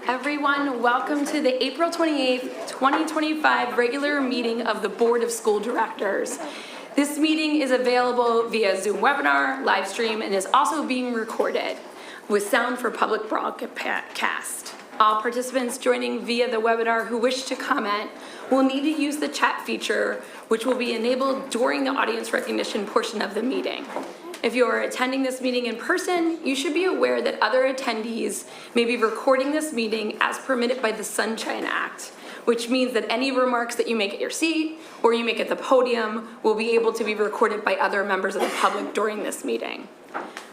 everyone. Welcome to the April 28th, 2025 regular meeting of the Board of School Directors. This meeting is available via Zoom webinar, live stream, and is also being recorded with sound for public broadcast. All participants joining via the webinar who wish to comment will need to use the chat feature, which will be enabled during the audience recognition portion of the meeting. If you are attending this meeting in person, you should be aware that other attendees may be recording this meeting as permitted by the Sunshine Act, which means that any remarks that you make at your seat or you make at the podium will be able to be recorded by other members of the public during this meeting.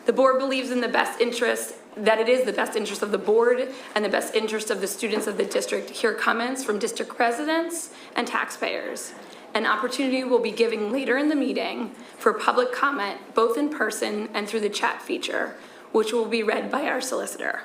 The board believes in the best interest, that it is the best interest of the board and the best interest of the students of the district to hear comments from district residents and taxpayers. An opportunity will be given later in the meeting for public comment, both in person and through the chat feature, which will be read by our solicitor.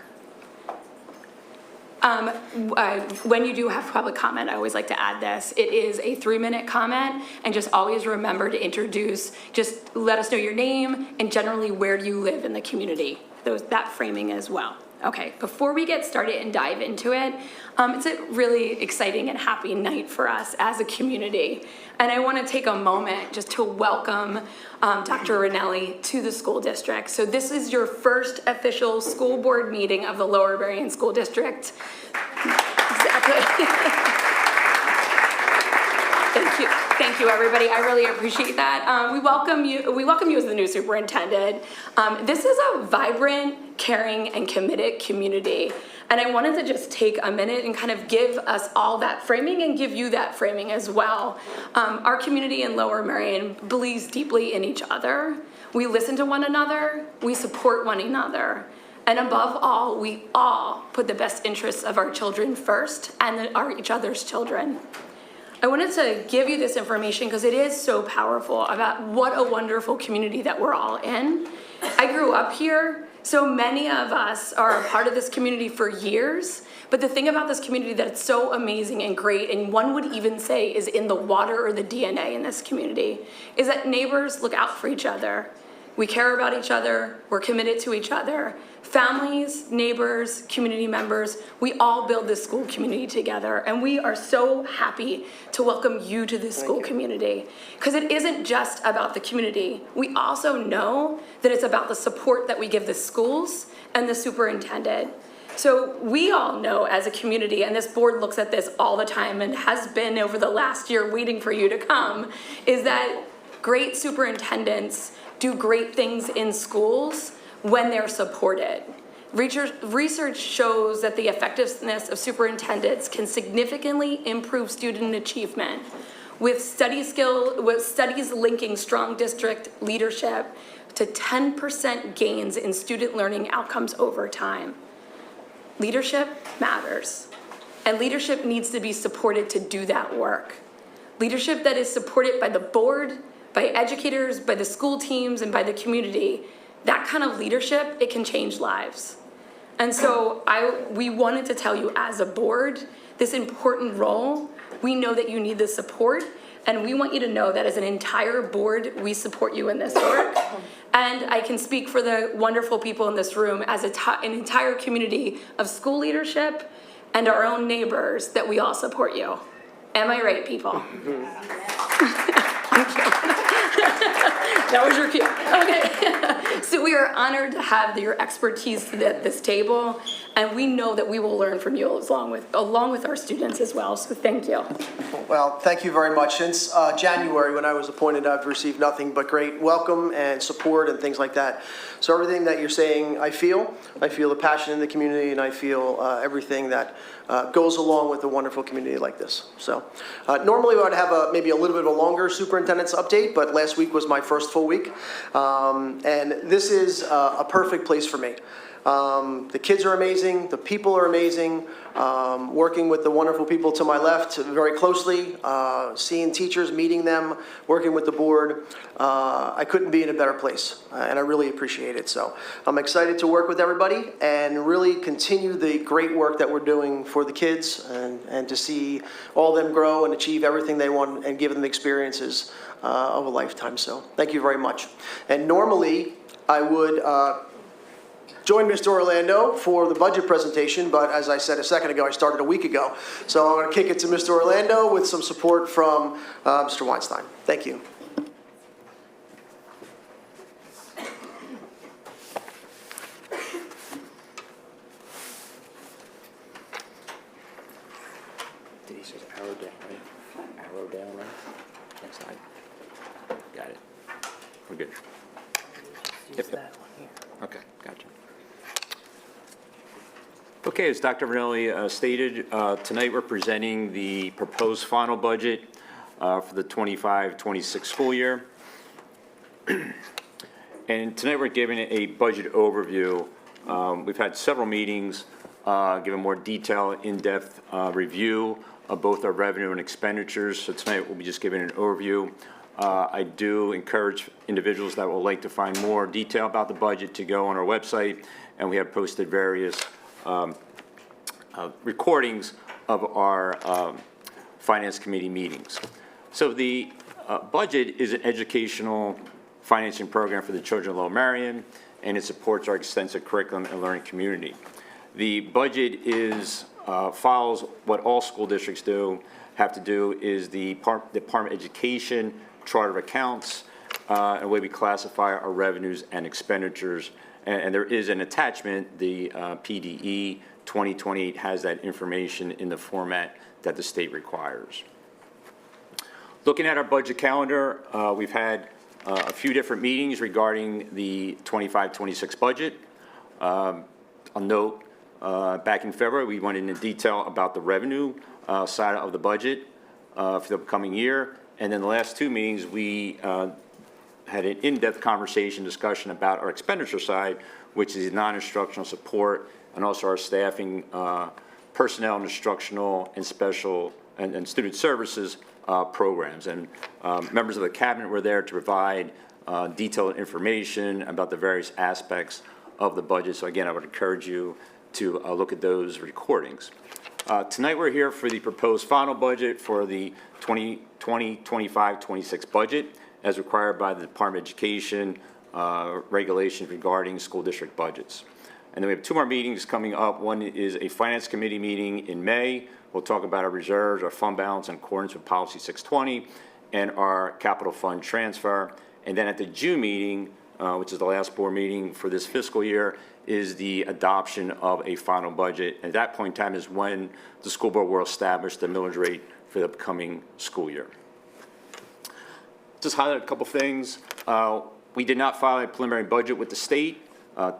When you do have public comment, I always like to add this. It is a 3-minute comment, and just always remember to introduce, just let us know your name and generally where you live in the community. That framing as well. Okay, before we get started and dive into it, it's a really exciting and happy night for us as a community. And I want to take a moment just to welcome Dr. Ranelli to the school district. So this is your first official school board meeting of the Lower Merion School District. Exactly. Thank you, everybody. I really appreciate that. We welcome you as the new superintendent. This is a vibrant, caring, and committed community. And I wanted to just take a minute and kind of give us all that framing and give you that framing as well. Our community in Lower Merion believes deeply in each other. We listen to one another. We support one another. And above all, we all put the best interests of our children first and each other's children. I wanted to give you this information because it is so powerful about what a wonderful community that we're all in. I grew up here, so many of us are a part of this community for years, but the thing about this community that it's so amazing and great, and one would even say is in the water or the DNA in this community, is that neighbors look out for each other. We care about each other, we're committed to each other. Families, neighbors, community members, we all build this school community together, and we are so happy to welcome you to this school community. Because it isn't just about the community. We also know that it's about the support that we give the schools and the superintendent. So we all know as a community, and this board looks at this all the time and has been over the last year waiting for you to come, is that great superintendents do great things in schools when they're supported. Research shows that the effectiveness of superintendents can significantly improve student achievement, with studies linking strong district leadership to 10% gains in student learning outcomes over time. Leadership matters, and leadership needs to be supported to do that work. Leadership that is supported by the board, by educators, by the school teams, and by the community, that kind of leadership, it can change lives. And so we wanted to tell you as a board, this important role, we know that you need the support, and we want you to know that as an entire board, we support you in this work. And I can speak for the wonderful people in this room as an entire community of school leadership and our own neighbors that we all support you. Am I right, people? Thank you. That was your cue. Okay. So we are honored to have your expertise at this table, and we know that we will learn from you along with our students as well. So thank you. Well, thank you very much. Since January, when I was appointed, I've received nothing but great welcome and support and things like that. So everything that you're saying, I feel the passion in the community, and I feel everything that goes along with a wonderful community like this. So normally I would have maybe a little bit of a longer superintendent's update, but last week was my first full week. And this is a perfect place for me. The kids are amazing, the people are amazing, working with the wonderful people to my left very closely, seeing teachers, meeting them, working with the board. I couldn't be in a better place, and I really appreciate it. So I'm excited to work with everybody and really continue the great work that we're doing for the kids, and to see all of them grow and achieve everything they want and give them the experiences of a lifetime. So thank you very much. And normally I would join Mr. Orlando for the budget presentation, but as I said a second ago, I started a week ago. So I'm going to kick it to Mr. Orlando with some support from Mr. Weinstein. Thank you. He says arrow down, right? Arrow down, right? Next slide. Got it. We're good. Use that one here. Okay, gotcha. Okay, as Dr. Vernelli stated, tonight we're presenting the proposed final budget for the 25-26 school year. And tonight we're giving a budget overview. We've had several meetings, giving more detailed, in-depth review of both our revenue and expenditures. So tonight we'll be just giving an overview. I do encourage individuals that would like to find more detail about the budget to go on our website, and we have posted various recordings of our Finance Committee meetings. So the budget is an educational financing program for the children of Lower Merion, and it supports our extensive curriculum and learning community. The budget is follows what all school districts have to do is the Department of Education Chart of Accounts, and the way we classify our revenues and expenditures. And there is an attachment, the PDE 2028 has that information in the format that the state requires. Looking at our budget calendar, we've had a few different meetings regarding the 25-26 budget. I'll note, back in February, we went into detail about the revenue side of the budget for the upcoming year. And then the last two meetings, we had an in-depth conversation, discussion about our expenditure side, which is non-instructional support, and also our staffing, personnel, and instructional, and special, and student services programs. And members of the cabinet were there to provide detailed information about the various aspects of the budget. So again, I would encourage you to look at those recordings. Tonight we're here for the proposed final budget for the 2025-26 budget as required by the Department of Education regulations regarding school district budgets. And then we have two more meetings coming up. One is a Finance Committee meeting in May. We'll talk about our reserves, our fund balance in accordance with Policy 620, and our capital fund transfer. And then at the June meeting, which is the last board meeting for this fiscal year, is the adoption of a final budget. At that point in time is when the school board will establish the millage rate for the upcoming school year. Just highlight a couple things. We did not file a preliminary budget with the state,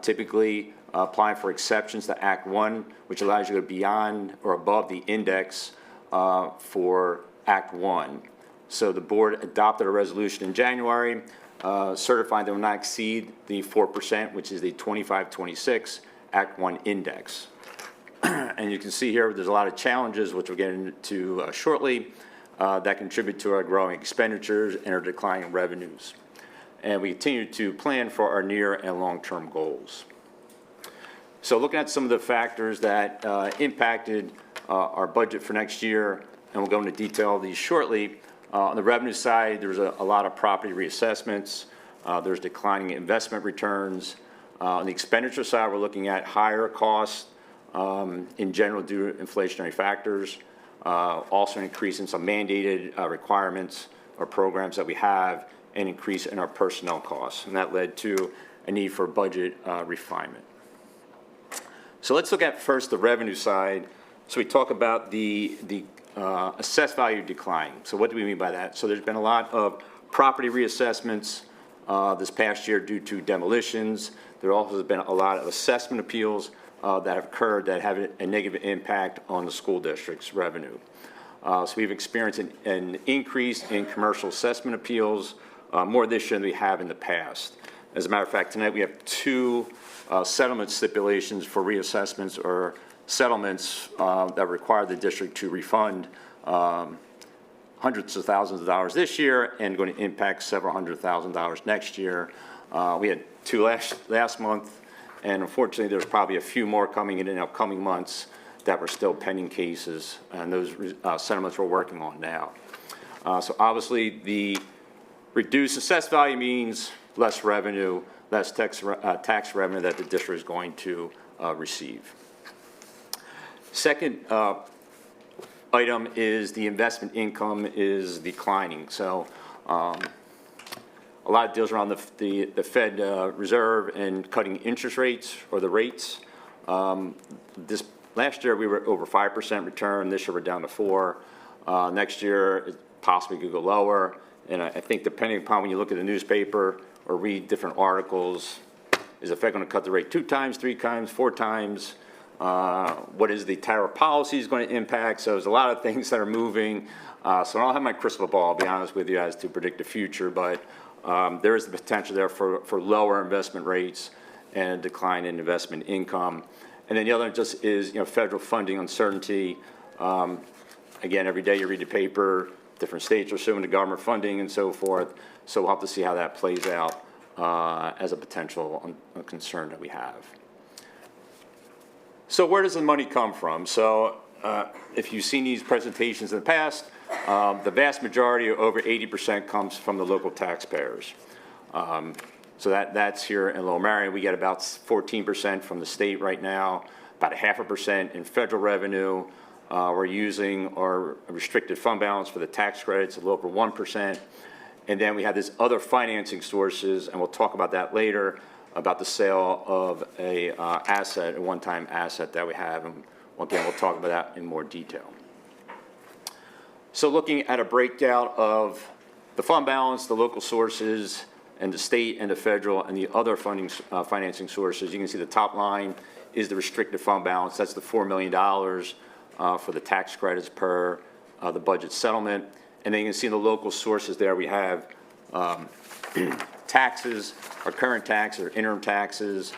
typically applying for exceptions to Act 1, which allows you to go beyond or above the index for Act 1. So the board adopted a resolution in January certifying that will not exceed the 4%, which is the 25-26 Act 1 index. And you can see here there's a lot of challenges, which we'll get into shortly, that contribute to our growing expenditures and our declining revenues. And we continue to plan for our near and long-term goals. So looking at some of the factors that impacted our budget for next year, and we'll go into detail of these shortly. On the revenue side, there's a lot of property reassessments. There's declining investment returns. On the expenditure side, we're looking at higher costs in general due to inflationary factors. Also an increase in some mandated requirements or programs that we have, an increase in our personnel costs. And that led to a need for budget refinement. So let's look at first the revenue side. So we talk about the assessed value decline. So what do we mean by that? So there's been a lot of property reassessments this past year due to demolitions. There also has been a lot of assessment appeals that have occurred that have a negative impact on the school district's revenue. So we've experienced an increase in commercial assessment appeals, more this year than we have in the past. As a matter of fact, tonight we have two settlement stipulations for reassessments or settlements that require the district to refund hundreds of thousands of dollars this year and going to impact several $100,000 next year. We had two last month, and unfortunately there's probably a few more coming in upcoming months that were still pending cases, and those settlements we're working on now. So obviously the reduced assessed value means less revenue, less tax revenue that the district is going to receive. Second item is the investment income is declining. So a lot of deals around the Fed Reserve and cutting interest rates or the rates. This last year we were over 5% return. This year we're down to 4%. Next year it possibly could go lower. And I think depending upon when you look at the newspaper or read different articles, is the Fed going to cut the rate 2 times, 3 times, 4 times? What is the tariff policy is going to impact? So there's a lot of things that are moving. So I don't have my crystal ball, I'll be honest with you, as to predict the future, but there is the potential there for lower investment rates and a decline in investment income. And then the other just is, federal funding uncertainty. Again, every day you read the paper, different states are suing the government funding and so forth. So we'll have to see how that plays out as a potential concern that we have. So where does the money come from? So if you've seen these presentations in the past, the vast majority, over 80%, comes from the local taxpayers. So that's here in Lower Merion. We get about 14% from the state right now, about 0.5% in federal revenue. We're using our restricted fund balance for the tax credits, a little over 1%. And then we have these other financing sources, and we'll talk about that later, about the sale of a one-time asset that we have. And again, we'll talk about that in more detail. So looking at a breakdown of the fund balance, the local sources, and the state and the federal and the other financing sources, you can see the top line is the restricted fund balance. That's the $4 million for the tax credits per the budget settlement. And then you can see the local sources there. We have taxes, our current taxes, our interim taxes,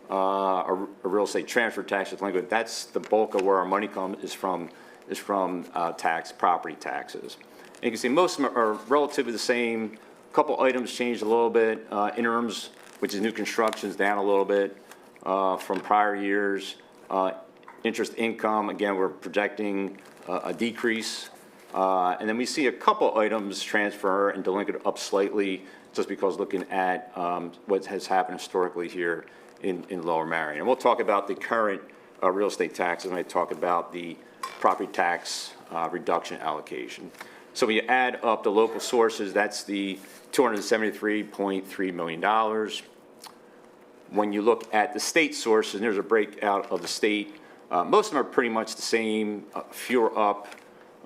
our real estate transfer taxes. That's the bulk of where our money is from property taxes. And you can see most of them are relatively the same. A couple items changed a little bit. Interims, which is new construction, is down a little bit from prior years. Interest income, again, we're projecting a decrease. And then we see a couple items transfer and delinquent up slightly, just because looking at what has happened historically here in Lower Merion. And we'll talk about the current real estate taxes when I talk about the property tax reduction allocation. So when you add up the local sources, that's the $273.3 million. When you look at the state sources, and there's a breakout of the state, most of them are pretty much the same, fewer up.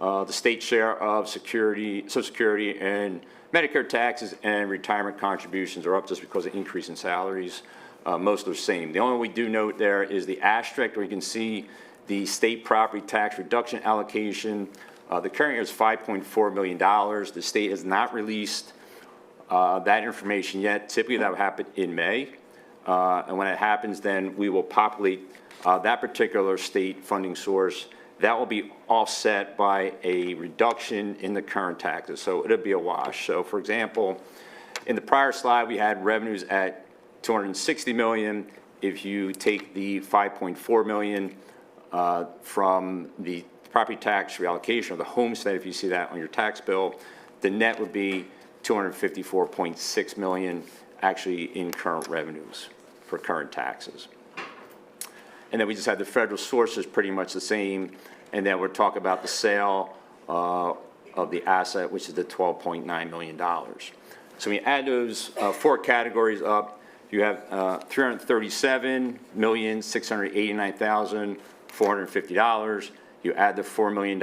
The state share of Social Security and Medicare taxes and retirement contributions are up just because of increase in salaries. Most are the same. The only one we do note there is the asterisk, where you can see the state property tax reduction allocation. The current year is $5.4 million. The state has not released that information yet. Typically that will happen in May. And when it happens, then we will populate that particular state funding source. That will be offset by a reduction in the current taxes. So it'll be a wash. So for example, in the prior slide, we had revenues at $260 million. If you take the $5.4 million from the property tax reallocation of the homestead, if you see that on your tax bill, the net would be $254.6 million actually in current revenues for current taxes. And then we just have the federal sources pretty much the same. And then we'll talk about the sale of the asset, which is the $12.9 million. So when you add those 4 categories up, you have $337,689,450. You add the $4 million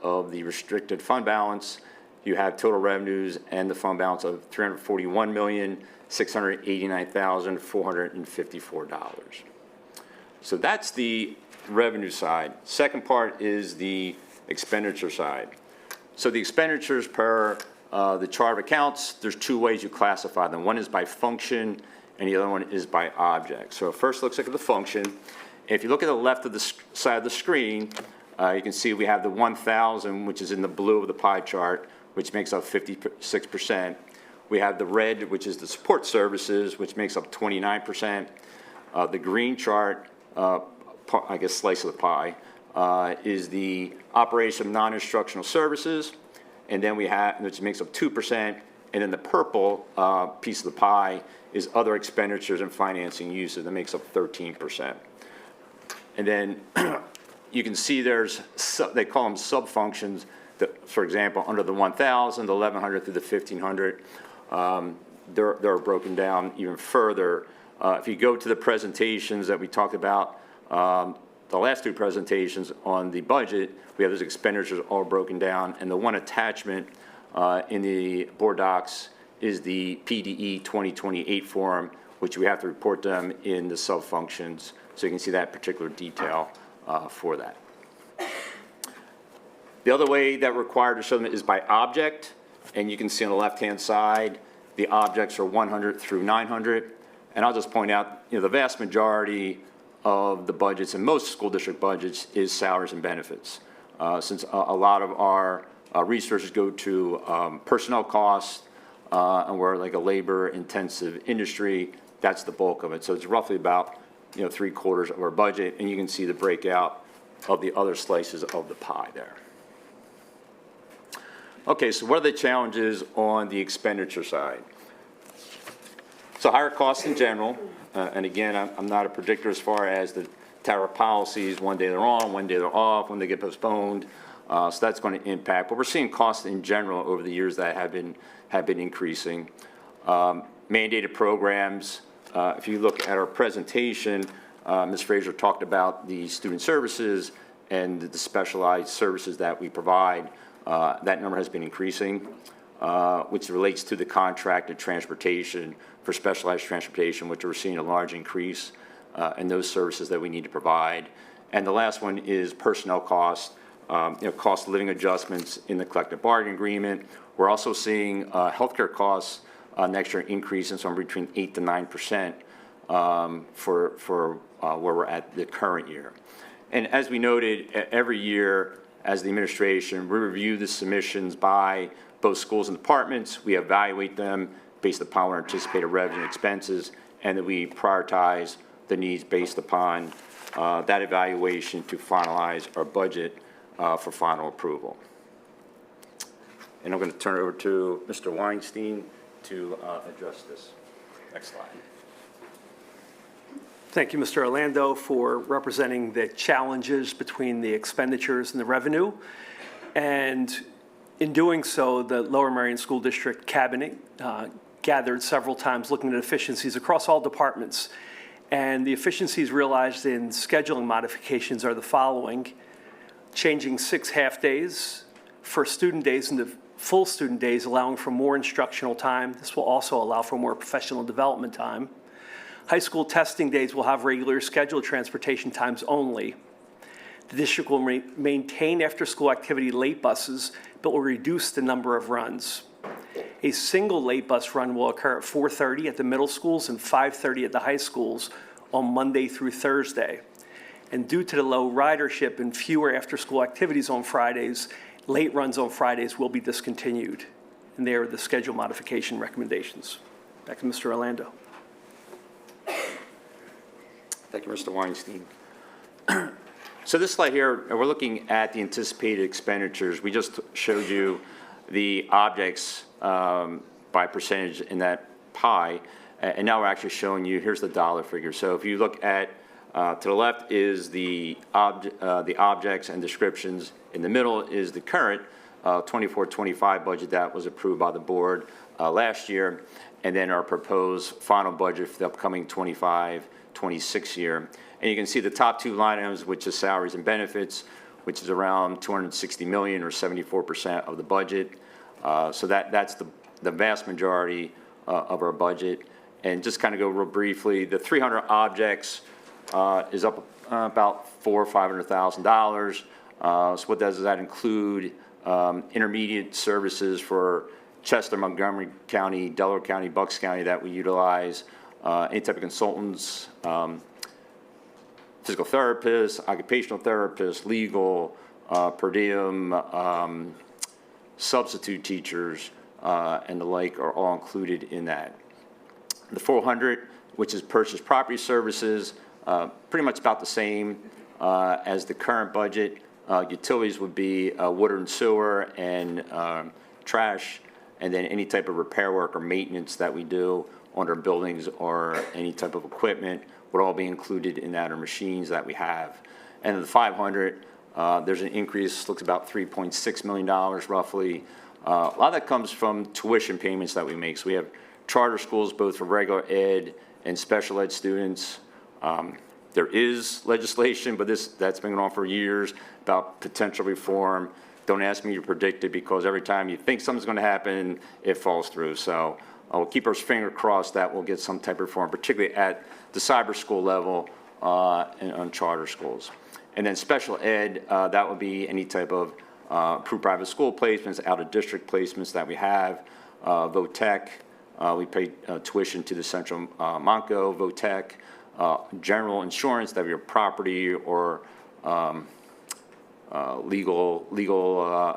of the restricted fund balance. You have total revenues and the fund balance of $341,689,454. So that's the revenue side. Second part is the expenditure side. So the expenditures per the chart of accounts, there's 2 ways you classify them. One is by function and the other one is by object. So first let's look at the function. If you look at the left of the side of the screen, you can see we have the 1,000, which is in the blue of the pie chart, which makes up 56%. We have the red, which is the support services, which makes up 29%. The green chart, I guess slice of the pie, is the operation of non-instructional services, and then we have, which makes up 2%, And then the purple piece of the pie is other expenditures and financing uses. That makes up 13%. And then you can see there's, they call them sub-functions that, for example, under the 1,000, the 1,100 through the 1,500, they're broken down even further. If you go to the presentations that we talked about, the last two presentations on the budget, we have those expenditures all broken down, and the one attachment in the board docs is the PDE 2028 form, which we have to report them in the sub-functions, so you can see that particular detail for that. The other way that we're required to show them is by object, and you can see on the left-hand side, the objects are 100 through 900, and I'll just point out, the vast majority of the budgets in most school district budgets is salaries and benefits. Since a lot of our resources go to personnel costs, and we're like a labor-intensive industry, that's the bulk of it. So it's roughly about 3/4 of our budget, and you can see the breakout of the other slices of the pie there. Okay, so what are the challenges on the expenditure side? So higher costs in general, and again, I'm not a predictor as far as the tower policies. One day they're on, one day they're off, when they get postponed. So that's going to impact. But we're seeing costs in general over the years that have been increasing. Mandated programs. If you look at our presentation, Ms. Fraser talked about the student services and the specialized services that we provide. That number has been increasing, which relates to the contracted transportation for specialized transportation, which we're seeing a large increase in those services that we need to provide. And the last one is personnel costs, cost of living adjustments in the collective bargaining agreement. We're also seeing healthcare costs next year increasing somewhere between 8 to 9% for where we're at the current year. And as we noted, every year as the administration, we review the submissions by both schools and departments. We evaluate them based upon our anticipated revenue and expenses, and then we prioritize the needs based upon that evaluation to finalize our budget for final approval. And I'm going to turn it over to Mr. Weinstein to address this. Next slide. Thank you, Mr. Orlando, for representing the challenges between the expenditures and the revenue. And in doing so, the Lower Merion School District Cabinet gathered several times looking at efficiencies across all departments. And the efficiencies realized in scheduling modifications are the following: changing 6 half-days for student days into full student days, allowing for more instructional time. This will also allow for more professional development time. High school testing days will have regular scheduled transportation times only. The district will maintain after-school activity late buses, but will reduce the number of runs. A single late bus run will occur at 4:30 at the middle schools and 5:30 at the high schools on Monday through Thursday. And due to the low ridership and fewer after-school activities on Fridays, late runs on Fridays will be discontinued. And there are the schedule modification recommendations. Back to Mr. Orlando. Thank you, Mr. Weinstein. So this slide here, we're looking at the anticipated expenditures. We just showed you the objects by percentage in that pie, and now we're actually showing you, here's the dollar figure. So if you look at, to the left is the objects and descriptions. In the middle is the current 24-25 budget that was approved by the board last year, and then our proposed final budget for the upcoming 25-26 year. And you can see the top two line items, which is salaries and benefits, which is around $260 million or 74% of the budget. So that's the vast majority of our budget. And just kind of go real briefly, the 300 objects is up about $400,000 or $500,000. So what does that include? Intermediate services for Chester, Montgomery County, Delaware County, Bucks County that we utilize, any type of consultants, physical therapists, occupational therapists, legal, per diem, substitute teachers, and the like are all included in that. The 400, which is purchase property services, pretty much about the same as the current budget. Utilities would be water and sewer and trash and then any type of repair work or maintenance that we do on our buildings or any type of equipment would all be included in that, or machines that we have. And the 500, there's an increase, looks about $3.6 million roughly. A lot of that comes from tuition payments that we make. So we have charter schools, both for regular ed and special ed students. There is legislation, but that's been going on for years, about potential reform. Don't ask me to predict it, because every time you think something's going to happen, it falls through. So we'll keep our finger crossed that we'll get some type of reform, particularly at the cyber school level and on charter schools. And then special ed, that would be any type of approved private school placements, out-of-district placements that we have. VOTEC, we pay tuition to the Central Monco, VOTEC. General insurance, that your property or legal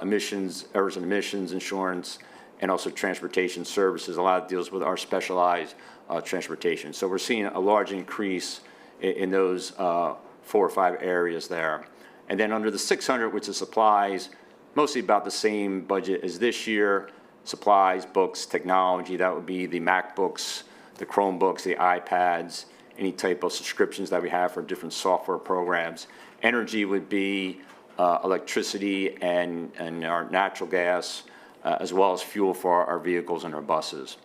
emissions, errors and emissions insurance, and also transportation services. A lot of deals with our specialized transportation. So we're seeing a large increase in those 4 or 5 areas there. And then under the 600, which is supplies, mostly about the same budget as this year. Supplies, books, technology, that would be the MacBooks, the Chromebooks, the iPads, any type of subscriptions that we have for different software programs. Energy would be electricity and our natural gas, as well as fuel for our vehicles and our buses.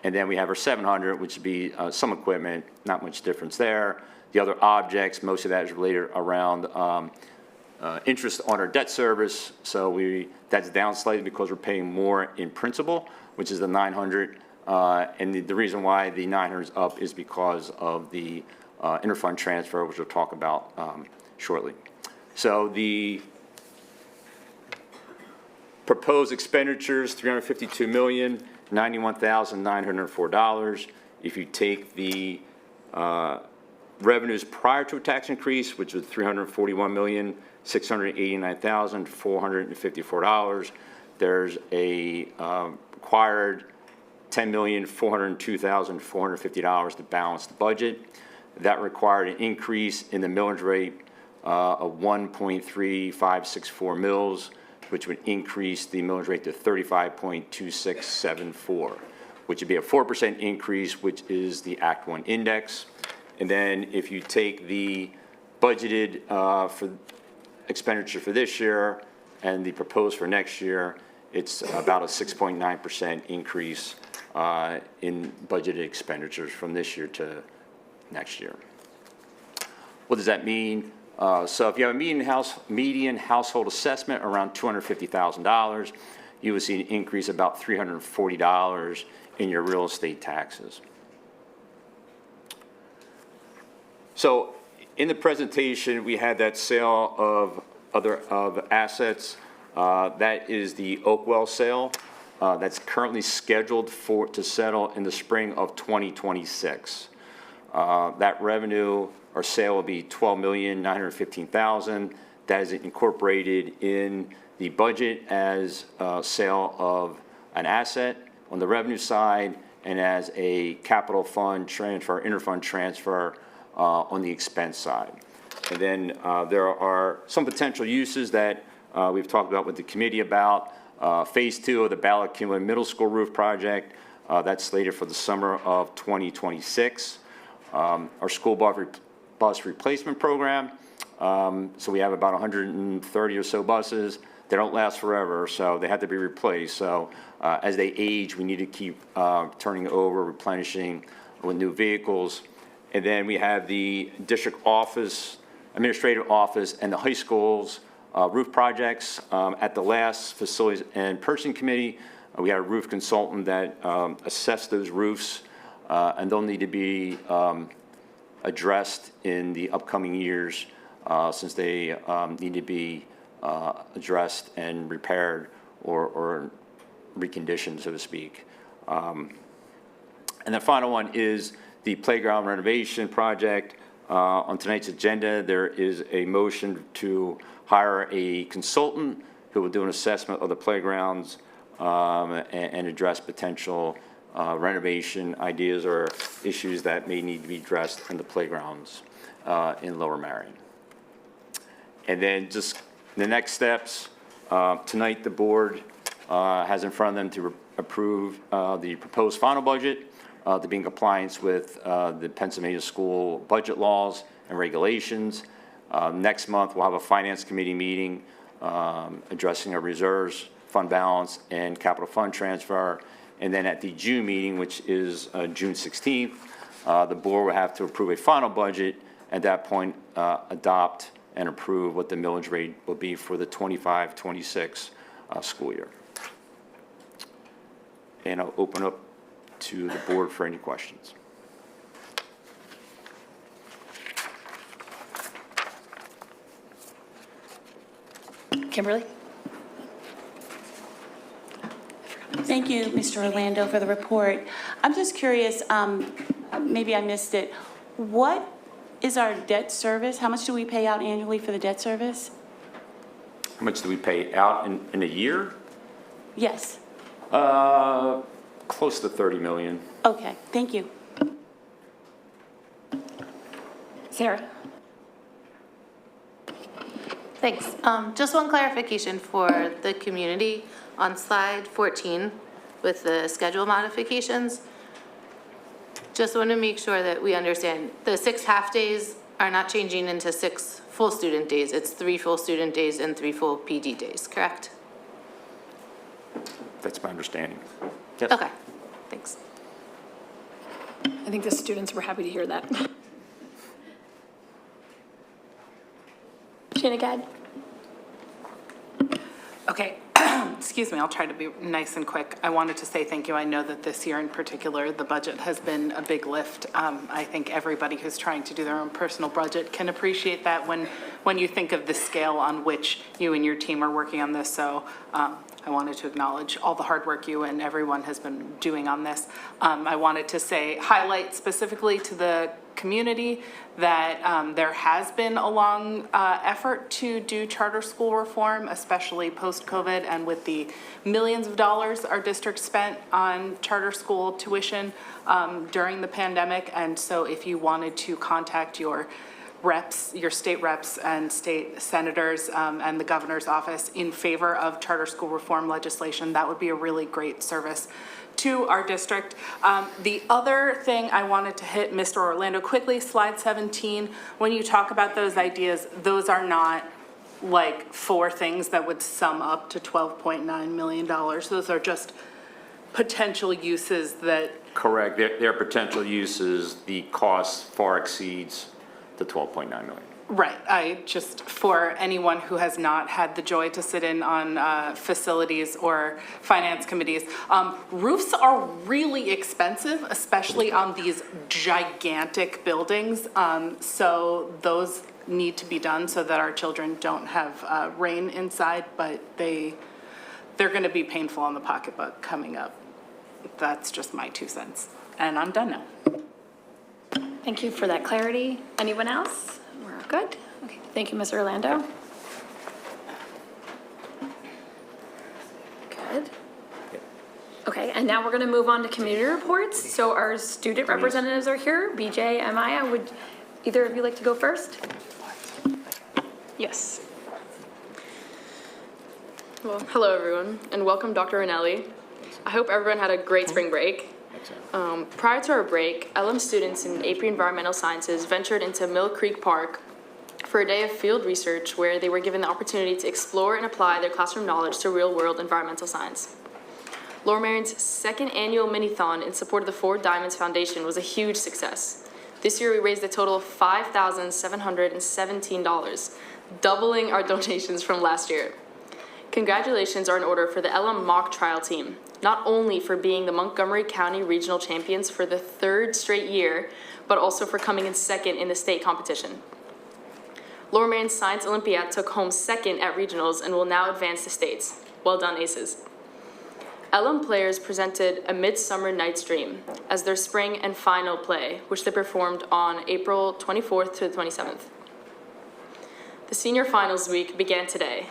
And then we have our 700, which would be some equipment, not much difference there. The other objects, most of that is related around interest on our debt service. So that's down slightly because we're paying more in principal, which is the 900. And the reason why the 900 is up is because of the interfund transfer, which we'll talk about shortly. So the proposed expenditures, $352,091,904. If you take the revenues prior to a tax increase, which was $341,689,454, there's a required $10,402,450 to balance the budget. That required an increase in the millage rate of 1.3564 mils, which would increase the millage rate to 35.2674, which would be a 4% increase, which is the Act 1 index. And then if you take the budgeted for expenditure for this year and the proposed for next year, it's about a 6.9% increase in budgeted expenditures from this year to next year. What does that mean? So if you have a median household assessment around $250,000, you would see an increase of about $340 in your real estate taxes. So in the presentation, we had that sale of assets. That is the Oakwell sale. That's currently scheduled to settle in the spring of 2026. That revenue or sale will be $12,915,000. That is incorporated in the budget as a sale of an asset on the revenue side and as a capital fund transfer, interfund transfer on the expense side. And then there are some potential uses that we've talked about with the committee about. Phase 2 of the Ballard Kinlan Middle School roof project, that's slated for the summer of 2026. Our school bus replacement program, so we have about 130 or so buses. They don't last forever, so they have to be replaced. So as they age, we need to keep turning over, replenishing with new vehicles. And then we have the district office, administrative office, and the high schools roof projects. At the last Facilities and Purchasing Committee, we had a roof consultant that assessed those roofs, and they'll need to be addressed in the upcoming years since they need to be addressed and repaired or reconditioned, so to speak. And the final one is the playground renovation project. On tonight's agenda, there is a motion to hire a consultant who will do an assessment of the playgrounds and address potential renovation ideas or issues that may need to be addressed in the playgrounds in Lower Marion. And then just the next steps, tonight the board has in front of them to approve the proposed final budget to be in compliance with the Pennsylvania school budget laws and regulations. Next month, we'll have a finance committee meeting addressing our reserves, fund balance, and capital fund transfer. And then at the June meeting, which is June 16th, the board will have to approve a final budget. At that point, adopt and approve what the millage rate will be for the 25-26 school year. And I'll open up to the board for any questions. Kimberly? Thank you, Mr. Orlando, for the report. I'm just curious, maybe I missed it. What is our debt service? How much do we pay out annually for the debt service? How much do we pay out in a year? Yes. Close to 30 million. Okay, thank you. Sarah? Thanks. Just one clarification for the community on slide 14 with the schedule modifications. Just want to make sure that we understand the 6 half-days are not changing into 6 full student days. It's 3 full student days and 3 full PD days, correct? That's my understanding. Yes. Okay, thanks. I think the students were happy to hear that. Shanagad? Okay, excuse me, I'll try to be nice and quick. I wanted to say thank you. I know that this year in particular, the budget has been a big lift. I think everybody who's trying to do their own personal budget can appreciate that when you think of the scale on which you and your team are working on this. So I wanted to acknowledge all the hard work you and everyone has been doing on this. I wanted to highlight specifically to the community that there has been a long effort to do charter school reform, especially post-COVID, and with the millions of dollars our district spent on charter school tuition during the pandemic. And so if you wanted to contact your reps, your state reps and state senators and the governor's office in favor of charter school reform legislation, that would be a really great service to our district. The other thing I wanted to hit, Mr. Orlando, quickly, slide 17, when you talk about those ideas, those are not like 4 things that would sum up to $12.9 million. Those are just potential uses that... Correct. Their potential uses, the cost far exceeds the 12.9 million. Right. I just, for anyone who has not had the joy to sit in on facilities or finance committees, roofs are really expensive, especially on these gigantic buildings. So those need to be done so that our children don't have rain inside, but they're going to be painful on the pocketbook coming up. That's just my 2 cents. And I'm done now. Thank you for that clarity. Anyone else? We're good? Okay, thank you, Ms. Orlando. Good. Okay, and now we're gonna move on to community reports. So our student representatives are here. BJ and Maya, would either of you like to go first? Yes. Well, hello everyone, and welcome Dr. Ranelli. I hope everyone had a great spring break. Prior to our break, LM students in AP Environmental Sciences ventured into Mill Creek Park for a day of field research where they were given the opportunity to explore and apply their classroom knowledge to real-world environmental science. Lower Merion's 2nd annual mini-thon in support of the 4 Diamonds Foundation was a huge success. This year we raised a total of $5,717, doubling our donations from last year. Congratulations are in order for the LM mock trial team, not only for being the Montgomery County Regional Champions for the 3rd straight year, but also for coming in 2nd in the state competition. Lower Merion Science Olympiad took home 2nd at regionals and will now advance to states. Well done, Aces. LM players presented A Midsummer Night's Dream as their spring and final play, which they performed on April 24th to the 27th. The senior finals week began today,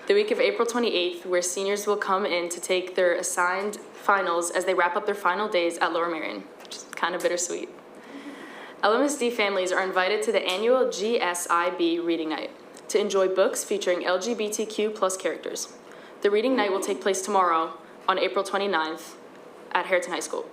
the week of April 28th, where seniors will come in to take their assigned finals as they wrap up their final days at Lower Merion, which is kind of bittersweet. LMSD families are invited to the annual GSIB Reading Night to enjoy books featuring LGBTQ+ characters. The reading night will take place tomorrow, on April 29th at Hareton High School.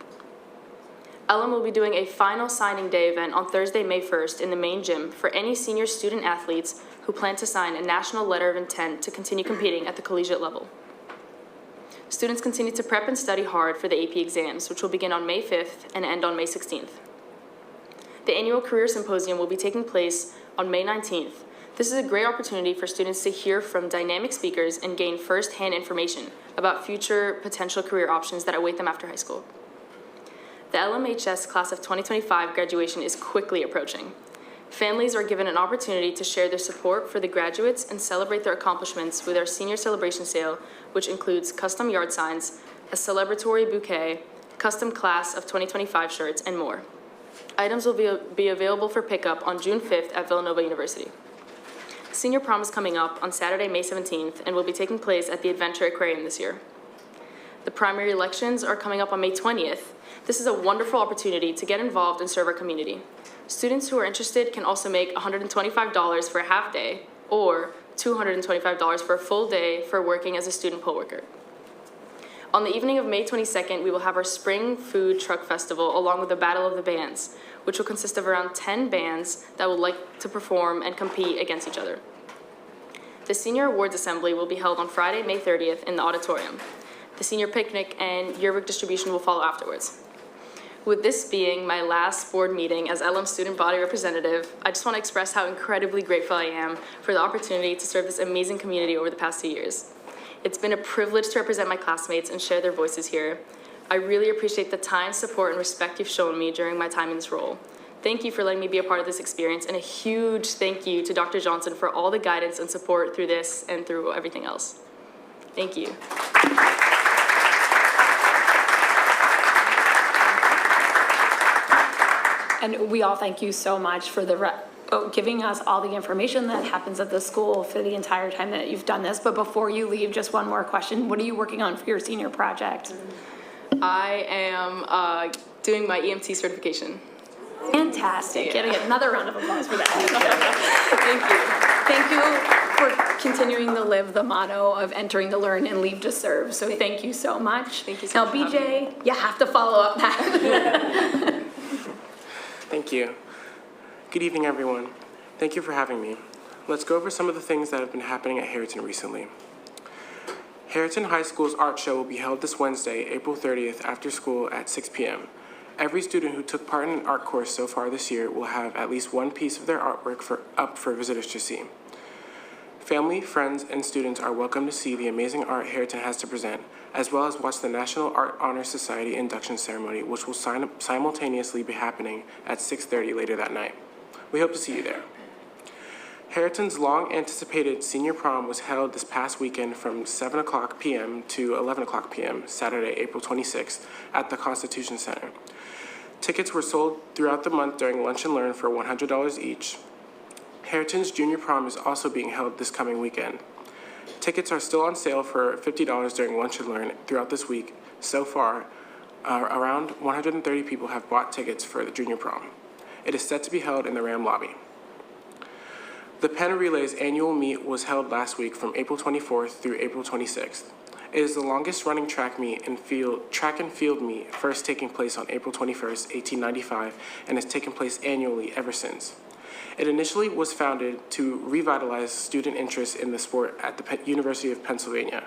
LM will be doing a final signing day event on Thursday, May 1st in the main gym for any senior student athletes who plan to sign a national letter of intent to continue competing at the collegiate level. Students continue to prep and study hard for the AP exams, which will begin on May 5th and end on May 16th. The annual Career Symposium will be taking place on May 19th. This is a great opportunity for students to hear from dynamic speakers and gain first-hand information about future potential career options that await them after high school. The LMHS class of 2025 graduation is quickly approaching. Families are given an opportunity to share their support for the graduates and celebrate their accomplishments with our senior celebration sale, which includes custom yard signs, a celebratory bouquet, custom class of 2025 shirts, and more. Items will be available for pickup on June 5th at Villanova University. Senior prom is coming up on Saturday, May 17th, and will be taking place at the Adventure Aquarium this year. The primary elections are coming up on May 20th. This is a wonderful opportunity to get involved and serve our community. Students who are interested can also make $125 for a half day or $225 for a full day for working as a student poll worker. On the evening of May 22nd, we will have our Spring Food Truck Festival along with the Battle of the Bands, which will consist of around 10 bands that would like to perform and compete against each other. The Senior Awards Assembly will be held on Friday, May 30th in the auditorium. The senior picnic and yearbook distribution will follow afterwards. With this being my last board meeting as LM student body representative, I just want to express how incredibly grateful I am for the opportunity to serve this amazing community over the past 2 years. It's been a privilege to represent my classmates and share their voices here. I really appreciate the time, support, and respect you've shown me during my time in this role. Thank you for letting me be a part of this experience, and a huge thank you to Dr. Johnson for all the guidance and support through this and through everything else. Thank you. And we all thank you so much for giving us all the information that happens at the school for the entire time that you've done this. But before you leave, just one more question. What are you working on for your senior project? I am doing my EMT certification. Fantastic. Yeah. Getting another round of applause for that. Thank you for continuing to live the motto of entering to learn and leave to serve. So thank you so much. Thank you so much. Now, BJ, you have to follow up that. Thank you. Good evening, everyone. Thank you for having me. Let's go over some of the things that have been happening at Hareton recently. Hareton High School's art show will be held this Wednesday, April 30th, after school at 6 p.m. Every student who took part in an art course so far this year will have at least one piece of their artwork up for visitors to see. Family, friends, and students are welcome to see the amazing art Hareton has to present, as well as watch the National Art Honor Society induction ceremony, which will simultaneously be happening at 6:30 later that night. We hope to see you there. Hareton's long-anticipated senior prom was held this past weekend from 7 o'clock p.m. to 11 o'clock p.m., Saturday, April 26th, at the Constitution Center. Tickets were sold throughout the month during Lunch and Learn for $100 each. Hareton's junior prom is also being held this coming weekend. Tickets are still on sale for $50 during Lunch and Learn throughout this week. So far, around 130 people have bought tickets for the junior prom. It is set to be held in the Ram lobby. The Penn Relay's annual meet was held last week from April 24th through April 26th. It is the longest running track and field meet, first taking place on April 21st, 1895, and has taken place annually ever since. It initially was founded to revitalize student interest in the sport at the University of Pennsylvania.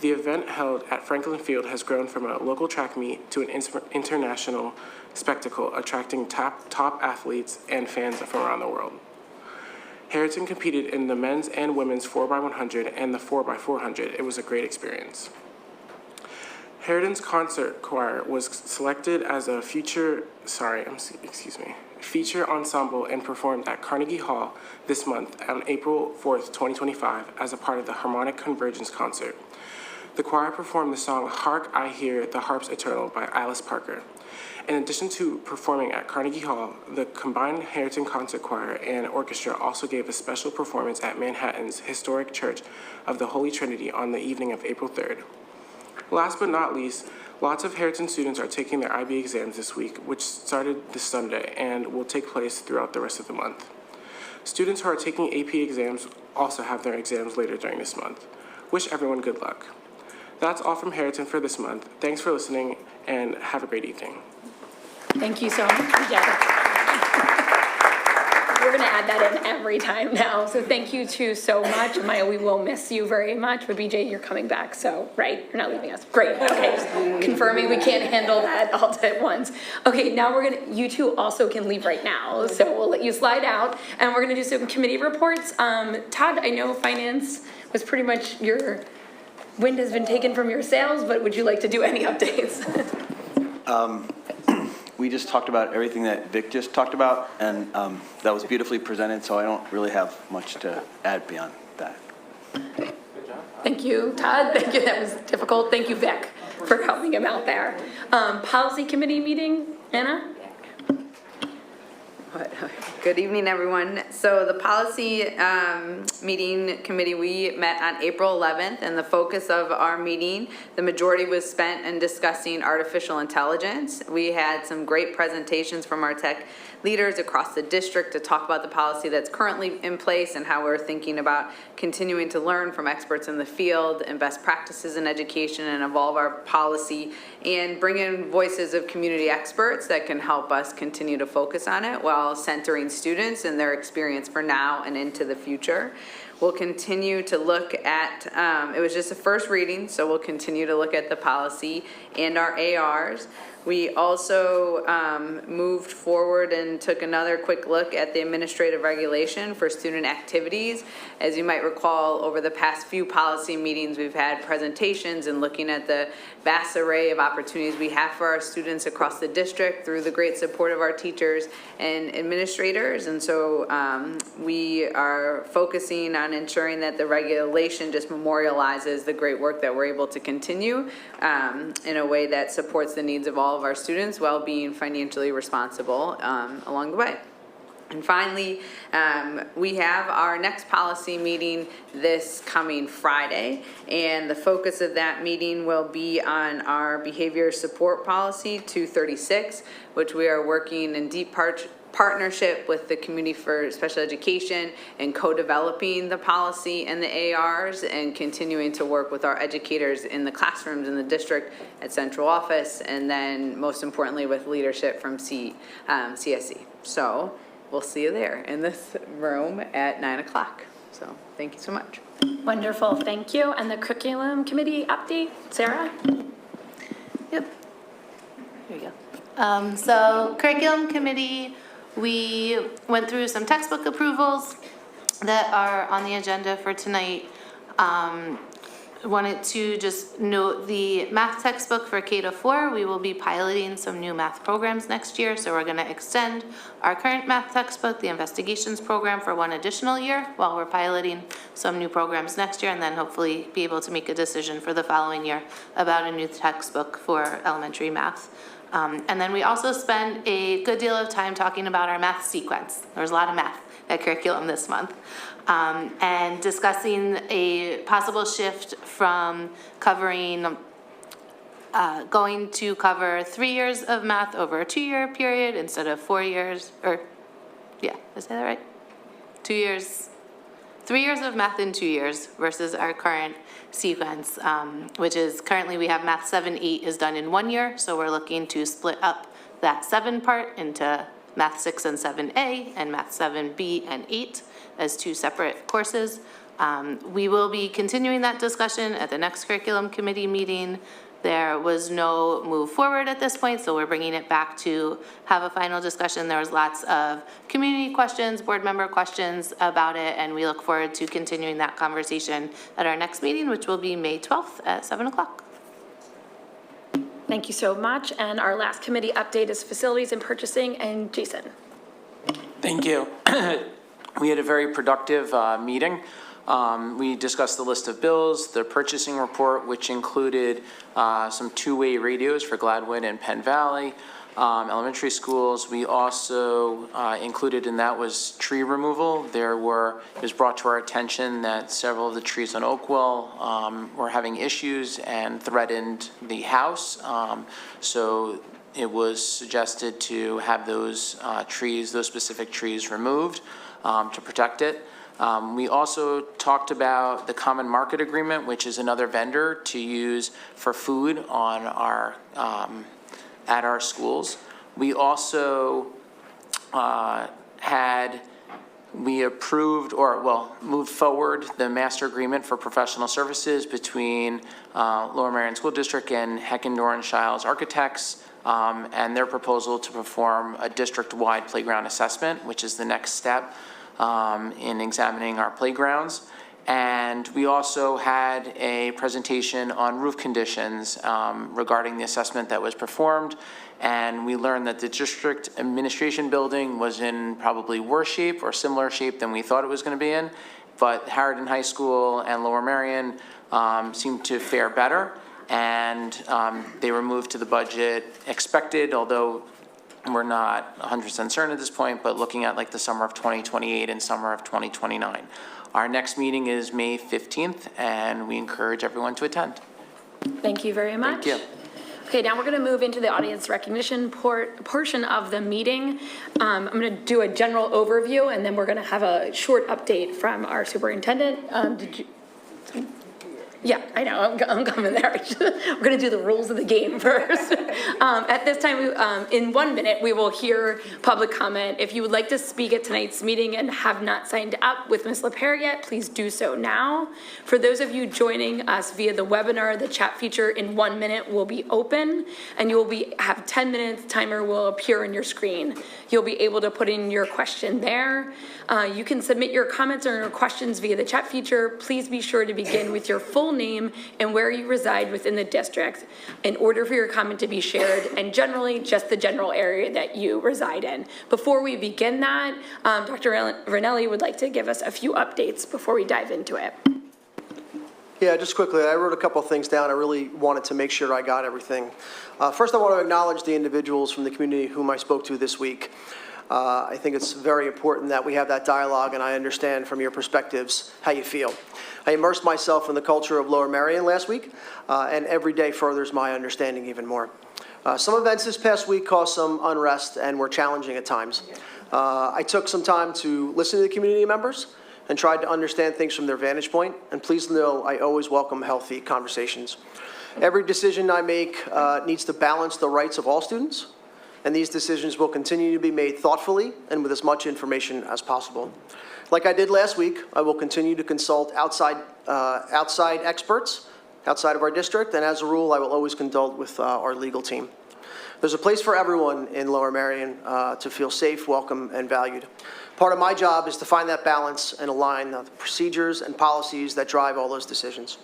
The event held at Franklin Field has grown from a local track meet to an international spectacle, attracting top athletes and fans from around the world. Hareton competed in the men's and women's 4x100 and the 4x400. It was a great experience. Hareton's concert choir was selected as a feature ensemble and performed at Carnegie Hall this month on April 4th, 2025, as a part of the Harmonic Convergence concert. The choir performed the song Hark I Hear the Harp's Eternal by Alice Parker. In addition to performing at Carnegie Hall, the combined Hareton Concert Choir and Orchestra also gave a special performance at Manhattan's historic Church of the Holy Trinity on the evening of April 3rd. Last but not least, lots of Hareton students are taking their IB exams this week, which started this Sunday and will take place throughout the rest of the month. Students who are taking AP exams also have their exams later during this month. Wish everyone good luck. That's all from Harrington for this month. Thanks for listening, and have a great evening. Thank you so much, Jack. We're going to add that in every time now. So thank you two so much. Maya, we will miss you very much. But BJ, you're coming back. So, right? You're not leaving us. Great. Okay. Just confirming we can't handle that all at once. Okay. Now you two also can leave right now. So we'll let you slide out. And we're going to do some committee reports. Todd, I know finance was pretty much your wind has been taken from your sails, but would you like to do any updates? We just talked about everything that Vic just talked about, and that was beautifully presented, so I don't really have much to add beyond that. Thank you, Todd. Thank you. That was difficult. Thank you, Vic, for helping him out there. Policy committee meeting, Anna? Good evening, everyone. So the policy meeting committee, we met on April 11th, and the focus of our meeting, the majority was spent in discussing artificial intelligence. We had some great presentations from our tech leaders across the district to talk about the policy that's currently in place and how we're thinking about continuing to learn from experts in the field and best practices in education and evolve our policy and bring in voices of community experts that can help us continue to focus on it while centering students and their experience for now and into the future. We'll continue to look at, it was just a first reading, so we'll continue to look at the policy and our ARs. We also moved forward and took another quick look at the administrative regulation for student activities. As you might recall, over the past few policy meetings, we've had presentations and looking at the vast array of opportunities we have for our students across the district through the great support of our teachers and administrators. And so we are focusing on ensuring that the regulation just memorializes the great work that we're able to continue in a way that supports the needs of all of our students while being financially responsible along the way. And finally, we have our next policy meeting this coming Friday, and the focus of that meeting will be on our behavior support policy 236, which we are working in deep partnership with the Community for Special Education and co-developing the policy and the ARs and continuing to work with our educators in the classrooms in the district at central office, and then most importantly with leadership from CSE. So we'll see you there in this room at 9 o'clock. So thank you so much. Wonderful. Thank you. And the curriculum committee update, Sarah? Yep. Here you go. So curriculum committee, we went through some textbook approvals that are on the agenda for tonight. Wanted to just note the math textbook for K-4. We will be piloting some new math programs next year, so we're going to extend our current math textbook, the investigations program, for one additional year while we're piloting some new programs next year, and then hopefully be able to make a decision for the following year about a new textbook for elementary math. And then we also spent a good deal of time talking about our math sequence. There was a lot of math at curriculum this month. And discussing a possible shift from covering, going to cover 3 years of math over a 2-year period instead of 4 years, or, yeah, is that right? 2 years, 3 years of math in 2 years versus our current sequence, which is currently we have math 7, 8 is done in 1 year, so we're looking to split up that 7 part into math 6 and 7A and math 7B and 8 as 2 separate courses. We will be continuing that discussion at the next curriculum committee meeting. There was no move forward at this point, so we're bringing it back to have a final discussion. There was lots of community questions, board member questions about it, and we look forward to continuing that conversation at our next meeting, which will be May 12th at 7 o'clock. Thank you so much. And our last committee update is facilities and purchasing, and Jason. Thank you. We had a very productive meeting. We discussed the list of bills, the purchasing report, which included some two-way radios for Gladwin and Penn Valley elementary schools. We also included in that was tree removal. It was brought to our attention that several of the trees on Oakwell were having issues and threatened the house. So it was suggested to have those trees, those specific trees removed to protect it. We also talked about the common market agreement, which is another vendor to use for food on our, at our schools. We also we approved, or well, moved forward the master agreement for professional services between Lower Merion School District and Heckendorf Shiles Architects, and their proposal to perform a district-wide playground assessment, which is the next step in examining our playgrounds. And we also had a presentation on roof conditions regarding the assessment that was performed. And we learned that the district administration building was in probably worse shape or similar shape than we thought it was going to be in. But Harridan High School and Lower Merion seemed to fare better. And they were moved to the budget expected, although we're not 100% certain at this point, but looking at like the summer of 2028 and summer of 2029. Our next meeting is May 15th, and we encourage everyone to attend. Thank you very much. Thank you. Okay, now we're going to move into the audience recognition portion of the meeting. I'm going to do a general overview, and then we're going to have a short update from our superintendent. Yeah, I know, I'm coming there. We're going to do the rules of the game first. At this time, in 1 minute, we will hear public comment. If you would like to speak at tonight's meeting and have not signed up with Ms. LaPere yet, please do so now. For those of you joining us via the webinar, the chat feature in 1 minute will be open, and you will have 10 minutes. Timer will appear on your screen. You'll be able to put in your question there. You can submit your comments or your questions via the chat feature. Please be sure to begin with your full name and where you reside within the district in order for your comment to be shared, and generally just the general area that you reside in. Before we begin that, Dr. Ranelli would like to give us a few updates before we dive into it. Yeah, just quickly, I wrote a couple of things down. I really wanted to make sure I got everything. First, I want to acknowledge the individuals from the community whom I spoke to this week. I think it's very important that we have that dialogue, and I understand from your perspectives how you feel. I immersed myself in the culture of Lower Merion last week, and every day furthers my understanding even more. Some events this past week caused some unrest and were challenging at times. I took some time to listen to the community members and tried to understand things from their vantage point, and please know I always welcome healthy conversations. Every decision I make needs to balance the rights of all students, and these decisions will continue to be made thoughtfully and with as much information as possible. Like I did last week, I will continue to consult outside experts outside of our district, and as a rule, I will always consult with our legal team. There's a place for everyone in Lower Merion to feel safe, welcome, and valued. Part of my job is to find that balance and align the procedures and policies that drive all those decisions.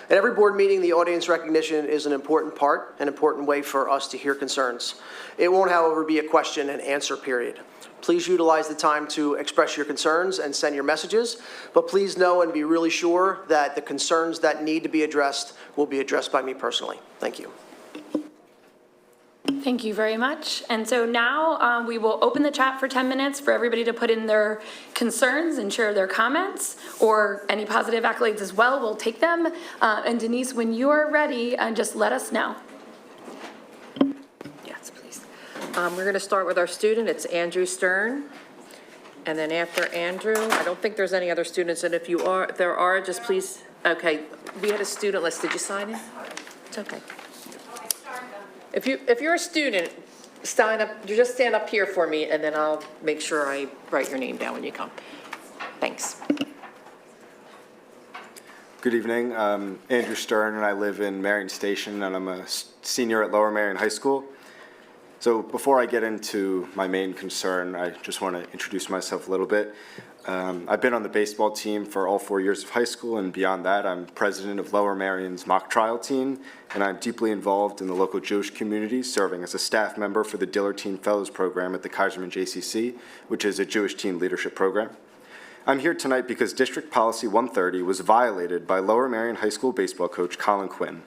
At every board meeting, the audience recognition is an important part, an important way for us to hear concerns. It won't, however, be a question and answer period. Please utilize the time to express your concerns and send your messages, but please know and be really sure that the concerns that need to be addressed will be addressed by me personally. Thank you. Thank you very much. And so now we will open the chat for 10 minutes for everybody to put in their concerns and share their comments, or any positive accolades as well. We'll take them. And Denise, when you are ready, just let us know. Yes, please. We're going to start with our student. It's Andrew Stern. And then after Andrew, I don't think there's any other students. And if there are, just please, okay. We had a student list. Did you sign in? It's okay. If you're a student, just stand up here for me, and then I'll make sure I write your name down when you come. Thanks. Good evening. I'm Andrew Stern, and I live in Marion Station, and I'm a senior at Lower Merion High School. So before I get into my main concern, I just want to introduce myself a little bit. I've been on the baseball team for all 4 years of high school, and beyond that, I'm president of Lower Merion's mock trial team, and I'm deeply involved in the local Jewish community, serving as a staff member for the Diller Teen Fellows Program at the Kaiserman JCC, which is a Jewish teen leadership program. I'm here tonight because District Policy 130 was violated by Lower Merion High School baseball coach Colin Quinn.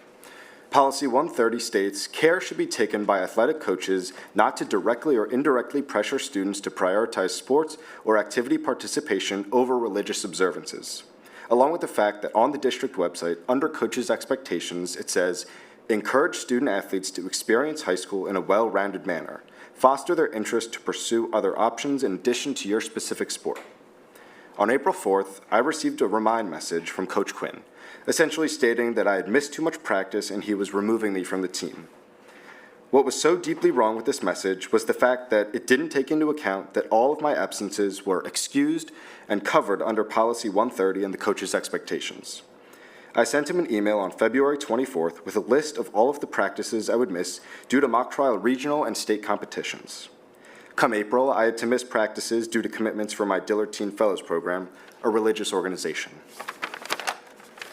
Policy 130 states, care should be taken by athletic coaches not to directly or indirectly pressure students to prioritize sports or activity participation over religious observances. Along with the fact that on the district website, under coaches' expectations, it says, encourage student athletes to experience high school in a well-rounded manner. Foster their interest to pursue other options in addition to your specific sport. On April 4th, I received a remind message from Coach Quinn, essentially stating that I had missed too much practice and he was removing me from the team. What was so deeply wrong with this message was the fact that it didn't take into account that all of my absences were excused and covered under Policy 130 and the coach's expectations. I sent him an email on February 24th with a list of all of the practices I would miss due to mock trial regional and state competitions. Come April, I had to miss practices due to commitments for my Dillard Teen Fellows program, a religious organization.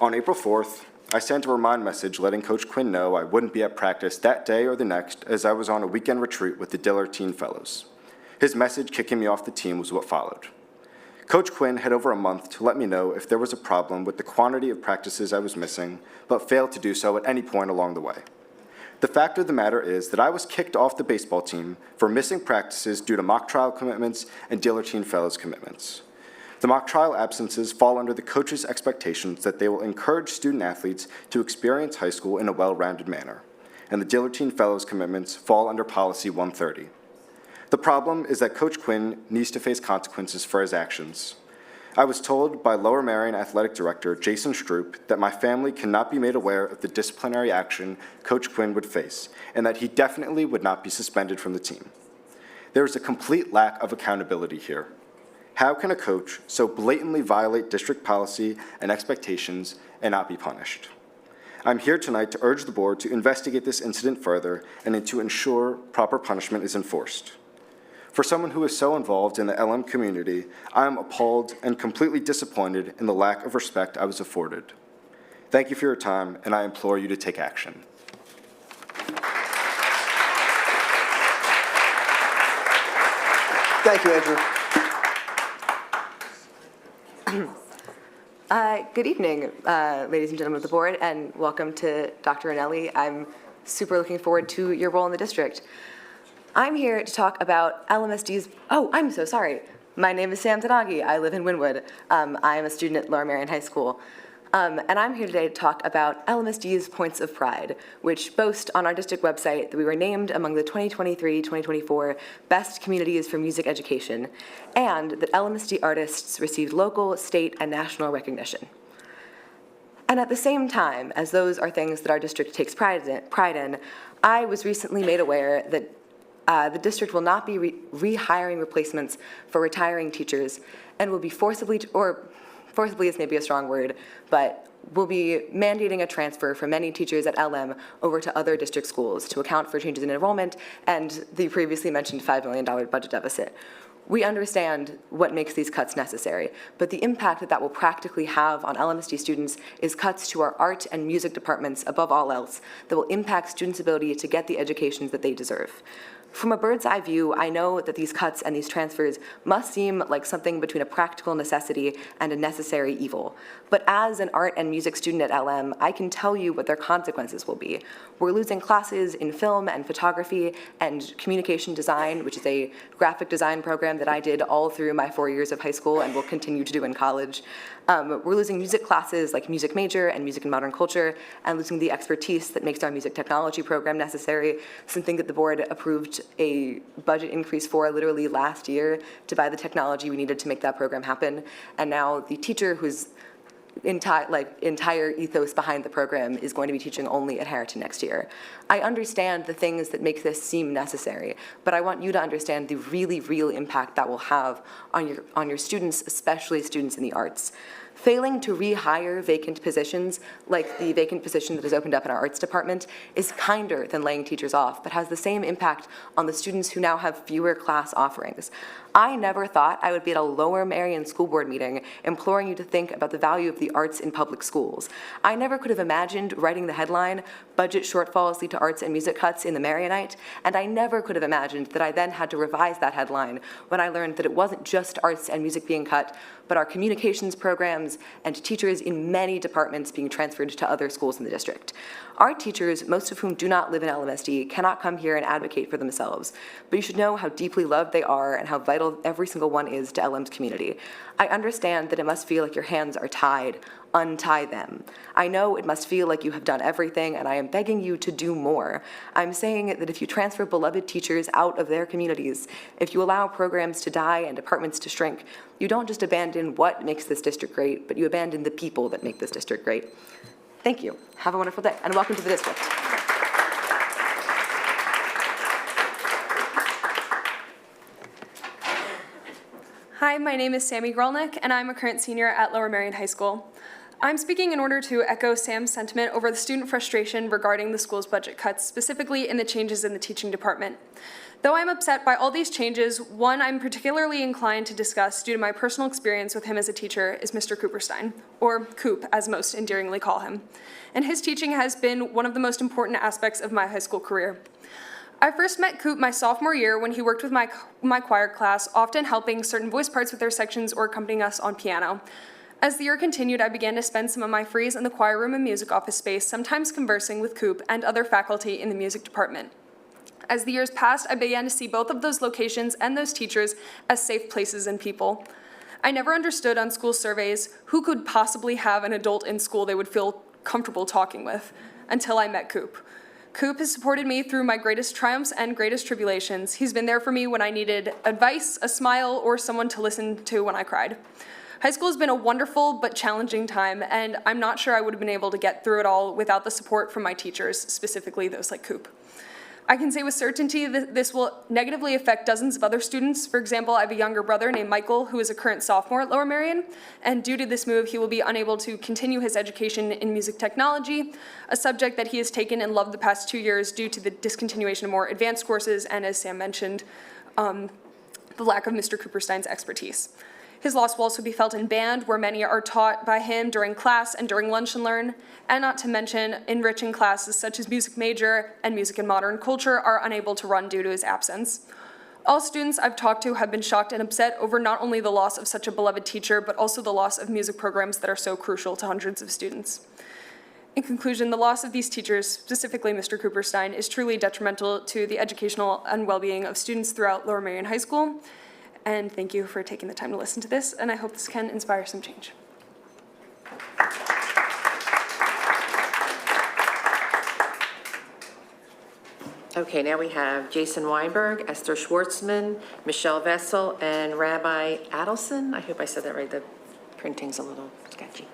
On April 4th, I sent a remind message letting Coach Quinn know I wouldn't be at practice that day or the next as I was on a weekend retreat with the Dillard Teen Fellows. His message kicking me off the team was what followed. Coach Quinn had over a month to let me know if there was a problem with the quantity of practices I was missing, but failed to do so at any point along the way. The fact of the matter is that I was kicked off the baseball team for missing practices due to mock trial commitments and Dillard Teen Fellows commitments. The mock trial absences fall under the coach's expectations that they will encourage student athletes to experience high school in a well-rounded manner, and the Dillard Teen Fellows commitments fall under Policy 130. The problem is that Coach Quinn needs to face consequences for his actions. I was told by Lower Merion Athletic Director Jason Stroop that my family cannot be made aware of the disciplinary action Coach Quinn would face, and that he definitely would not be suspended from the team. There is a complete lack of accountability here. How can a coach so blatantly violate district policy and expectations and not be punished? I'm here tonight to urge the board to investigate this incident further and to ensure proper punishment is enforced. For someone who is so involved in the LM community, I am appalled and completely disappointed in the lack of respect I was afforded. Thank you for your time, and I implore you to take action. Thank you, Andrew. Good evening, ladies and gentlemen of the board, and welcome to Dr. Anelli. I'm super looking forward to your role in the district. I'm here to talk about LMSD's, I'm so sorry. My name is Sam Tanagi. I live in Wynwood. I am a student at Lower Merion High School. And I'm here today to talk about LMSD's Points of Pride, which boast on our district website that we were named among the 2023-2024 Best Communities for Music Education, and that LMSD artists received local, state, and national recognition. And at the same time, as those are things that our district takes pride in, I was recently made aware that the district will not be rehiring replacements for retiring teachers and will be forcibly is maybe a strong word, but will be mandating a transfer for many teachers at LM over to other district schools to account for changes in enrollment and the previously mentioned $5 million budget deficit. We understand what makes these cuts necessary, but the impact that will practically have on LMSD students is cuts to our art and music departments above all else that will impact students' ability to get the educations that they deserve. From a bird's eye view, I know that these cuts and these transfers must seem like something between a practical necessity and a necessary evil. But as an art and music student at LM, I can tell you what their consequences will be. We're losing classes in film and photography and communication design, which is a graphic design program that I did all through my 4 years of high school and will continue to do in college. We're losing music classes like music major and music and modern culture, and losing the expertise that makes our music technology program necessary, something that the board approved a budget increase for literally last year to buy the technology we needed to make that program happen. And now the teacher whose entire ethos behind the program is going to be teaching only at Harrington next year. I understand the things that make this seem necessary, but I want you to understand the really real impact that will have on your students, especially students in the arts. Failing to rehire vacant positions, like the vacant position that is opened up in our arts department, is kinder than laying teachers off, but has the same impact on the students who now have fewer class offerings. I never thought I would be at a Lower Merion school board meeting imploring you to think about the value of the arts in public schools. I never could have imagined writing the headline, "Budget Shortfalls Lead to Arts and Music Cuts" in the Marionite, and I never could have imagined that I then had to revise that headline when I learned that it wasn't just arts and music being cut, but our communications programs and teachers in many departments being transferred to other schools in the district. Our teachers, most of whom do not live in LMSD, cannot come here and advocate for themselves, but you should know how deeply loved they are and how vital every single one is to LM's community. I understand that it must feel like your hands are tied untie them. I know it must feel like you have done everything, and I am begging you to do more. I'm saying that if you transfer beloved teachers out of their communities, if you allow programs to die and departments to shrink, you don't just abandon what makes this district great, but you abandon the people that make this district great. Thank you. Have a wonderful day, and welcome to the district. Hi, my name is Sammy Grolnick, and I'm a current senior at Lower Merion High School. I'm speaking in order to echo Sam's sentiment over the student frustration regarding the school's budget cuts, specifically in the changes in the teaching department. Though I'm upset by all these changes, one I'm particularly inclined to discuss due to my personal experience with him as a teacher is Mr. Cooperstein, or Coop, as most endearingly call him. And his teaching has been one of the most important aspects of my high school career. I first met Coop my sophomore year when he worked with my choir class, often helping certain voice parts with their sections or accompanying us on piano. As the year continued, I began to spend some of my frees in the choir room and music office space, sometimes conversing with Coop and other faculty in the music department. As the years passed, I began to see both of those locations and those teachers as safe places and people. I never understood on school surveys who could possibly have an adult in school they would feel comfortable talking with, until I met Coop. Coop has supported me through my greatest triumphs and greatest tribulations. He's been there for me when I needed advice, a smile, or someone to listen to when I cried. High school has been a wonderful but challenging time, and I'm not sure I would have been able to get through it all without the support from my teachers, specifically those like Coop. I can say with certainty that this will negatively affect dozens of other students. For example, I have a younger brother named Michael who is a current sophomore at Lower Merion, and due to this move, he will be unable to continue his education in music technology, a subject that he has taken and loved the past 2 years due to the discontinuation of more advanced courses and, as Sam mentioned, the lack of Mr. Cooperstein's expertise. His loss will also be felt in band, where many are taught by him during class and during lunch and learn, and not to mention enriching classes such as music major and music and modern culture are unable to run due to his absence. All students I've talked to have been shocked and upset over not only the loss of such a beloved teacher, but also the loss of music programs that are so crucial to hundreds of students. In conclusion, the loss of these teachers, specifically Mr. Cooperstein, is truly detrimental to the educational and well-being of students throughout Lower Merion High School. And thank you for taking the time to listen to this, and I hope this can inspire some change. Okay, now we have Jason Weinberg, Esther Schwartzman, Michelle Vessel, and Rabbi Adelson. I hope I said that right. The printing's a little sketchy.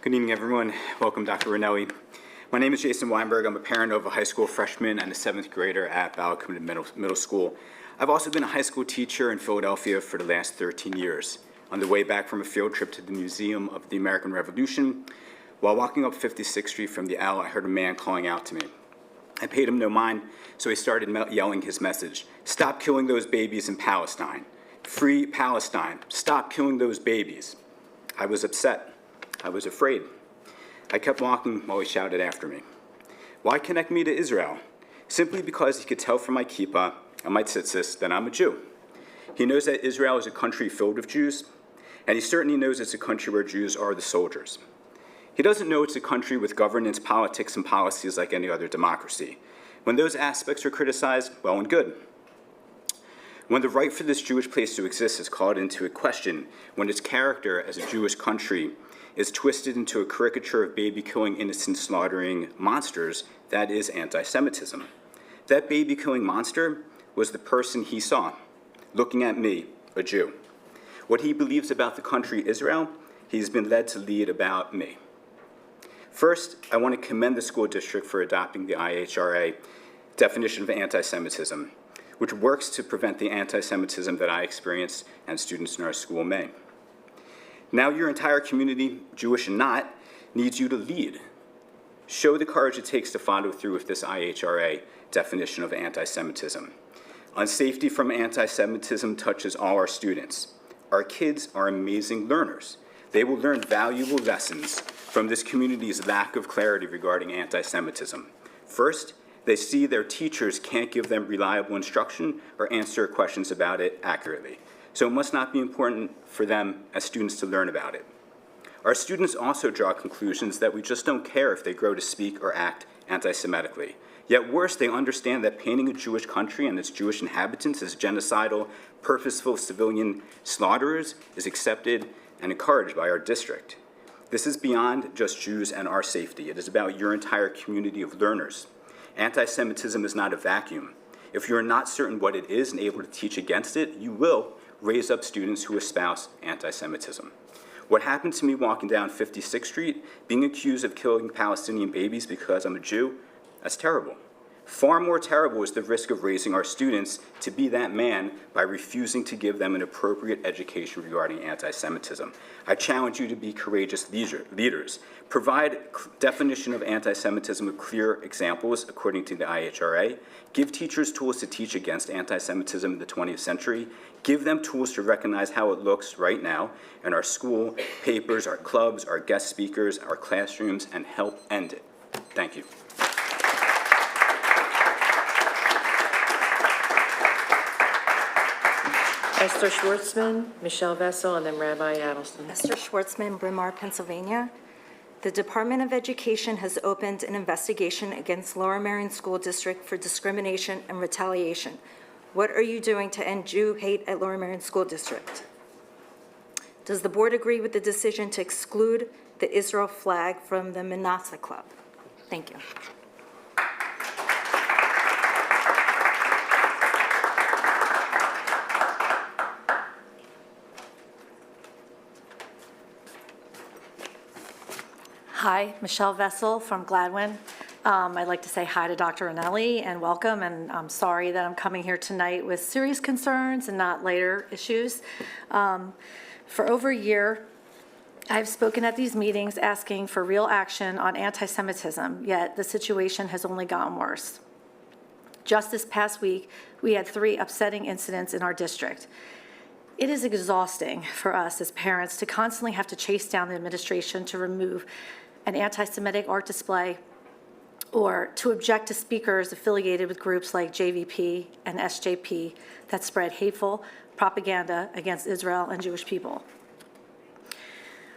Good evening, everyone. Welcome, Dr. Ranelli. My name is Jason Weinberg. I'm a parent of a high school freshman and a 7th grader at Ballacoonan Middle School. I've also been a high school teacher in Philadelphia for the last 13 years. On the way back from a field trip to the Museum of the American Revolution, while walking up 56th Street from the L, I heard a man calling out to me. I paid him no mind, so he started yelling his message. Stop killing those babies in Palestine. Free Palestine. Stop killing those babies. I was upset. I was afraid. I kept walking while he shouted after me. Why connect me to Israel? Simply because he could tell from my kippah and my tzitzis that I'm a Jew. He knows that Israel is a country filled with Jews, and he certainly knows it's a country where Jews are the soldiers. He doesn't know it's a country with governance, politics, and policies like any other democracy. When those aspects are criticized, well and good. When the right for this Jewish place to exist is called into question, when its character as a Jewish country is twisted into a caricature of baby-killing, innocent slaughtering monsters, that is anti-Semitism. That baby-killing monster was the person he saw, looking at me, a Jew. What he believes about the country Israel, he's been led to lead about me. First, I want to commend the school district for adopting the IHRA definition of anti-Semitism, which works to prevent the anti-Semitism that I experienced and students in our school may. Now your entire community, Jewish and not, needs you to lead. Show the courage it takes to follow through with this IHRA definition of anti-Semitism. Unsafety from anti-Semitism touches all our students. Our kids are amazing learners. They will learn valuable lessons from this community's lack of clarity regarding anti-Semitism. First, they see their teachers can't give them reliable instruction or answer questions about it accurately. So it must not be important for them as students to learn about it. Our students also draw conclusions that we just don't care if they grow to speak or act anti-Semitically. Yet worse, they understand that painting a Jewish country and its Jewish inhabitants as genocidal, purposeful civilian slaughterers is accepted and encouraged by our district. This is beyond just Jews and our safety. It is about your entire community of learners. Anti-Semitism is not a vacuum. If you're not certain what it is and able to teach against it, you will raise up students who espouse anti-Semitism. What happened to me walking down 56th Street, being accused of killing Palestinian babies because I'm a Jew, that's terrible. Far more terrible is the risk of raising our students to be that man by refusing to give them an appropriate education regarding anti-Semitism. I challenge you to be courageous leaders. Provide definition of anti-Semitism with clear examples according to the IHRA. Give teachers tools to teach against anti-Semitism in the 20th century. Give them tools to recognize how it looks right now in our school, papers, our clubs, our guest speakers, our classrooms, and help end it. Thank you. Esther Schwartzman, Michelle Vessel, and then Rabbi Adelson. Esther Schwartzman, Bryn Mawr, Pennsylvania. The Department of Education has opened an investigation against Lower Merion School District for discrimination and retaliation. What are you doing to end Jew hate at Lower Merion School District? Does the board agree with the decision to exclude the Israel flag from the Manasseh Club? Thank you. Hi, Michelle Vessel from Gladwin. I'd like to say hi to Dr. Anelli and welcome, and I'm sorry that I'm coming here tonight with serious concerns and not lighter issues. For over a year, I've spoken at these meetings asking for real action on anti-Semitism, yet the situation has only gotten worse. Just this past week, we had 3 upsetting incidents in our district. It is exhausting for us as parents to constantly have to chase down the administration to remove an anti-Semitic art display or to object to speakers affiliated with groups like JVP and SJP that spread hateful propaganda against Israel and Jewish people.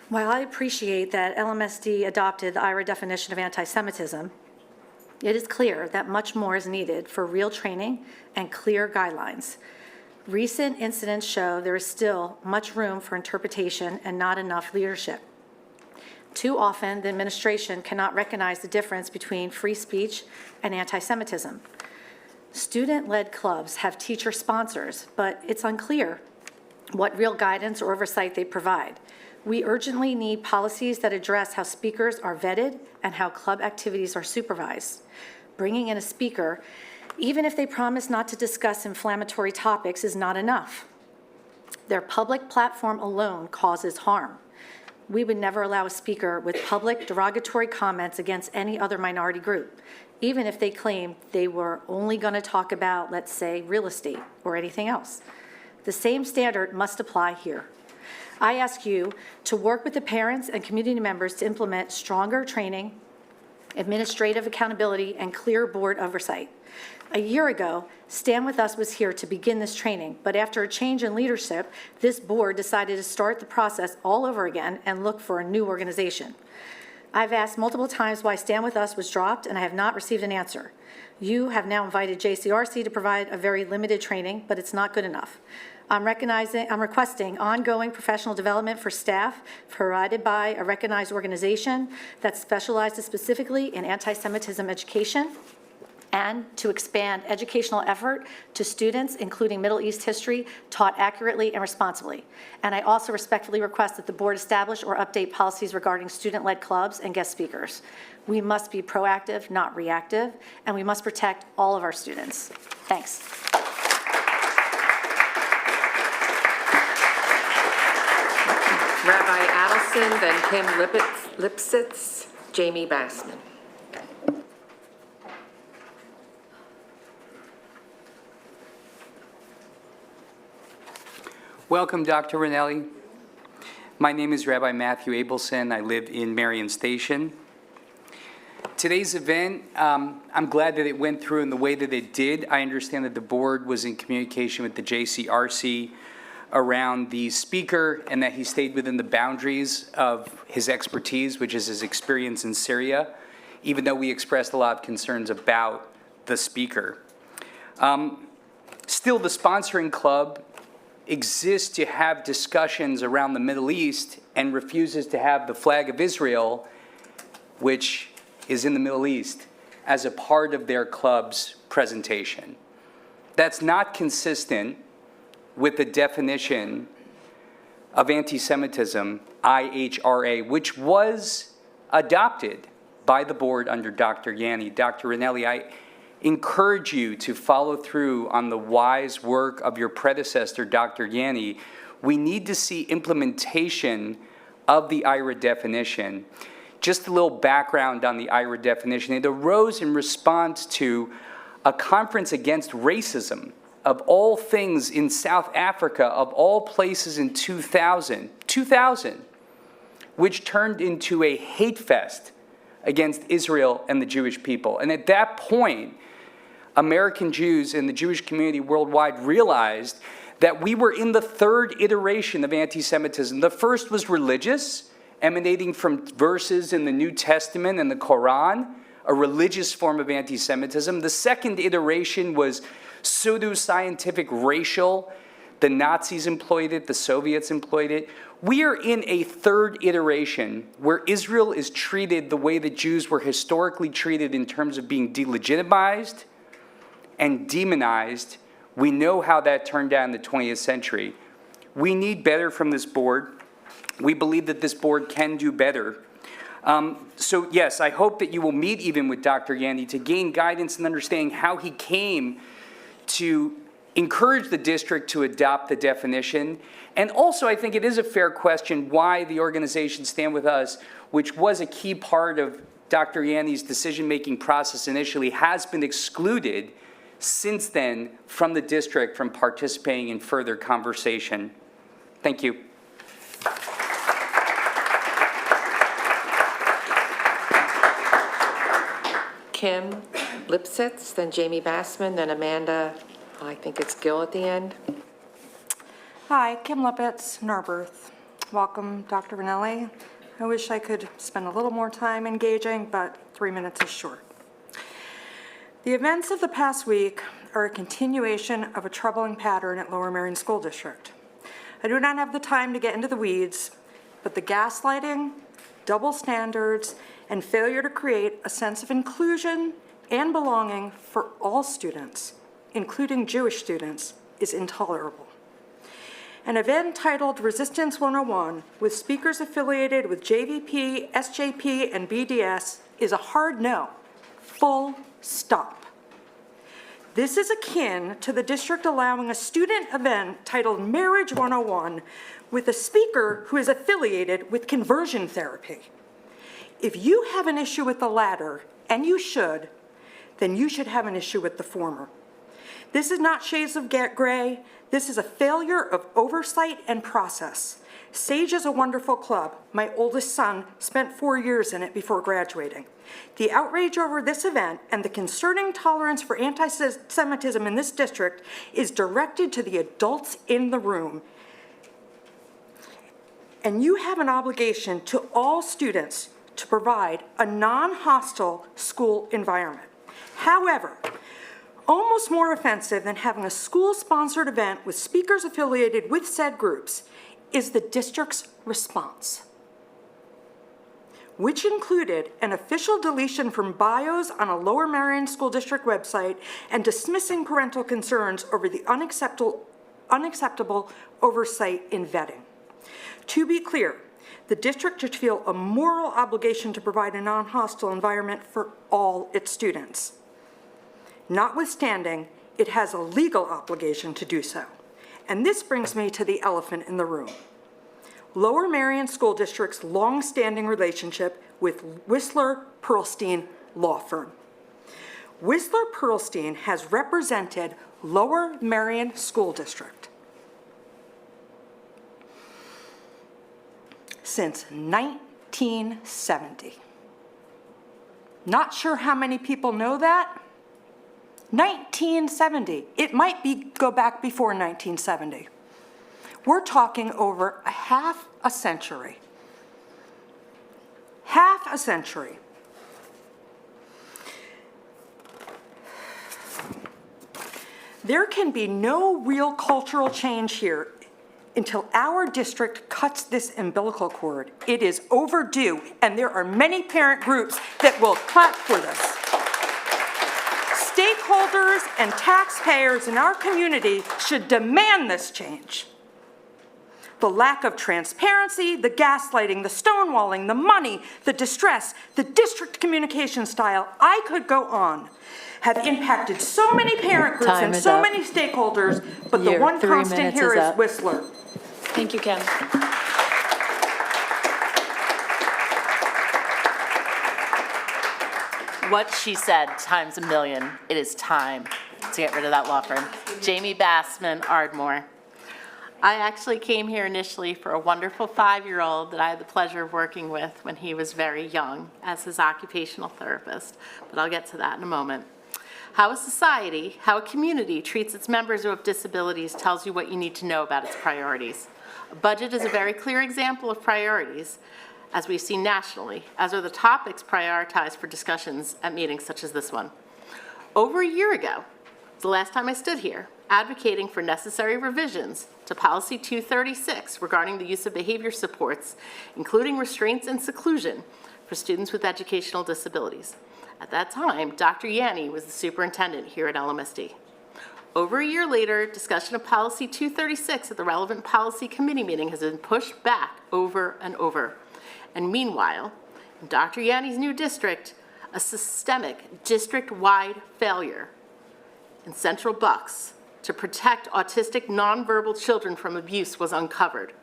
While I appreciate that LMSD adopted the IRA definition of anti-Semitism, it is clear that much more is needed for real training and clear guidelines. Recent incidents show there is still much room for interpretation and not enough leadership. Too often, the administration cannot recognize the difference between free speech and anti-Semitism. Student-led clubs have teacher sponsors, but it's unclear what real guidance or oversight they provide. We urgently need policies that address how speakers are vetted and how club activities are supervised. Bringing in a speaker, even if they promise not to discuss inflammatory topics, is not enough. Their public platform alone causes harm. We would never allow a speaker with public derogatory comments against any other minority group, even if they claimed they were only going to talk about, let's say, real estate or anything else. The same standard must apply here. I ask you to work with the parents and community members to implement stronger training, administrative accountability, and clear board oversight. A year ago, Stand With Us was here to begin this training, but after a change in leadership, this board decided to start the process all over again and look for a new organization. I've asked multiple times why Stand With Us was dropped, and I have not received an answer. You have now invited JCRC to provide a very limited training, but it's not good enough. I'm requesting ongoing professional development for staff provided by a recognized organization that specializes specifically in anti-Semitism education, and to expand educational effort to students, including Middle East history, taught accurately and responsibly. And I also respectfully request that the board establish or update policies regarding student-led clubs and guest speakers. We must be proactive, not reactive, and we must protect all of our students. Thanks. Rabbi Adelson, then Kim Lipsitz, Jamie Bassman. Welcome, Dr. Ranelli. My name is Rabbi Matthew Abelson. I live in Marion Station. Today's event, I'm glad that it went through in the way that it did. I understand that the board was in communication with the JCRC around the speaker and that he stayed within the boundaries of his expertise, which is his experience in Syria. even though we expressed a lot of concerns about the speaker. Still, the sponsoring club exists to have discussions around the Middle East and refuses to have the flag of Israel, which is in the Middle East, as a part of their club's presentation. That's not consistent with the definition of anti-Semitism, IHRA, which was adopted by the board under Dr. Yanni. Dr. Ranelli, I encourage you to follow through on the wise work of your predecessor, Dr. Yanni. We need to see implementation of the IHRA definition. Just a little background on the IHRA definition. It arose in response to a conference against racism, of all things, in South Africa, of all places, in 2000, which turned into a hate fest against Israel and the Jewish people. And at that point, American Jews and the Jewish community worldwide realized that we were in the third iteration of anti-Semitism. The first was religious, emanating from verses in the New Testament and the Quran, a religious form of anti-Semitism. The second iteration was pseudo-scientific racial. The Nazis employed it, the Soviets employed it. We are in a third iteration where Israel is treated the way that Jews were historically treated in terms of being delegitimized and demonized. We know how that turned out in the 20th century. We need better from this board. We believe that this board can do better. So yes, I hope that you will meet even with Dr. Yanni to gain guidance and understanding how he came to encourage the district to adopt the definition. And also, I think it is a fair question why the organization Stand With Us, which was a key part of Dr. Yanni's decision-making process initially, has been excluded since then from the district from participating in further conversation. Thank you. Kim Lipsitz, then Jamie Bassman, then Amanda, I think it's Gill at the end. Hi, Kim Lipitz, Narberth. Welcome, Dr. Ranelli. I wish I could spend a little more time engaging, but 3 minutes is short. The events of the past week are a continuation of a troubling pattern at Lower Merion School District. I do not have the time to get into the weeds, but the gaslighting, double standards, and failure to create a sense of inclusion and belonging for all students, including Jewish students, is intolerable. An event titled Resistance 101 with speakers affiliated with JVP, SJP, and BDS is a hard no, full stop. This is akin to the district allowing a student event titled Marriage 101 with a speaker who is affiliated with conversion therapy. If you have an issue with the latter, and you should, then you should have an issue with the former. This is not shades of gray. This is a failure of oversight and process. SAGE is a wonderful club. My oldest son spent 4 years in it before graduating. The outrage over this event and the concerning tolerance for anti-Semitism in this district is directed to the adults in the room. And you have an obligation to all students to provide a non-hostile school environment. However, almost more offensive than having a school-sponsored event with speakers affiliated with said groups is the district's response, which included an official deletion from bios on a Lower Merion School District website and dismissing parental concerns over the unacceptable oversight in vetting. To be clear, the district should feel a moral obligation to provide a non-hostile environment for all its students. Notwithstanding, it has a legal obligation to do so. And this brings me to the elephant in the room. Lower Merion School District's long-standing relationship with Whistler Pearlstein Law Firm. Whistler Pearlstein has represented Lower Merion School District since 1970. Not sure how many people know that. 1970. It might go back before 1970. We're talking over half a century. Half a century. There can be no real cultural change here until our district cuts this umbilical cord. It is overdue, and there are many parent groups that will clap for this. Stakeholders and taxpayers in our community should demand this change. The lack of transparency, the gaslighting, the stonewalling, the money, the distress, the district communication style, I could go on, have impacted so many parent groups and so many stakeholders, but the one constant here is Whistler. Thank you, Kim. What she said times a million. It is time to get rid of that law firm. Jamie Bassman, Ardmore. I actually came here initially for a wonderful 5-year-old that I had the pleasure of working with when he was very young as his occupational therapist, but I'll get to that in a moment. How a society, how a community treats its members who have disabilities tells you what you need to know about its priorities. A budget is a very clear example of priorities, as we've seen nationally, as are the topics prioritized for discussions at meetings such as this one. Over a year ago, the last time I stood here, advocating for necessary revisions to Policy 236 regarding the use of behavior supports, including restraints and seclusion for students with educational disabilities. At that time, Dr. Yanni was the superintendent here at LMSD. Over a year later, discussion of Policy 236 at the relevant policy committee meeting has been pushed back over and over. And meanwhile, in Dr. Yanni's new district, a systemic district-wide failure in Central Bucks to protect autistic nonverbal children from abuse was uncovered.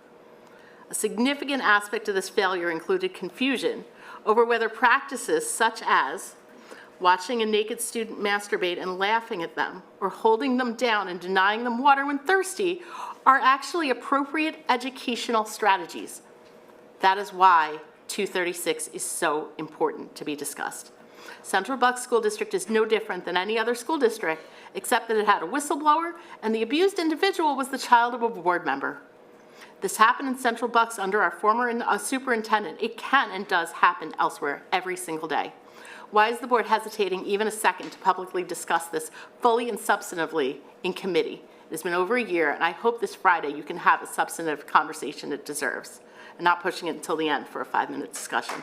A significant aspect of this failure included confusion over whether practices such as watching a naked student masturbate and laughing at them, or holding them down and denying them water when thirsty, are actually appropriate educational strategies. That is why 236 is so important to be discussed. Central Bucks School District is no different than any other school district, except that it had a whistleblower, and the abused individual was the child of a board member. This happened in Central Bucks under our former superintendent. It can and does happen elsewhere every single day. Why is the board hesitating even a second to publicly discuss this fully and substantively in committee? It has been over a year, and I hope this Friday you can have a substantive conversation it deserves, and not pushing it until the end for a 5-minute discussion.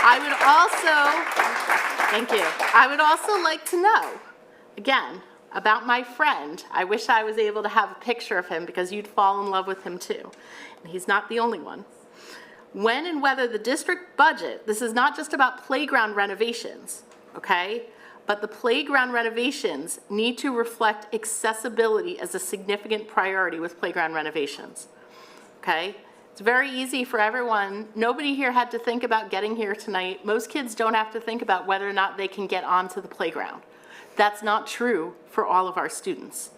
I would also like to know, again, about my friend. I wish I was able to have a picture of him because you'd fall in love with him too. And he's not the only one. When and whether the district budget, this is not just about playground renovations, okay? But the playground renovations need to reflect accessibility as a significant priority with playground renovations, okay? It's very easy for everyone. Nobody here had to think about getting here tonight. Most kids don't have to think about whether or not they can get onto the playground. That's not true for all of our students.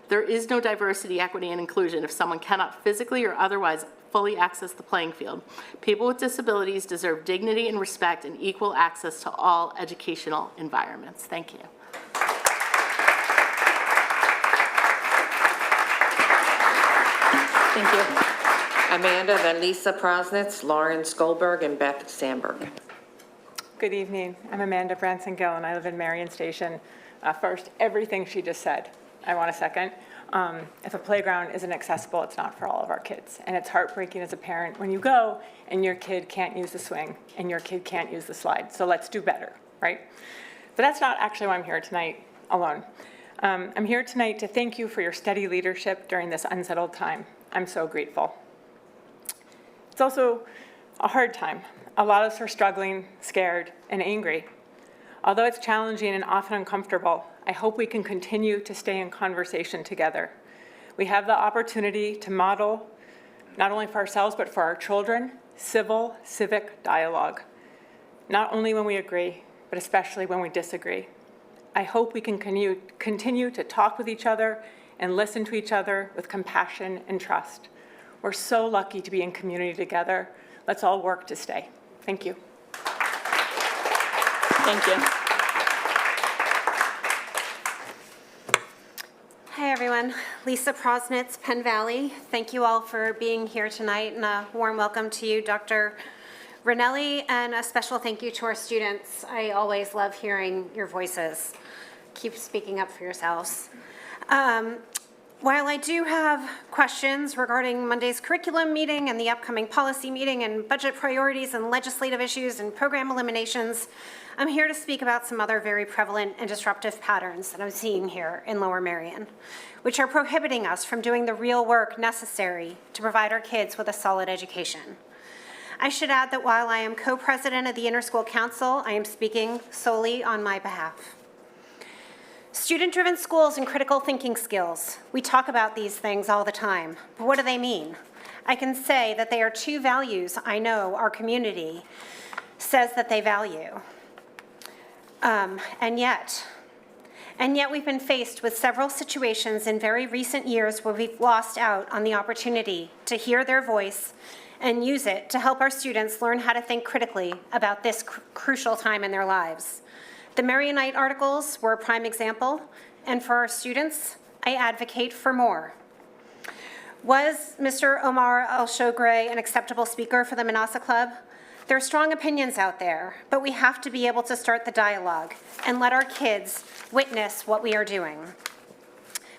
There is no diversity, equity, and inclusion if someone cannot physically or otherwise fully access the playing field. People with disabilities deserve dignity and respect and equal access to all educational environments. Thank you. Thank you. Amanda, then Lisa Prosnitz, Lauren Skolberg, and Beth Sandberg. Good evening. I'm Amanda Branson-Gill, and I live in Marion Station. First, everything she just said, I want to second. If a playground isn't accessible, it's not for all of our kids. And it's heartbreaking as a parent when you go and your kid can't use the swing and your kid can't use the slide. So let's do better, right? But that's not actually why I'm here tonight alone. I'm here tonight to thank you for your steady leadership during this unsettled time. I'm so grateful. It's also a hard time. A lot of us are struggling, scared, and angry. Although it's challenging and often uncomfortable, I hope we can continue to stay in conversation together. We have the opportunity to model, not only for ourselves, but for our children, civic dialogue. Not only when we agree, but especially when we disagree. I hope we can continue to talk with each other and listen to each other with compassion and trust. We're so lucky to be in community together. Let's all work to stay. Thank you. Thank you. Hi, everyone. Lisa Prosnitz, Penn Valley. Thank you all for being here tonight, and a warm welcome to you, Dr. Ranelli, and a special thank you to our students. I always love hearing your voices. keep speaking up for yourselves. While I do have questions regarding Monday's curriculum meeting and the upcoming policy meeting and budget priorities and legislative issues and program eliminations, I'm here to speak about some other very prevalent and disruptive patterns that I'm seeing here in Lower Merion, which are prohibiting us from doing the real work necessary to provide our kids with a solid education. I should add that while I am co-president of the Interschool Council, I am speaking solely on my behalf. Student-driven schools and critical thinking skills. We talk about these things all the time, but what do they mean? I can say that they are two values I know our community says that they value. And yet we've been faced with several situations in very recent years where we've lost out on the opportunity to hear their voice and use it to help our students learn how to think critically about this crucial time in their lives. The Marionite articles were a prime example, and for our students, I advocate for more. Was Mr. Omar El-Shogray an acceptable speaker for the Manasa Club? There are strong opinions out there, but we have to be able to start the dialogue and let our kids witness what we are doing.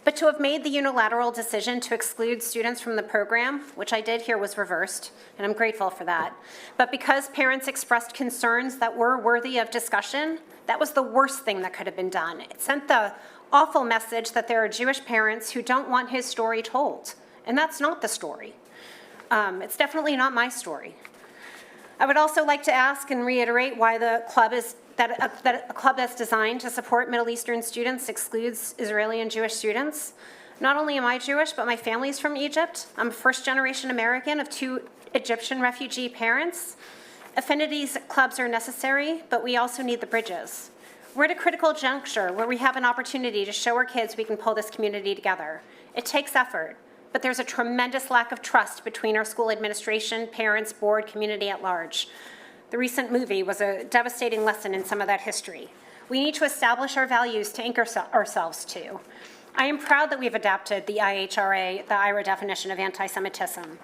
But to have made the unilateral decision to exclude students from the program, which I did hear was reversed, and I'm grateful for that, but because parents expressed concerns that were worthy of discussion, that was the worst thing that could have been done. It sent the awful message that there are Jewish parents who don't want his story told, and that's not the story. It's definitely not my story. I would also like to ask and reiterate why the club is that a club that's designed to support Middle Eastern students excludes Israeli and Jewish students. Not only am I Jewish, but my family's from Egypt. I'm a first-generation American of 2 Egyptian refugee parents. Affinities clubs are necessary, but we also need the bridges. We're at a critical juncture where we have an opportunity to show our kids we can pull this community together. It takes effort, but there's a tremendous lack of trust between our school administration, parents, board, community at large. The recent movie was a devastating lesson in some of that history. We need to establish our values to anchor ourselves to. I am proud that we've adapted the IHRA, the IRA definition of anti-Semitism.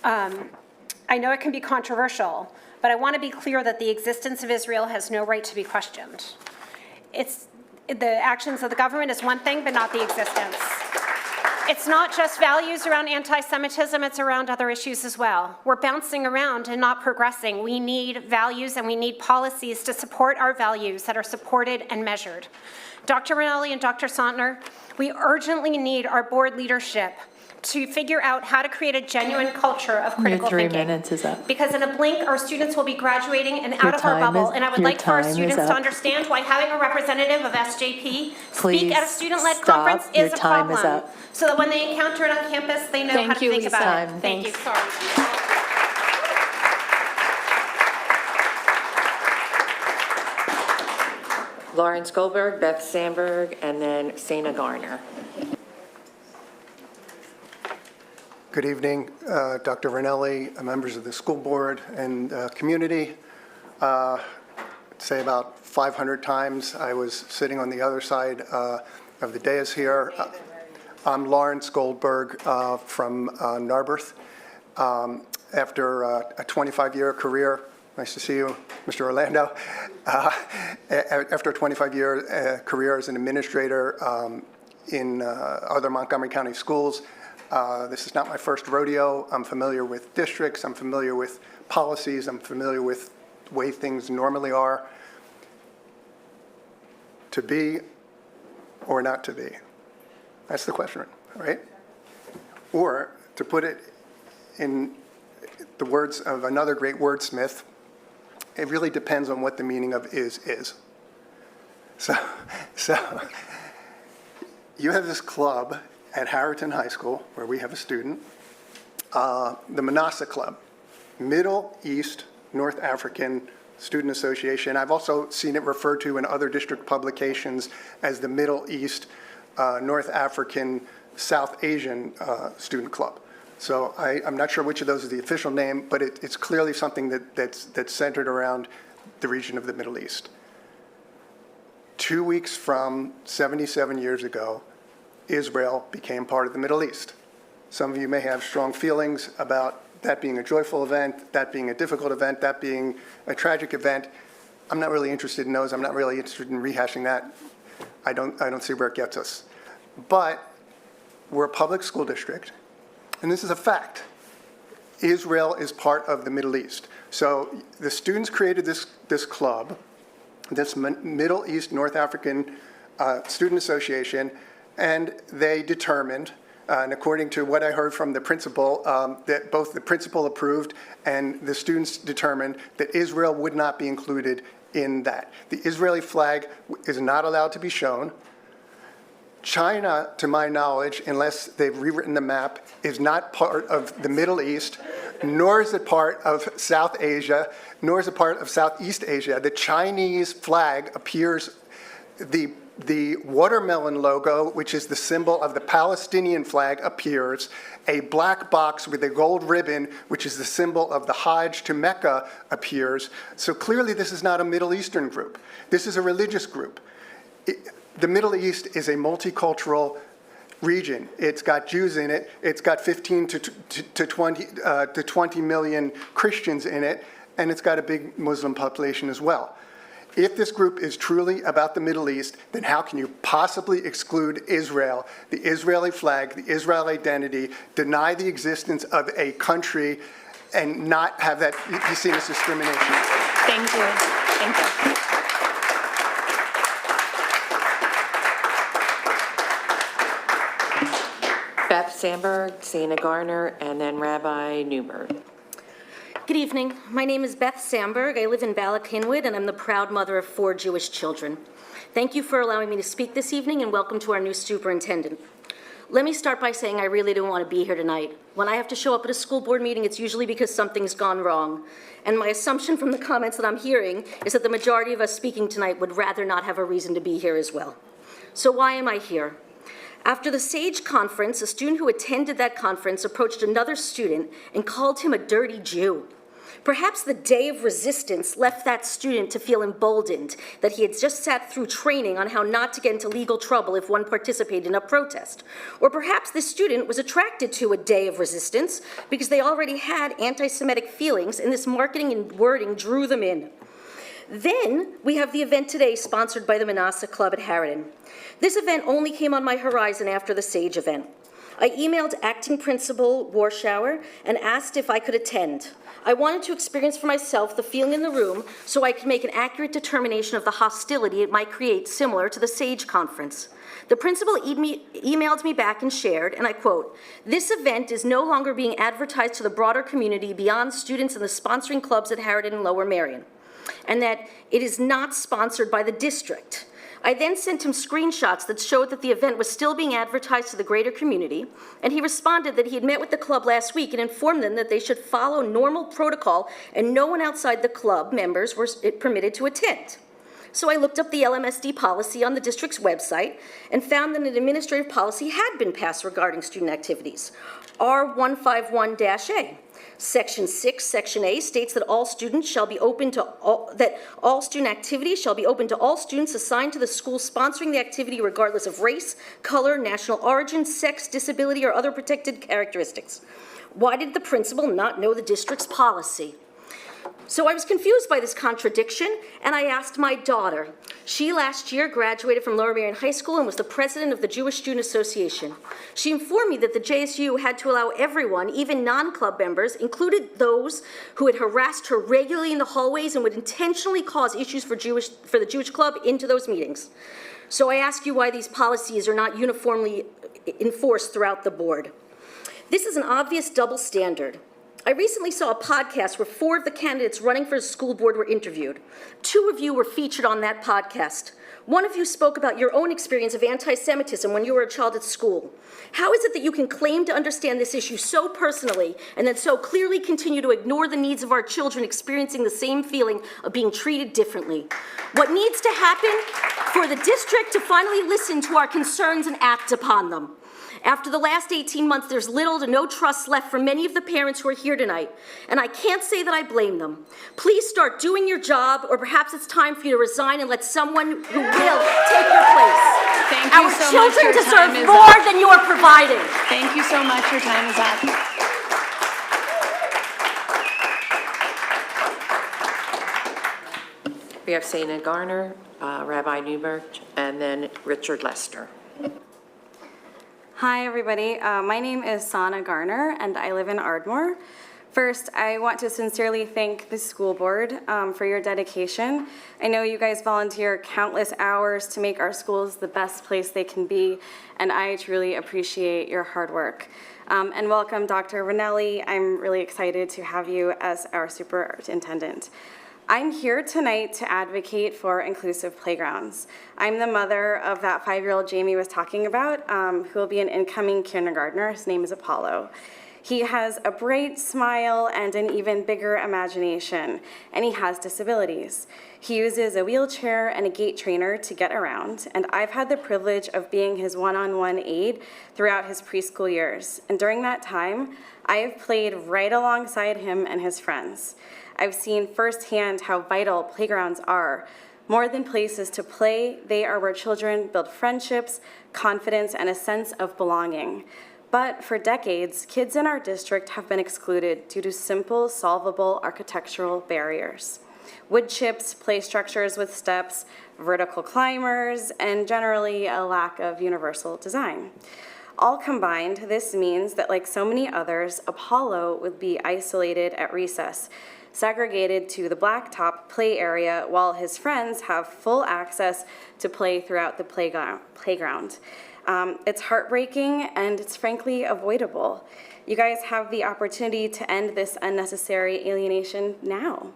I know it can be controversial, but I want to be clear that the existence of Israel has no right to be questioned. The actions of the government is one thing, but not the existence. It's not just values around anti-Semitism, it's around other issues as well. We're bouncing around and not progressing. We need values and we need policies to support our values that are supported and measured. Dr. Rinaldi and Dr. Sontner, we urgently need our board leadership to figure out how to create a genuine culture of critical thinking. Your 3 minutes is up. Because in a blink, our students will be graduating and out of our bubble. And I would like for our students to understand why having a representative of SJP speak at a student-led conference is a problem. So that when they encounter it on campus, they know how to think about it. Thank you. Sorry. Lauren Goldberg, Beth Sandberg, and then Sana Garner. Good evening, Dr. Vernelli, members of the school board and community. Say about 500 times I was sitting on the other side of the dais here. I'm Lawrence Goldberg from Narberth. After a 25-year career, nice to see you, Mr. Orlando. After a 25-year career as an administrator in other Montgomery County schools, this is not my first rodeo. I'm familiar with districts. I'm familiar with policies. I'm familiar with the way things normally are. To be or not to be? That's the question, right? Or to put it in the words of another great wordsmith, it really depends on what the meaning of is. So you have this club at Harriton High School, where we have a student, the Manasa Club, Middle East North African Student Association. I've also seen it referred to in other district publications as the Middle East North African South Asian Student Club. So I'm not sure which of those is the official name, but it's clearly something that's centered around the region of the Middle East. 2 weeks from 77 years ago, Israel became part of the Middle East. Some of you may have strong feelings about that being a joyful event, that being a difficult event, that being a tragic event. I'm not really interested in those. I'm not really interested in rehashing that. I don't see where it gets us. But we're a public school district, and this is a fact. Israel is part of the Middle East. So the students created this club, this Middle East North African Student Association, and they determined, and according to what I heard from the principal, that both the principal approved and the students determined that Israel would not be included in that. The Israeli flag is not allowed to be shown. China, to my knowledge, unless they've rewritten the map, is not part of the Middle East, nor is it part of South Asia, nor is it part of Southeast Asia. The Chinese flag appears, the watermelon logo, which is the symbol of the Palestinian flag, appears. A black box with a gold ribbon, which is the symbol of the Hajj to Mecca, appears. So clearly this is not a Middle Eastern group. This is a religious group. The Middle East is a multicultural region. It's got Jews in it. It's got 15 to 20 million Christians in it, and it's got a big Muslim population as well. If this group is truly about the Middle East, then how can you possibly exclude Israel, the Israeli flag, the Israeli identity, deny the existence of a country, and not have that be seen as discrimination? Thank you. Thank you. Beth Sandberg, Sienna Garner, and then Rabbi Newberg. Good evening. My name is Beth Sandberg. I live in Bala-Cynwyd, and I'm the proud mother of 4 Jewish children. Thank you for allowing me to speak this evening, and welcome to our new superintendent. Let me start by saying I really don't want to be here tonight. When I have to show up at a school board meeting, it's usually because something's gone wrong. And my assumption from the comments that I'm hearing is that the majority of us speaking tonight would rather not have a reason to be here as well. So why am I here? After the SAGE conference, a student who attended that conference approached another student and called him a dirty Jew. Perhaps the day of resistance left that student to feel emboldened that he had just sat through training on how not to get into legal trouble if one participated in a protest. Or perhaps this student was attracted to a day of resistance because they already had anti-Semitic feelings and this marketing and wording drew them in. Then we have the event today sponsored by the Manasseh Club at Harridan. This event only came on my horizon after the SAGE event. I emailed Acting Principal Warschauer and asked if I could attend. I wanted to experience for myself the feeling in the room so I could make an accurate determination of the hostility it might create, similar to the SAGE conference. The principal emailed me back and shared, and I quote, "This event is no longer being advertised to the broader community beyond students in the sponsoring clubs at Harridan and Lower Merion, and that it is not sponsored by the district." I then sent him screenshots that showed that the event was still being advertised to the greater community, and he responded that he had met with the club last week and informed them that they should follow normal protocol and no one outside the club members were permitted to attend. So I looked up the LMSD policy on the district's website and found that an administrative policy had been passed regarding student activities, R151-A. Section 6, Section A states that all student activities shall be open to all students assigned to the school sponsoring the activity regardless of race, color, national origin, sex, disability, or other protected characteristics. Why did the principal not know the district's policy? So I was confused by this contradiction, and I asked my daughter. She last year graduated from Lower Merion High School and was the president of the Jewish Student Association. She informed me that the JSU had to allow everyone, even non-club members, included those who had harassed her regularly in the hallways and would intentionally cause issues for the Jewish club, into those meetings. So I ask you why these policies are not uniformly enforced throughout the board. This is an obvious double standard. I recently saw a podcast where 4 of the candidates running for the school board were interviewed. 2 of you were featured on that podcast. 1 of you spoke about your own experience of anti-Semitism when you were a child at school. How is it that you can claim to understand this issue so personally and then so clearly continue to ignore the needs of our children experiencing the same feeling of being treated differently? What needs to happen for the district to finally listen to our concerns and act upon them? After the last 18 months, there's little to no trust left for many of the parents who are here tonight, and I can't say that I blame them. Please start doing your job, or perhaps it's time for you to resign and let someone who will take your place. Thank you Our so much. children Your deserve time is more up. than you are providing. Thank you so much. Your time is up. We have Sienna Garner, Rabbi Newberg, and then Richard Lester. Hi, everybody. My name is Sana Garner, and I live in Ardmore. First, I want to sincerely thank the school board for your dedication. I know you guys volunteer countless hours to make our schools the best place they can be, and I truly appreciate your hard work. And welcome, Dr. Ranelli. I'm really excited to have you as our superintendent. I'm here tonight to advocate for inclusive playgrounds. I'm the mother of that 5-year-old Jamie was talking about, who will be an incoming kindergartner. His name is Apollo. He has a bright smile and an even bigger imagination, and he has disabilities. He uses a wheelchair and a gait trainer to get around, and I've had the privilege of being his one-on-one aide throughout his preschool years. And during that time, I have played right alongside him and his friends. I've seen firsthand how vital playgrounds are. More than places to play, they are where children build friendships, confidence, and a sense of belonging. But for decades, kids in our district have been excluded due to simple, solvable architectural barriers. Wood chips, play structures with steps, vertical climbers, and generally a lack of universal design. All combined, this means that like so many others, Apollo would be isolated at recess, segregated to the blacktop play area while his friends have full access to play throughout the playground. It's heartbreaking and it's frankly avoidable. You guys have the opportunity to end this unnecessary alienation now.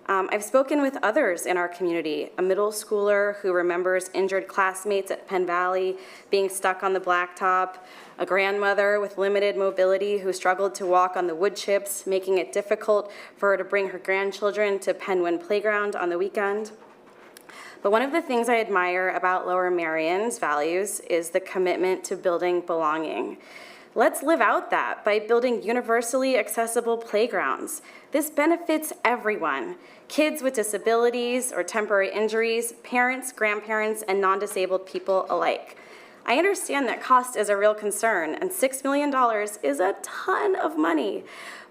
I've spoken with others in our community, a middle schooler who remembers injured classmates at Penn Valley being stuck on the blacktop, a grandmother with limited mobility who struggled to walk on the wood chips, making it difficult for her to bring her grandchildren to Penguin Playground on the weekend. But one of the things I admire about Lower Merion's values is the commitment to building belonging. Let's live out that by building universally accessible playgrounds. This benefits everyone, kids with disabilities or temporary injuries, parents, grandparents, and non-disabled people alike. I understand that cost is a real concern, and $6 million is a ton of money.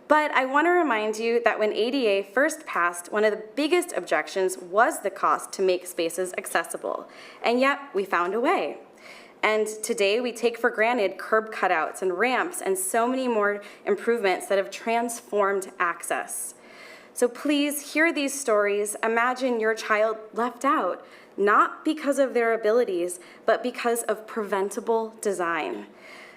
But I want to remind you that when ADA first passed, one of the biggest objections was the cost to make spaces accessible. And yet, we found a way. And today, we take for granted curb cutouts and ramps and so many more improvements that have transformed access. So please hear these stories. Imagine your child left out, not because of their abilities, but because of preventable design.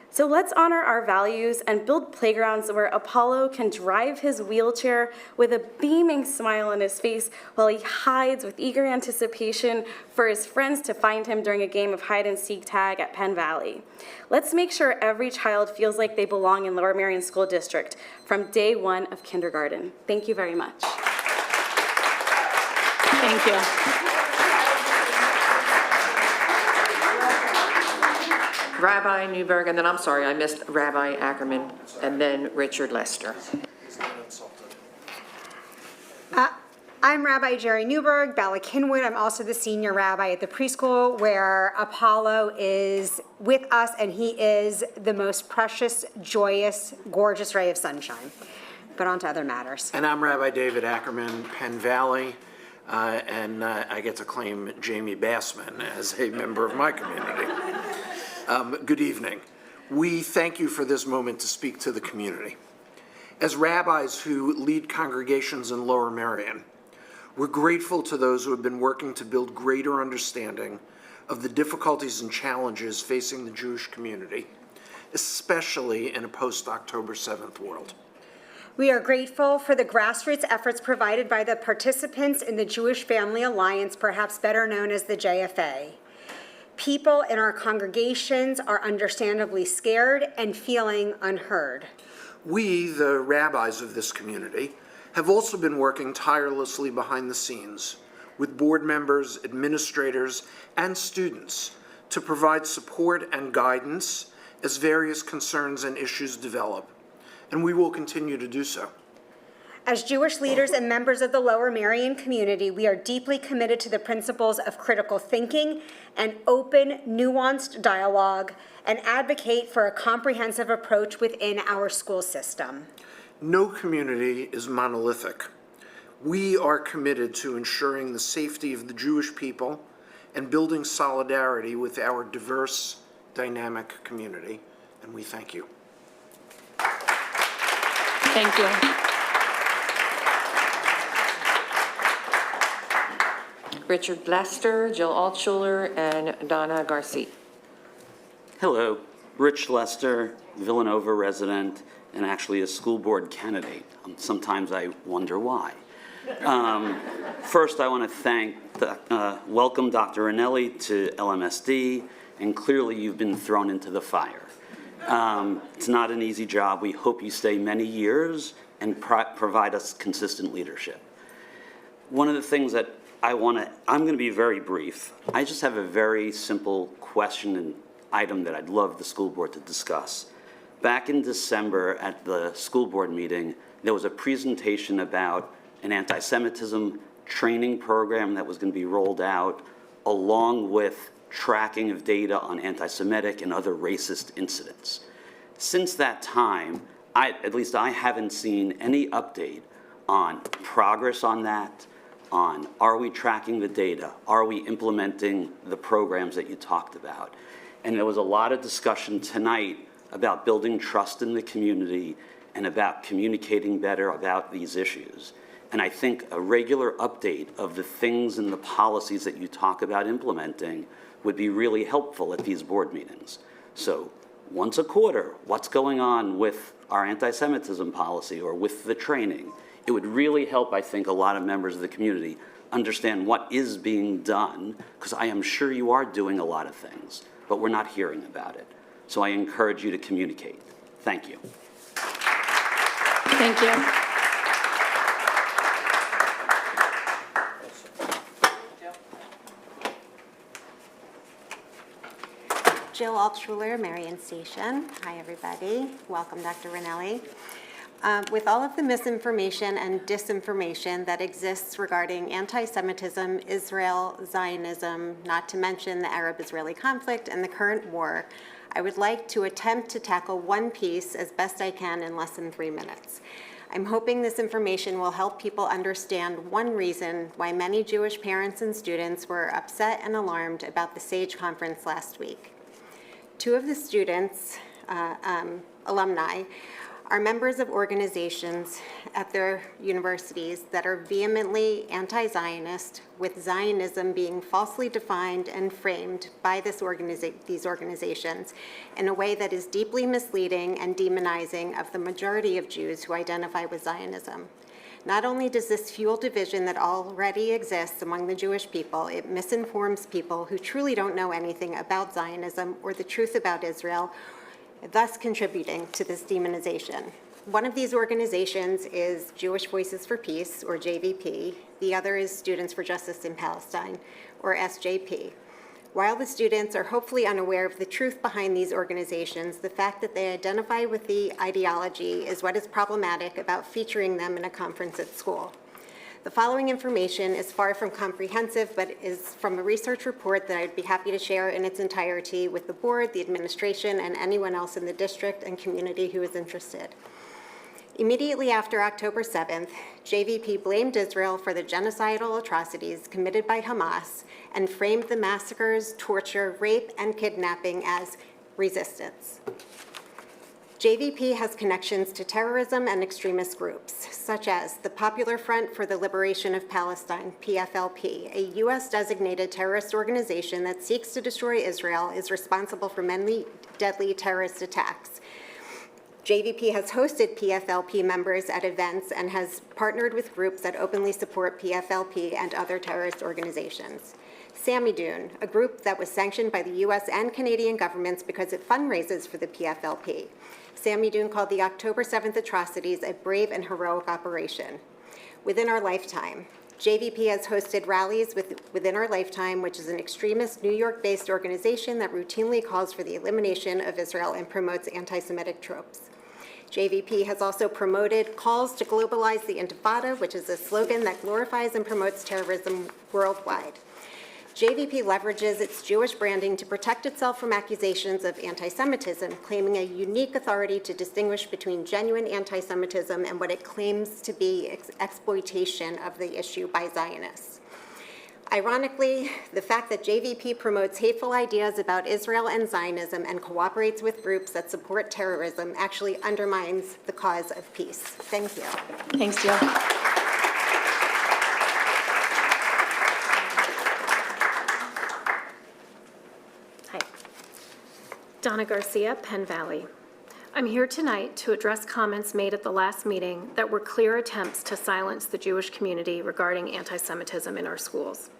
So let's honor our values and build playgrounds where Apollo can drive his wheelchair with a beaming smile on his face while he hides with eager anticipation for his friends to find him during a game of hide and seek tag at Penn Valley. Let's make sure every child feels like they belong in Lower Merion School District from day one of kindergarten. Thank you very much. Thank you. Rabbi Newberg, and then I'm sorry, I missed Rabbi Ackerman, and then Richard Lester. I'm Rabbi Jerry Newberg, Bala Kinwood. I'm also the senior rabbi at the preschool where Apollo is with us, and he is the most precious, joyous, gorgeous ray of sunshine. But on to other matters. And I'm Rabbi David Ackerman, Penn Valley, and I get to claim Jamie Bassman as a member of my community. Good evening. We thank you for this moment to speak to the community. As rabbis who lead congregations in Lower Merion, we're grateful to those who have been working to build greater understanding of the difficulties and challenges facing the Jewish community, especially in a post-October 7th world. We are grateful for the grassroots efforts provided by the participants in the Jewish Family Alliance, perhaps better known as the JFA. People in our congregations are understandably scared and feeling unheard. We, the rabbis of this community, have also been working tirelessly behind the scenes with board members, administrators, and students to provide support and guidance as various concerns and issues develop, and we will continue to do so. As Jewish leaders and members of the Lower Merion community, we are deeply committed to the principles of critical thinking and open, nuanced dialogue, and advocate for a comprehensive approach within our school system. No community is monolithic. We are committed to ensuring the safety of the Jewish people and building solidarity with our diverse, dynamic community, and we thank you. Thank you. Richard Lester, Jill Altshuler, and Donna Garcia. Hello, Rich Lester, Villanova resident, and actually a school board candidate. Sometimes I wonder why. First, I want to welcome Dr. Ranelli to LMSD, and clearly you've been thrown into the fire. It's not an easy job. We hope you stay many years and provide us consistent leadership. One of the things that I'm going to be very brief. I just have a very simple question and item that I'd love the school board to discuss. Back in December at the school board meeting, there was a presentation about an anti-Semitism training program that was going to be rolled out, along with tracking of data on anti-Semitic and other racist incidents. Since that time, at least I haven't seen any update on progress on that, on are we tracking the data, are we implementing the programs that you talked about. And there was a lot of discussion tonight about building trust in the community and about communicating better about these issues. And I think a regular update of the things and the policies that you talk about implementing would be really helpful at these board meetings. So once a quarter, what's going on with our anti-Semitism policy or with the training? It would really help, I think, a lot of members of the community understand what is being done, because I am sure you are doing a lot of things, but we're not hearing about it. So I encourage you to communicate. Thank you. Thank you. Jill Altshuler, Marion Station. Hi, everybody. Welcome, Dr. Ranelli. With all of the misinformation and disinformation that exists regarding anti-Semitism, Israel, Zionism, not to mention the Arab-Israeli conflict and the current war, I would like to attempt to tackle one piece as best I can in less than 3 minutes. I'm hoping this information will help people understand one reason why many Jewish parents and students were upset and alarmed about the SAGE conference last week. 2 of the students, alumni, are members of organizations at their universities that are vehemently anti-Zionist, with Zionism being falsely defined and framed by these organizations in a way that is deeply misleading and demonizing of the majority of Jews who identify with Zionism. Not only does this fuel division that already exists among the Jewish people, it misinforms people who truly don't know anything about Zionism or the truth about Israel, thus contributing to this demonization. One of these organizations is Jewish Voices for Peace, or JVP. The other is Students for Justice in Palestine, or SJP. While the students are hopefully unaware of the truth behind these organizations, the fact that they identify with the ideology is what is problematic about featuring them in a conference at school. The following information is far from comprehensive, but is from a research report that I'd be happy to share in its entirety with the board, the administration, and anyone else in the district and community who is interested. Immediately after October 7th, JVP blamed Israel for the genocidal atrocities committed by Hamas and framed the massacres, torture, rape, and kidnapping as resistance. JVP has connections to terrorism and extremist groups, such as the Popular Front for the Liberation of Palestine, PFLP, a U.S.-designated terrorist organization that seeks to destroy Israel, is responsible for many deadly terrorist attacks. JVP has hosted PFLP members at events and has partnered with groups that openly support PFLP and other terrorist organizations. Samidoun, a group that was sanctioned by the U.S. and Canadian governments because it fundraises for the PFLP. Samidoun called the October 7th atrocities a brave and heroic operation. Within Our Lifetime, JVP has hosted rallies Within Our Lifetime, which is an extremist New York-based organization that routinely calls for the elimination of Israel and promotes anti-Semitic tropes. JVP has also promoted calls to globalize the Intifada, which is a slogan that glorifies and promotes terrorism worldwide. JVP leverages its Jewish branding to protect itself from accusations of anti-Semitism, claiming a unique authority to distinguish between genuine anti-Semitism and what it claims to be exploitation of the issue by Zionists. Ironically, the fact that JVP promotes hateful ideas about Israel and Zionism and cooperates with groups that support terrorism actually undermines the cause of peace. Thank you. Thanks, Jill. Hi. Donna Garcia, Penn Valley. I'm here tonight to address comments made at the last meeting that were clear attempts to silence the Jewish community regarding anti-Semitism in our schools.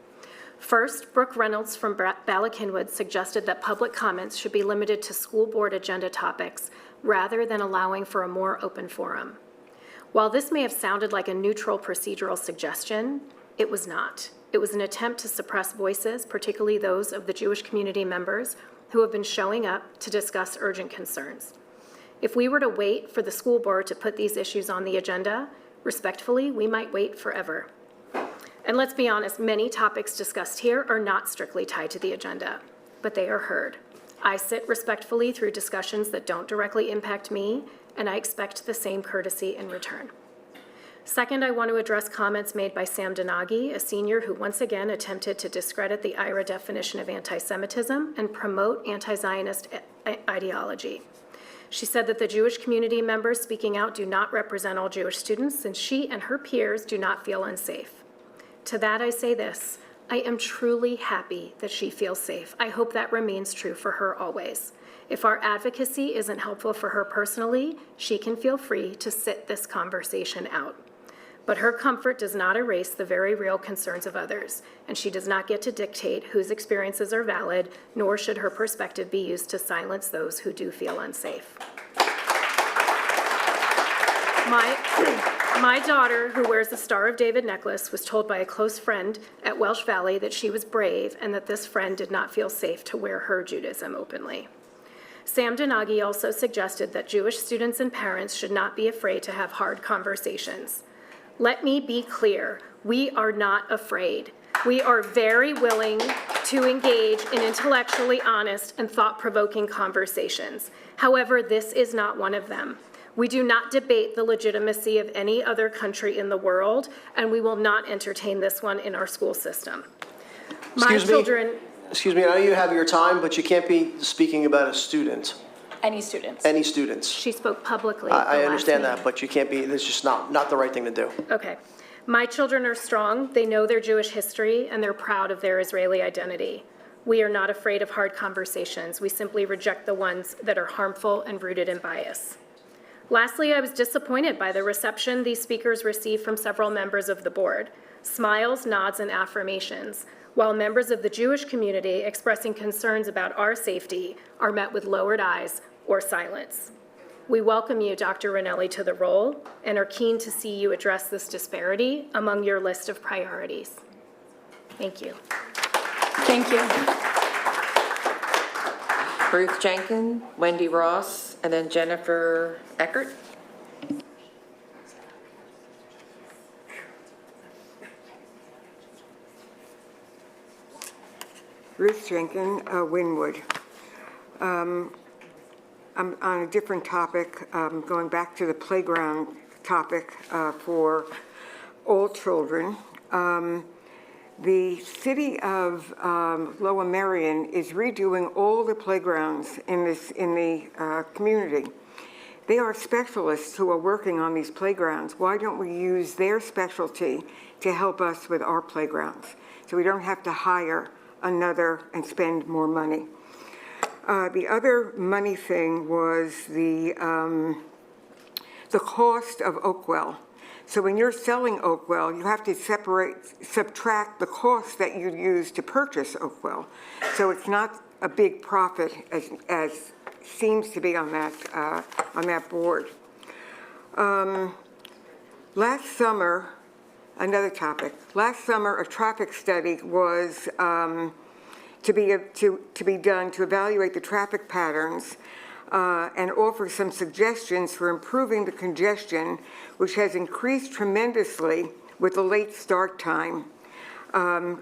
First, Brooke Reynolds from Bala-Cynwyd suggested that public comments should be limited to school board agenda topics rather than allowing for a more open forum. While this may have sounded like a neutral procedural suggestion, it was not. It was an attempt to suppress voices, particularly those of the Jewish community members who have been showing up to discuss urgent concerns. If we were to wait for the school board to put these issues on the agenda, respectfully, we might wait forever. And let's be honest, many topics discussed here are not strictly tied to the agenda, but they are heard. I sit respectfully through discussions that don't directly impact me, and I expect the same courtesy in return. Second, I want to address comments made by Sam Donaghy, a senior who once again attempted to discredit the IRA definition of anti-Semitism and promote anti-Zionist ideology. She said that the Jewish community members speaking out do not represent all Jewish students, and she and her peers do not feel unsafe. To that I say this, I am truly happy that she feels safe. I hope that remains true for her always. If our advocacy isn't helpful for her personally, she can feel free to sit this conversation out. But her comfort does not erase the very real concerns of others, and she does not get to dictate whose experiences are valid, nor should her perspective be used to silence those who do feel unsafe. My daughter, who wears the Star of David necklace, was told by a close friend at Welsh Valley that she was brave and that this friend did not feel safe to wear her Judaism openly. Sam Donaghy also suggested that Jewish students and parents should not be afraid to have hard conversations. Let me be clear, we are not afraid. We are very willing to engage in intellectually honest and thought-provoking conversations. However, this is not one of them. We do not debate the legitimacy of any other country in the world, and we will not entertain this one in our school system. Excuse me, I know you have your time, but you can't be speaking about a student. Any students. Any students. She spoke publicly. I understand that, but you can't be, that's just not the right thing to do. Okay. My children are strong. They know their Jewish history, and they're proud of their Israeli identity. We are not afraid of hard conversations. We simply reject the ones that are harmful and rooted in bias. Lastly, I was disappointed by the reception these speakers received from several members of the board. Smiles, nods, and affirmations, while members of the Jewish community expressing concerns about our safety are met with lowered eyes or silence. We welcome you, Dr. Ranelli, to the role and are keen to see you address this disparity among your list of priorities. Thank you. Thank you. Ruth Jenkins, Wendy Ross, and then Jennifer Eckert. Ruth Jenkins, Wynwood. I'm on a different topic, going back to the playground topic for all children. The city of Lower Merion is redoing all the playgrounds in the community. They are specialists who are working on these playgrounds. Why don't we use their specialty to help us with our playgrounds, so we don't have to hire another and spend more money? The other money thing was the cost of Oakwell. So when you're selling Oakwell, you have to subtract the cost that you use to purchase Oakwell. So it's not a big profit as seems to be on that board. Last summer, another topic. Last summer, a traffic study was to be done to evaluate the traffic patterns and offer some suggestions for improving the congestion, which has increased tremendously with the late start time.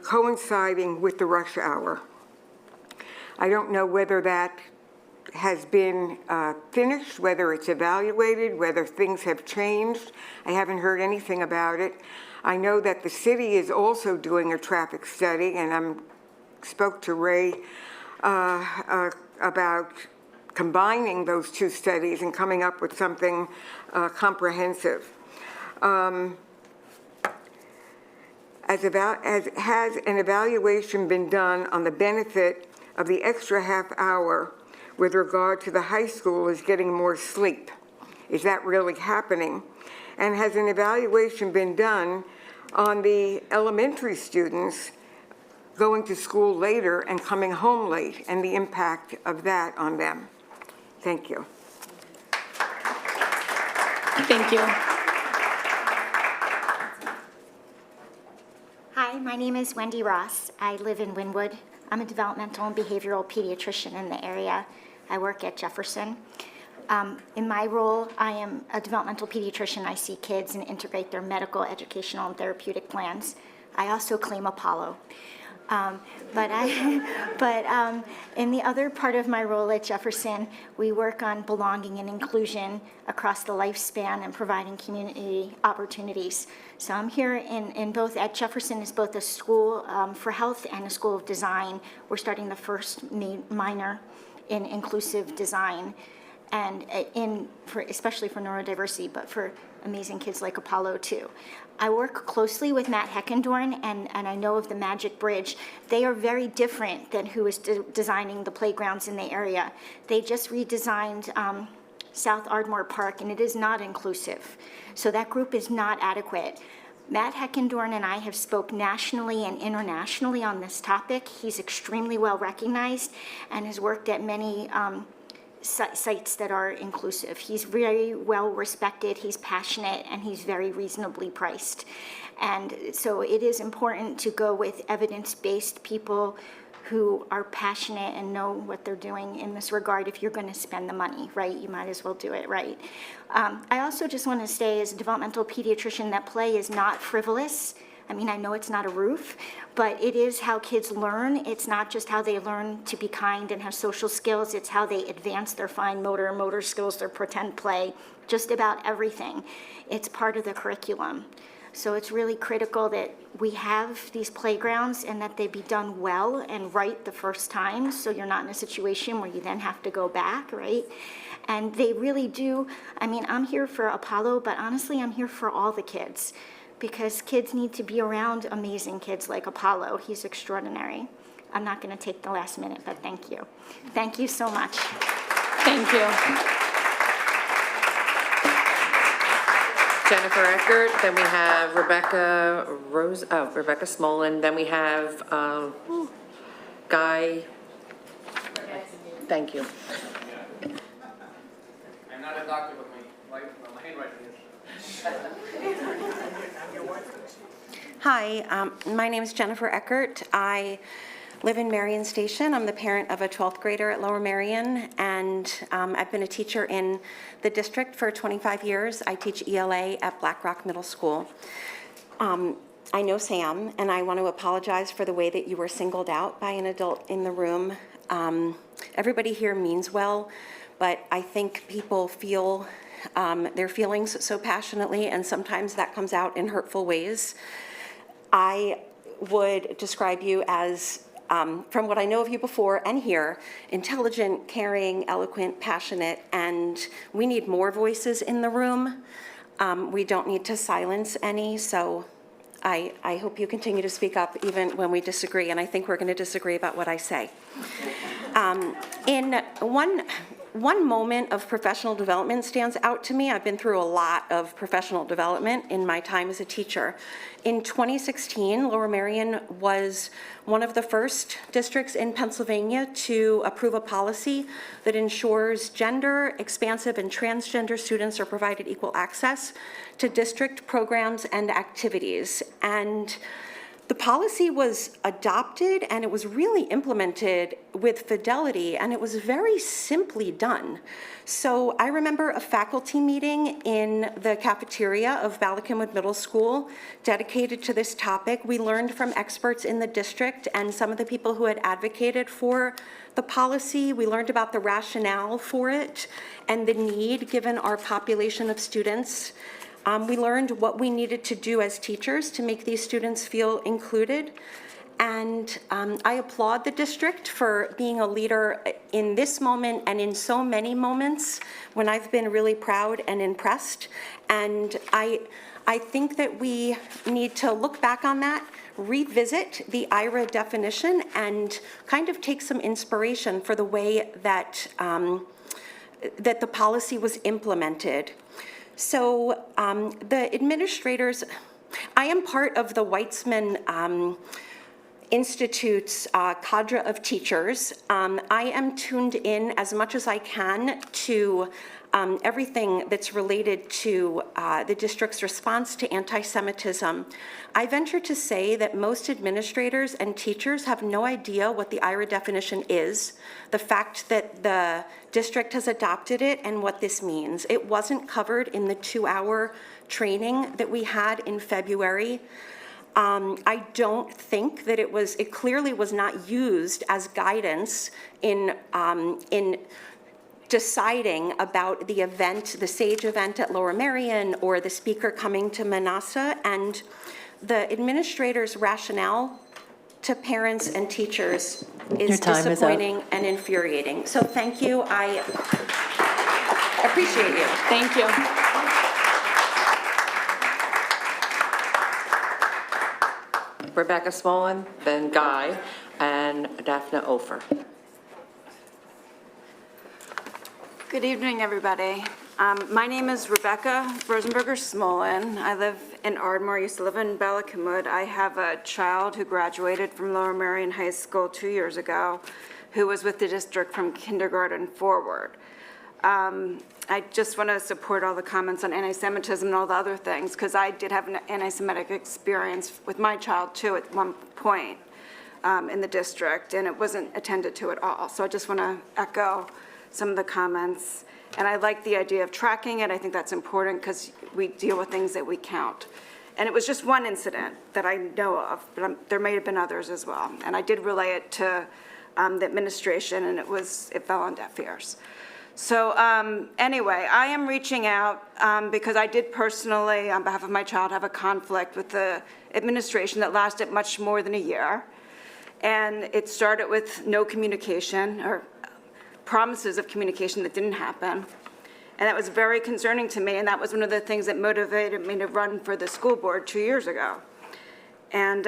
coinciding with the rush hour. I don't know whether that has been finished, whether it's evaluated, whether things have changed. I haven't heard anything about it. I know that the city is also doing a traffic study, and I spoke to Ray about combining those two studies and coming up with something comprehensive. Has an evaluation been done on the benefit of the extra half hour with regard to the high schoolers getting more sleep? Is that really happening? And has an evaluation been done on the elementary students going to school later and coming home late and the impact of that on them? Thank you. Thank you. Hi, my name is Wendy Ross. I live in Wynwood. I'm a developmental and behavioral pediatrician in the area. I work at Jefferson. In my role, I am a developmental pediatrician. I see kids and integrate their medical, educational, and therapeutic plans. I also claim Apollo. But in the other part of my role at Jefferson, we work on belonging and inclusion across the lifespan and providing community opportunities. So I'm here in both, at Jefferson is both a school for health and a school of design. We're starting the first minor in inclusive design, and especially for neurodiversity, but for amazing kids like Apollo too. I work closely with Matt Heckendorn, and I know of the Magic Bridge. They are very different than who is designing the playgrounds in the area. They just redesigned South Ardmore Park, and it is not inclusive. So that group is not adequate. Matt Heckendorn and I have spoke nationally and internationally on this topic. He's extremely well recognized and has worked at many sites that are inclusive. He's very well respected, he's passionate, and he's very reasonably priced. And so it is important to go with evidence-based people who are passionate and know what they're doing in this regard. If you're going to spend the money, right, you might as well do it right. I also just want to say, as a developmental pediatrician, that play is not frivolous. I mean, I know it's not a roof, but it is how kids learn. It's not just how they learn to be kind and have social skills. It's how they advance their fine motor skills, their pretend play, just about everything. It's part of the curriculum. So it's really critical that we have these playgrounds and that they be done well and right the first time, so you're not in a situation where you then have to go back, right? And they really do. I mean, I'm here for Apollo, but honestly, I'm here for all the kids, because kids need to be around amazing kids like Apollo. He's extraordinary. I'm not going to take the last minute, but thank you. Thank you so much. Thank you. Jennifer Eckert, then we have Rebecca Smolin, then we have Guy. Thank you. I'm not a doctor, but my handwriting is. Hi, my name is Jennifer Eckert. I live in Marion Station. I'm the parent of a 12th grader at Lower Marion, and I've been a teacher in the district for 25 years. I teach ELA at Black Rock Middle School. I know Sam, and I want to apologize for the way that you were singled out by an adult in the room. Everybody here means well, but I think people feel their feelings so passionately, and sometimes that comes out in hurtful ways. I would describe you as, from what I know of you before and here, intelligent, caring, eloquent, passionate, and we need more voices in the room. We don't need to silence any, so I hope you continue to speak up even when we disagree, and I think we're going to disagree about what I say. In one moment of professional development stands out to me. I've been through a lot of professional development in my time as a teacher. In 2016, Lower Marion was one of the first districts in Pennsylvania to approve a policy that ensures gender, expansive, and transgender students are provided equal access to district programs and activities. And The policy was adopted and it was really implemented with fidelity, and it was very simply done. So I remember a faculty meeting in the cafeteria of Bala Middle School dedicated to this topic. We learned from experts in the district and some of the people who had advocated for the policy. We learned about the rationale for it and the need given our population of students. We learned what we needed to do as teachers to make these students feel included. And I applaud the district for being a leader in this moment and in so many moments when I've been really proud and impressed. And I think that we need to look back on that, revisit the IRA definition, and kind of take some inspiration for the way that, that the policy was implemented. So the administrators, I am part of the Weitzman Institute's cadre of teachers. I am tuned in as much as I can to everything that's related to the district's response to anti-Semitism. I venture to say that most administrators and teachers have no idea what the IRA definition is, the fact that the district has adopted it, and what this means. It wasn't covered in the 2-hour training that we had in February. I don't think that it clearly was not used as guidance in deciding about the event, the SAGE event at Lower Merion, or the speaker coming to Manasseh, and the administrator's rationale to parents and teachers is disappointing and infuriating. So thank you. I appreciate you. Thank you. Rebecca Smolin, then Guy, and Daphne Ofer. Good evening, everybody. My name is Rebecca Rosenberger Smolin. I live in Ardmore. I used to live in Ballackinwood. I have a child who graduated from Lower Merion High School 2 years ago, who was with the district from kindergarten forward. I just want to support all the comments on anti-Semitism and all the other things, because I did have an anti-Semitic experience with my child, too, at one point in the district, and it wasn't attended to at all. So I just want to echo some of the comments. And I like the idea of tracking it. I think that's important because we deal with things that we count. And it was just one incident that I know of, but there may have been others as well. And I did relay it to the administration, and it fell on deaf ears. So anyway, I am reaching out because I did personally, on behalf of my child, have a conflict with the administration that lasted much more than a year. And it started with no communication, or promises of communication that didn't happen. And that was very concerning to me, and that was one of the things that motivated me to run for the school board 2 years ago. And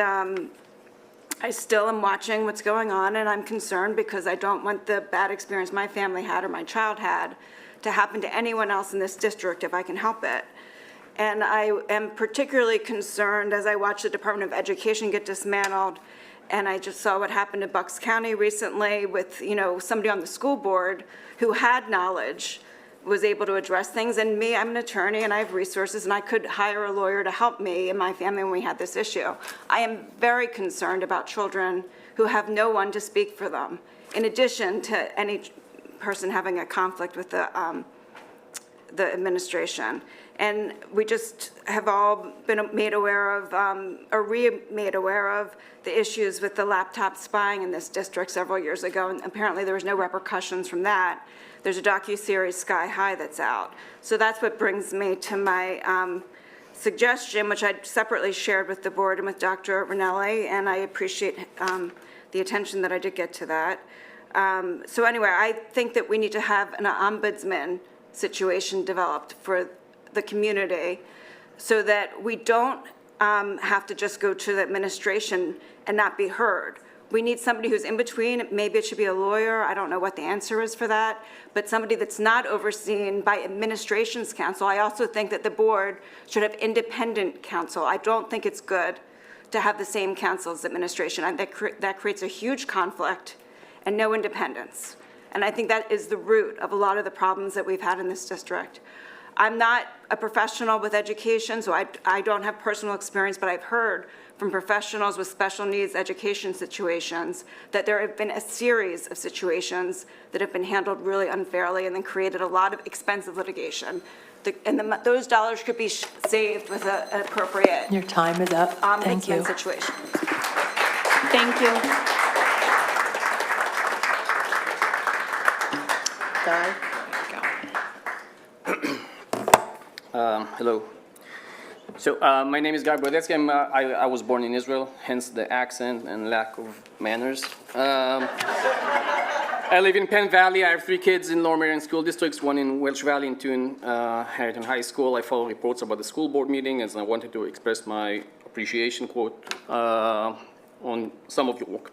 I still am watching what's going on, and I'm concerned because I don't want the bad experience my family had or my child had to happen to anyone else in this district if I can help it. And I am particularly concerned as I watch the Department of Education get dismantled. And I just saw what happened in Bucks County recently with, somebody on the school board who had knowledge, was able to address things. And me, I'm an attorney and I have resources, and I could hire a lawyer to help me and my family when we had this issue. I am very concerned about children who have no one to speak for them, in addition to any person having a conflict with the administration. And we just have all been made aware of, or re-made aware of, the issues with the laptop spying in this district several years ago, and apparently there was no repercussions from that. There's a docuseries, Sky High, that's out. So that's what brings me to my suggestion, which I separately shared with the board and with Dr. Ranelli, and I appreciate the attention that I did get to that. So anyway, I think that we need to have an ombudsman situation developed for the community so that we don't have to just go to the administration and not be heard. We need somebody who's in between. Maybe it should be a lawyer. I don't know what the answer is for that, but somebody that's not overseen by administration's counsel. I also think that the board should have independent counsel. I don't think it's good to have the same counsel as administration. That creates a huge conflict and no independence. And I think that is the root of a lot of the problems that we've had in this district. I'm not a professional with education, so I don't have personal experience, but I've heard from professionals with special needs education situations, that there have been a series of situations that have been handled really unfairly and then created a lot of expensive litigation. Those dollars could be saved with an appropriate Your time is up. Thank you. ombudsman situation. Thank you. Guy? Hello. So my name is Guy Brodetsky. I was born in Israel, hence the accent and lack of manners. I live in Penn Valley. I have 3 kids in Lower Merion School Districts, 1 in Welch Valley and 2 in Harrington High School. I follow reports about the school board meeting, as I wanted to express my appreciation quote on some of your work.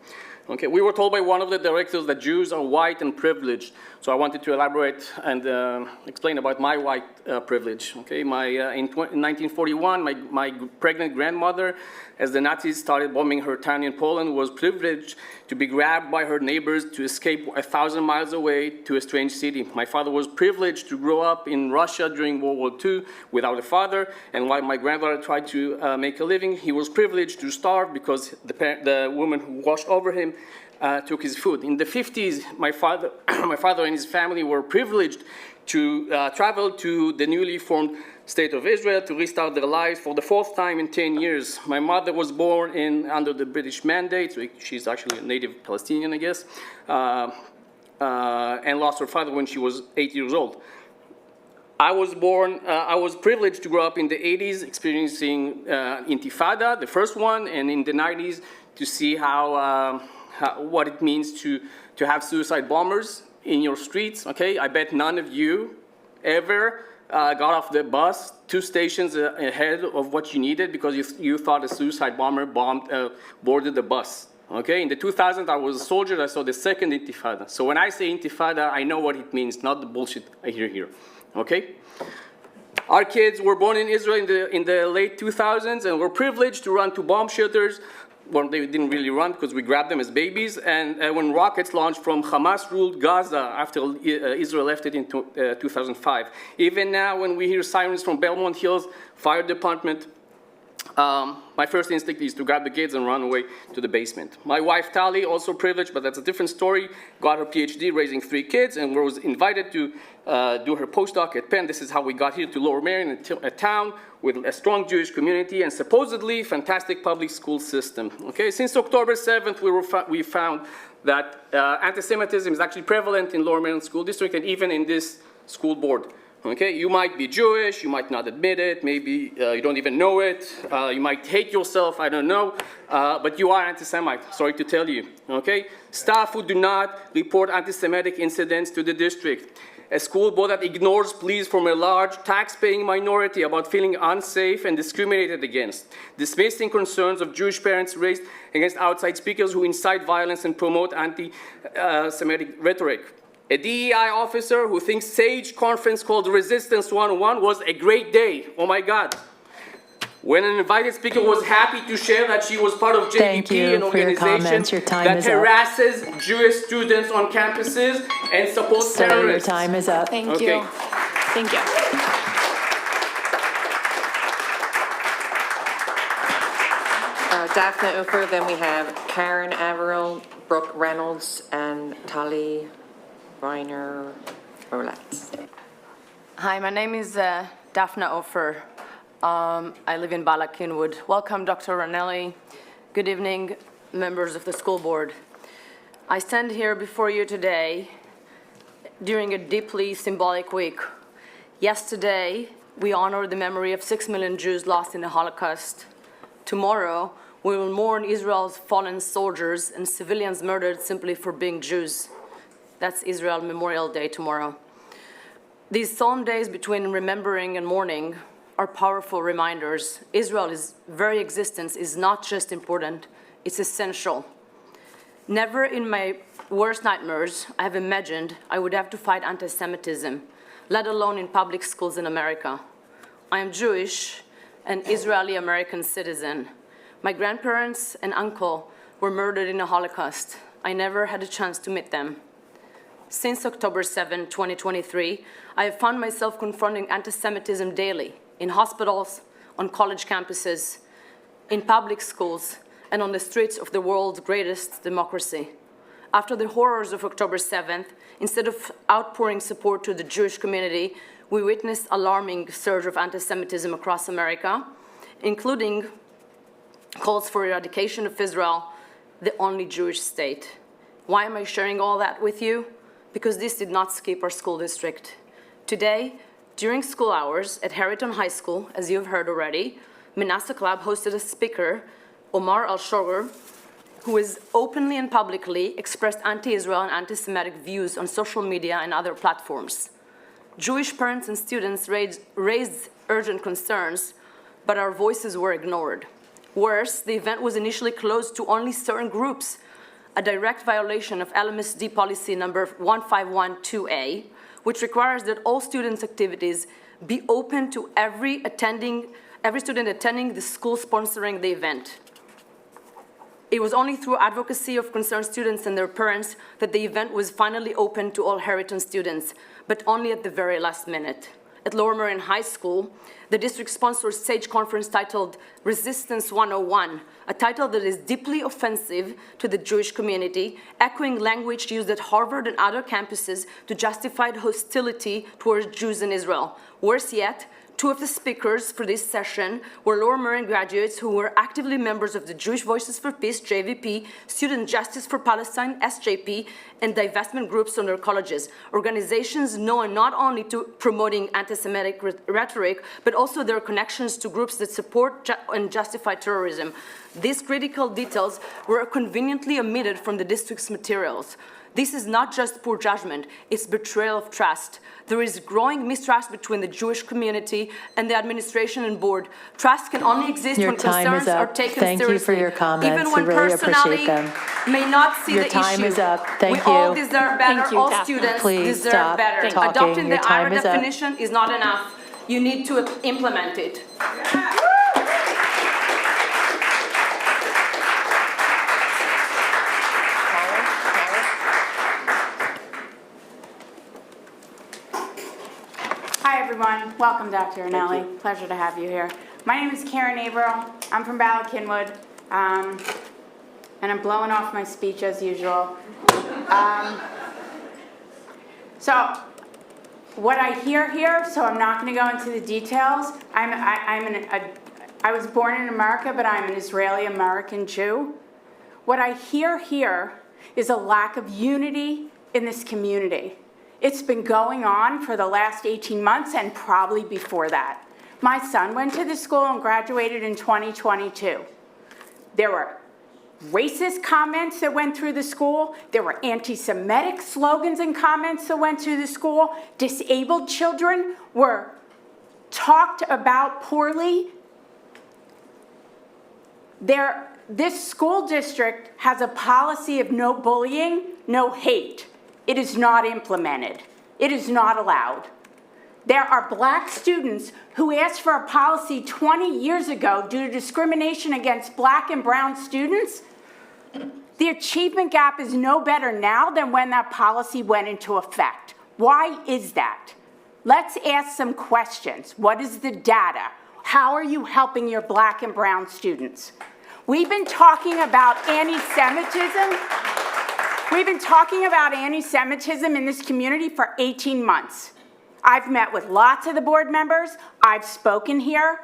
Okay, we were told by one of the directors that Jews are white and privileged. So I wanted to elaborate and explain about my white privilege. Okay, in 1941, my pregnant grandmother, as the Nazis started bombing her town in Poland, was privileged to be grabbed by her neighbors to escape 1,000 miles away to a strange city. My father was privileged to grow up in Russia during World War II without a father, and while my grandfather tried to make a living, he was privileged to starve because the woman who watched over him took his food. In the 50s, my father and his family were privileged to travel to the newly formed State of Israel to restart their lives for the 4th time in 10 years. My mother was born under the British mandate, so she's actually a native Palestinian, I guess, and lost her father when she was 8 years old. I was privileged to grow up in the 80s, experiencing Intifada, the first one, and in the 90s to see what it means to have suicide bombers in your streets. Okay, I bet none of you ever got off the bus 2 stations ahead of what you needed because you thought a suicide bomber boarded the bus. Okay, in the 2000s, I was a soldier. I saw the second Intifada. So when I say Intifada, I know what it means, not the bullshit I hear here. Okay. Our kids were born in Israel in the late 2000s and were privileged to run to bomb shelters. Well, they didn't really run because we grabbed them as babies. And when rockets launched from Hamas-ruled Gaza after Israel left it in 2005. Even now, when we hear sirens from Belmont Hills Fire Department, my first instinct is to grab the kids and run away to the basement. My wife, Tali, also privileged, but that's a different story, got her PhD raising 3 kids and was invited to do her postdoc at Penn. This is how we got here to Lower Merion, a town with a strong Jewish community and supposedly fantastic public school system. Okay, since October 7th, we found that anti-Semitism is actually prevalent in Lower Merion School District and even in this school board. Okay, you might be Jewish, you might not admit it, maybe you don't even know it, you might hate yourself, I don't know, but you are anti-Semite, sorry to tell you, okay? Staff who do not report anti-Semitic incidents to the district. A school board that ignores pleas from a large tax-paying minority about feeling unsafe and discriminated against. Dismissing concerns of Jewish parents raised against outside speakers who incite violence and promote anti-Semitic rhetoric. A DEI officer who thinks SAGE conference called Resistance 101 was a great day. Oh my God. When an invited speaker was happy to share that she was part of JVP, an organization that harasses Jewish students on campuses and supports terrorists. Your time is up. Thank you. Thank you. Daphne Ufer, then we have Karen Averill, Brooke Reynolds, and Tali Reiner Roulette. Hi, my name is Daphne Ofer. I live in Bala Kinwood. Welcome, Dr. Ranelli. Good evening, members of the school board. I stand here before you today during a deeply symbolic week. Yesterday, we honored the memory of 6 million Jews lost in the Holocaust. Tomorrow, we will mourn Israel's fallen soldiers and civilians murdered simply for being Jews. That's Israel Memorial Day tomorrow. These solemn days between remembering and mourning are powerful reminders. Israel's very existence is not just important, it's essential. Never in my worst nightmares I have imagined I would have to fight anti-Semitism, let alone in public schools in America. I am Jewish, an Israeli-American citizen. My grandparents and uncle were murdered in the Holocaust. I never had a chance to meet them. Since October 7, 2023, I have found myself confronting anti-Semitism daily, in hospitals, on college campuses, in public schools, and on the streets of the world's greatest democracy. After the horrors of October 7th, instead of outpouring support to the Jewish community, we witnessed an alarming surge of anti-Semitism across America, including calls for eradication of Israel, the only Jewish state. Why am I sharing all that with you? Because this did not skip our school district. Today, during school hours at Harrington High School, as you've heard already, Manasseh Club hosted a speaker, Omar Al-Shoger, who has openly and publicly expressed anti-Israel and anti-Semitic views on social media and other platforms. Jewish parents and students raised urgent concerns, but our voices were ignored. Worse, the event was initially closed to only certain groups, a direct violation of LMSD policy number 1512A, which requires that all students' activities be open to every student attending the school sponsoring the event. It was only through advocacy of concerned students and their parents that the event was finally open to all Harrington students, but only at the very last minute. At Lower Merion High School, the district sponsored stage conference titled Resistance 101, a title that is deeply offensive to the Jewish community, echoing language used at Harvard and other campuses to justify hostility towards Jews in Israel. Worse yet, two of the speakers for this session were Lower Merion graduates who were actively members of the Jewish Voices for Peace, JVP, Student Justice for Palestine, SJP, and divestment groups on their colleges, organizations known not only to promoting anti-Semitic rhetoric, but also their connections to groups that support and justify terrorism. These critical details were conveniently omitted from the district's materials. This is not just poor judgment, it's betrayal of trust. There is growing mistrust between the Jewish community and the administration and board. Trust can only exist when concerns are taken seriously. Thank you for your comments. Even when we really personality appreciate them. may not see Your the time issue. is up. Thank we you. all deserve better. All students Please deserve stop better. talking. Adopting Your the time IRA is up. definition is not enough. You need to implement it. Hi, everyone. Welcome, Dr. Anelli. Pleasure to have you here. My name is Karen Averill. I'm from Bala Cynwyd, and I'm blowing off my speech as usual. So, what I hear here, so I'm not going to go into the details. I was born in America, but I'm an Israeli-American Jew. What I hear here is a lack of unity in this community. It's been going on for the last 18 months and probably before that. My son went to the school and graduated in 2022. There were racist comments that went through the school. There were anti-Semitic slogans and comments that went through the school. Disabled children were talked about poorly. This school district has a policy of no bullying, no hate. It is not implemented. It is not allowed. There are black students who asked for a policy 20 years ago due to discrimination against black and brown students. The achievement gap is no better now than when that policy went into effect. Why is that? Let's ask some questions. What is the data? How are you helping your black and brown students? We've been talking about anti-Semitism. We've been talking about anti-Semitism in this community for 18 months. I've met with lots of the board members. I've spoken here.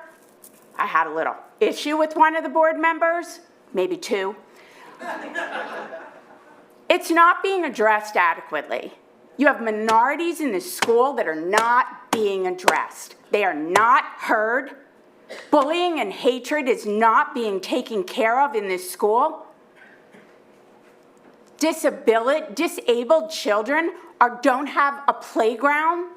I had a little issue with one of the board members, maybe two. It's not being addressed adequately. You have minorities in this school that are not being addressed. They are not heard. Bullying and hatred is not being taken care of in this school. Disabled children don't have a playground.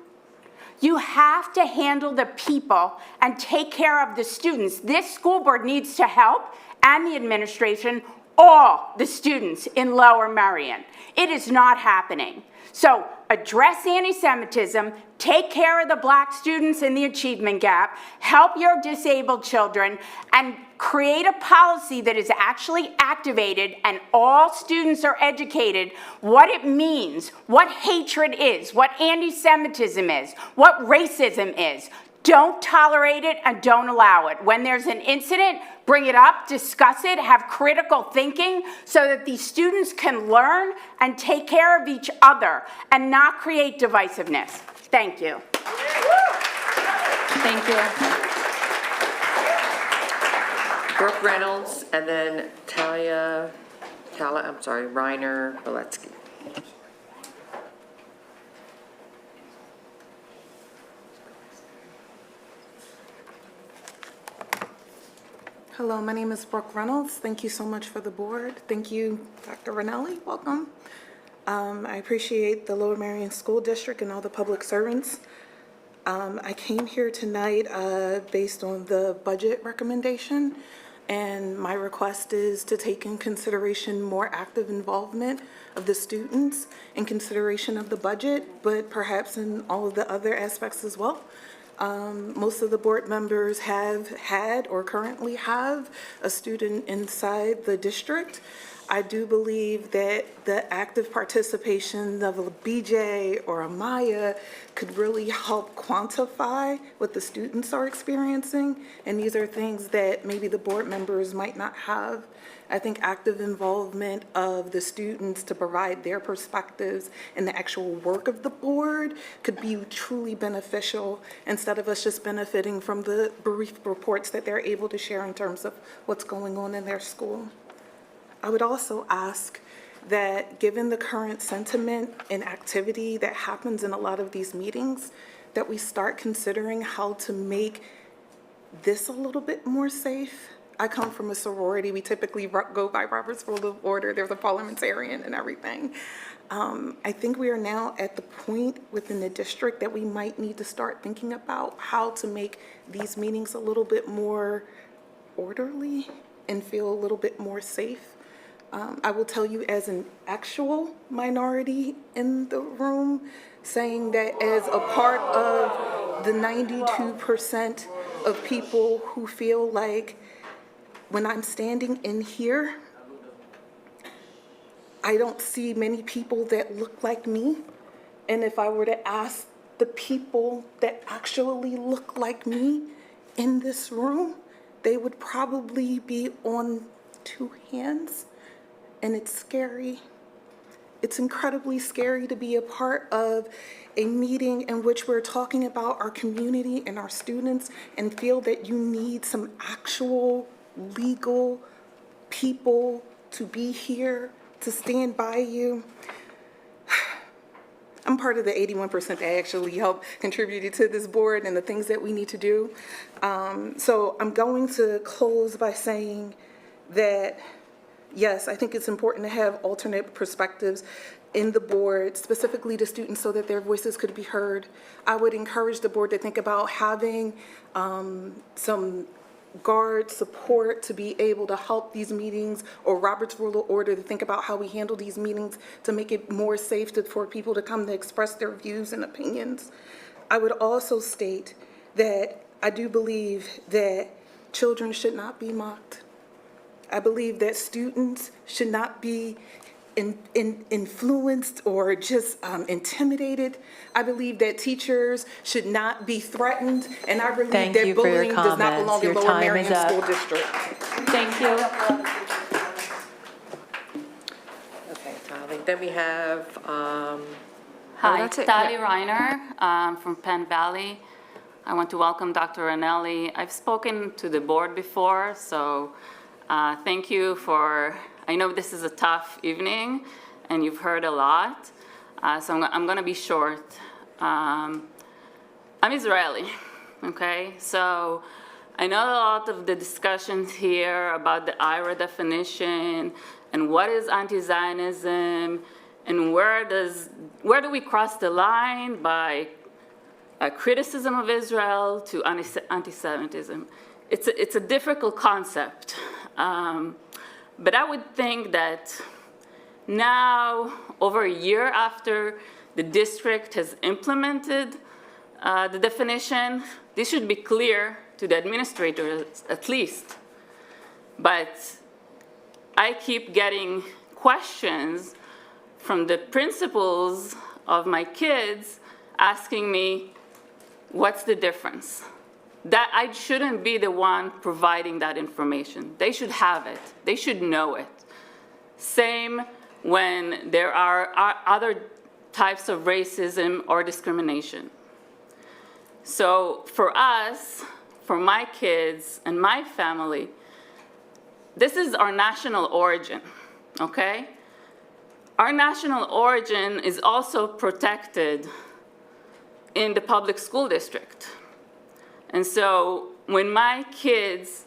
You have to handle the people and take care of the students. This school board needs to help, and the administration, all the students in Lower Merion. It is not happening. So address anti-Semitism, take care of the black students in the achievement gap, help your disabled children, and create a policy that is actually activated and all students are educated what it means, what hatred is, what anti-Semitism is, what racism is. Don't tolerate it and don't allow it. When there's an incident, bring it up, discuss it, have critical thinking so that these students can learn and take care of each other and not create divisiveness. Thank you. Thank you. Brooke Reynolds, and then Reiner Valetsky. Hello, my name is Brooke Reynolds. Thank you so much for the board. Thank you, Dr. Ranelli. Welcome. I appreciate the Lower Merion School District and all the public servants. I came here tonight based on the budget recommendation, and my request is to take in consideration more active involvement of the students in consideration of the budget, but perhaps in all of the other aspects as well. Most of the board members have had or currently have a student inside the district. I do believe that the active participation of a BJ or a Maya could really help quantify what the students are experiencing, and these are things that maybe the board members might not have. I think active involvement of the students to provide their perspectives in the actual work of the board could be truly beneficial instead of us just benefiting from the brief reports that they're able to share in terms of what's going on in their school. I would also ask that given the current sentiment and activity that happens in a lot of these meetings, that we start considering how to make this a little bit more safe. I come from a sorority. We typically go by Robert's Rule of Order. There's a parliamentarian and everything. I think we are now at the point within the district that we might need to start thinking about how to make these meetings a little bit more orderly and feel a little bit more safe. I will tell you, as an actual minority in the room, saying that as a part of the 92% of people who feel like when I'm standing in here, I don't see many people that look like me. And if I were to ask the people that actually look like me in this room, they would probably be on 2 hands. And it's scary. It's incredibly scary to be a part of a meeting in which we're talking about our community and our students and feel that you need some actual legal people to be here to stand by you. I'm part of the 81% that actually helped contributed to this board and the things that we need to do. So I'm going to close by saying that, yes, I think it's important to have alternate perspectives in the board, specifically to students, so that their voices could be heard. I would encourage the board to think about having some guard support to be able to help these meetings, or Robert's Rule of Order to think about how we handle these meetings to make it more safe for people to come to express their views and opinions. I would also state that I do believe that children should not be mocked. I believe that students should not be influenced or just intimidated. I believe that teachers should not be threatened, and I believe that bullying does not belong in Lower Merion School District. Thank you. Okay, Tali. Then we have, Hi, Tali Reiner from Penn Valley. I want to welcome Dr. Ranelli. I've spoken to the board before, so thank you for, I know this is a tough evening and you've heard a lot, so I'm gonna be short. I'm Israeli, okay? So I know a lot of the discussions here about the IRA definition and what is anti-Zionism and where do we cross the line by criticism of Israel to anti-Semitism. It's a difficult concept. But I would think that now, over a year after the district has implemented the definition, this should be clear to the administrators at least. But I keep getting questions from the principals of my kids asking me, What's the difference? That I shouldn't be the one providing that information. They should have it. They should know it. Same when there are other types of racism or discrimination. So for us, for my kids and my family, this is our national origin, okay? Our national origin is also protected in the public school district. And so when my kids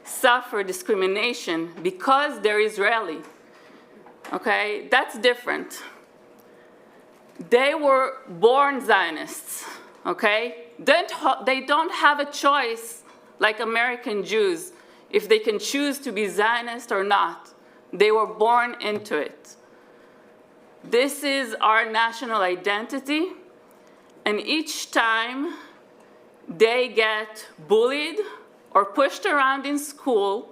suffer discrimination because they're Israeli, okay, that's different. They were born Zionists, okay? They don't have a choice like American Jews if they can choose to be Zionist or not. They were born into it. This is our national identity, and each time they get bullied or pushed around in school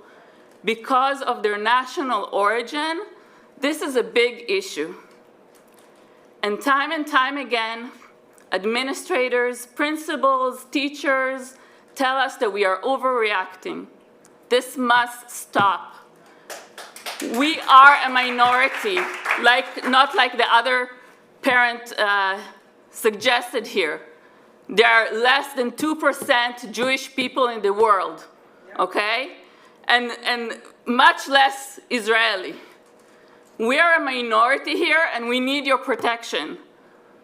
because of their national origin, this is a big issue. And time again, administrators, principals, teachers tell us that we are overreacting. This must stop. We are a minority, not like the other parent suggested here. There are less than 2% Jewish people in the world, okay? And much less Israeli. We are a minority here, and we need your protection.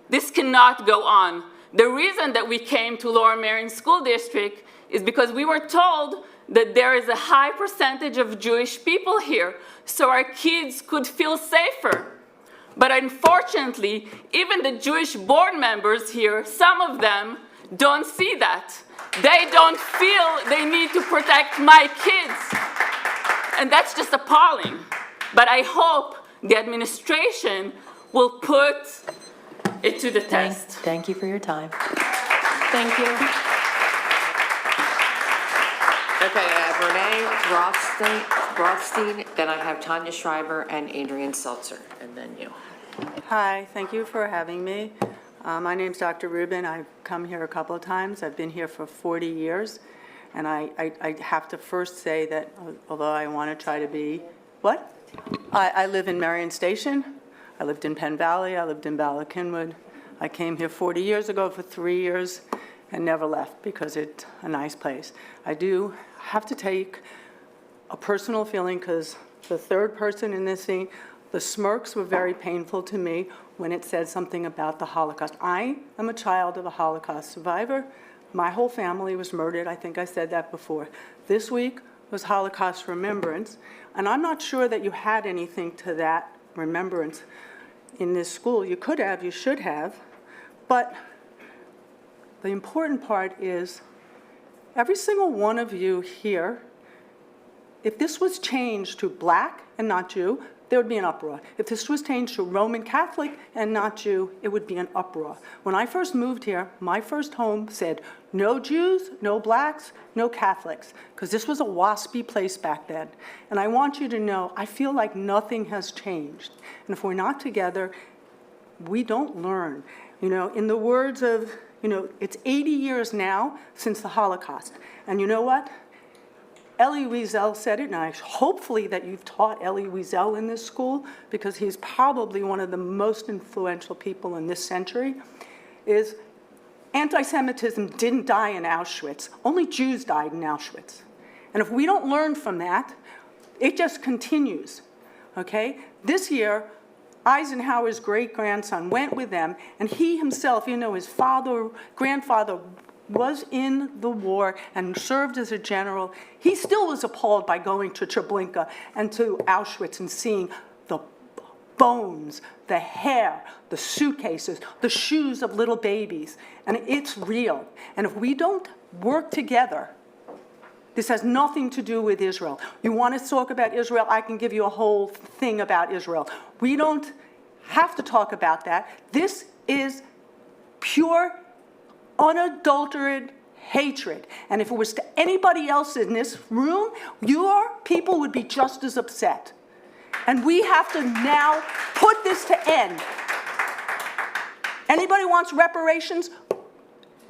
This cannot go on. The reason that we came to Lower Merion School District is because we were told that there is a high percentage of Jewish people here, so our kids could feel safer. But unfortunately, even the Jewish board members here, some of them don't see that. They don't feel they need to protect my kids. And that's just appalling. But I hope the administration will put it to the test. Thank you for your time. Thank you. Okay, I have Renee Rothstein, then I have Tanya Schreiber and Adrian Seltzer, and then you. Hi, thank you for having me. My name's Dr. Rubin. I've come here a couple of times. I've been here for 40 years. And I have to first say that although I want to try to be, what? I live in Marion Station. I lived in Penn Valley. I lived in Bala Cynwyd. I came here 40 years ago for 3 years and never left because it's a nice place. I do have to take a personal feeling because the third person in this scene, the smirks were very painful to me when it said something about the Holocaust. I am a child of a Holocaust survivor. My whole family was murdered. I think I said that before. This week was Holocaust Remembrance, and I'm not sure that you had anything to that remembrance in this school. You could have, you should have, but the important part is every single one of you here, if this was changed to black and not Jew, there would be an uproar. If this was changed to Roman Catholic and not Jew, it would be an uproar. When I first moved here, my first home said, no Jews, no blacks, no Catholics, because this was a waspy place back then. And I want you to know, I feel like nothing has changed. And if we're not together, we don't learn. You know, in the words of, it's 80 years now since the Holocaust. And you know what? Elie Wiesel said it, and hopefully that you've taught Elie Wiesel in this school, because he's probably one of the most influential people in this century, is anti-Semitism didn't die in Auschwitz. Only Jews died in Auschwitz. And if we don't learn from that, it just continues, okay? This year, Eisenhower's great-grandson went with them, and he himself, his grandfather was in the war and served as a general. He still was appalled by going to Treblinka and to Auschwitz and seeing the bones, the hair, the suitcases, the shoes of little babies. And it's real. And if we don't work together, this has nothing to do with Israel. You want to talk about Israel? I can give you a whole thing about Israel. We don't have to talk about that. This is pure, unadulterated hatred. And if it was to anybody else in this room, your people would be just as upset. And we have to now put this to end. Anybody wants reparations?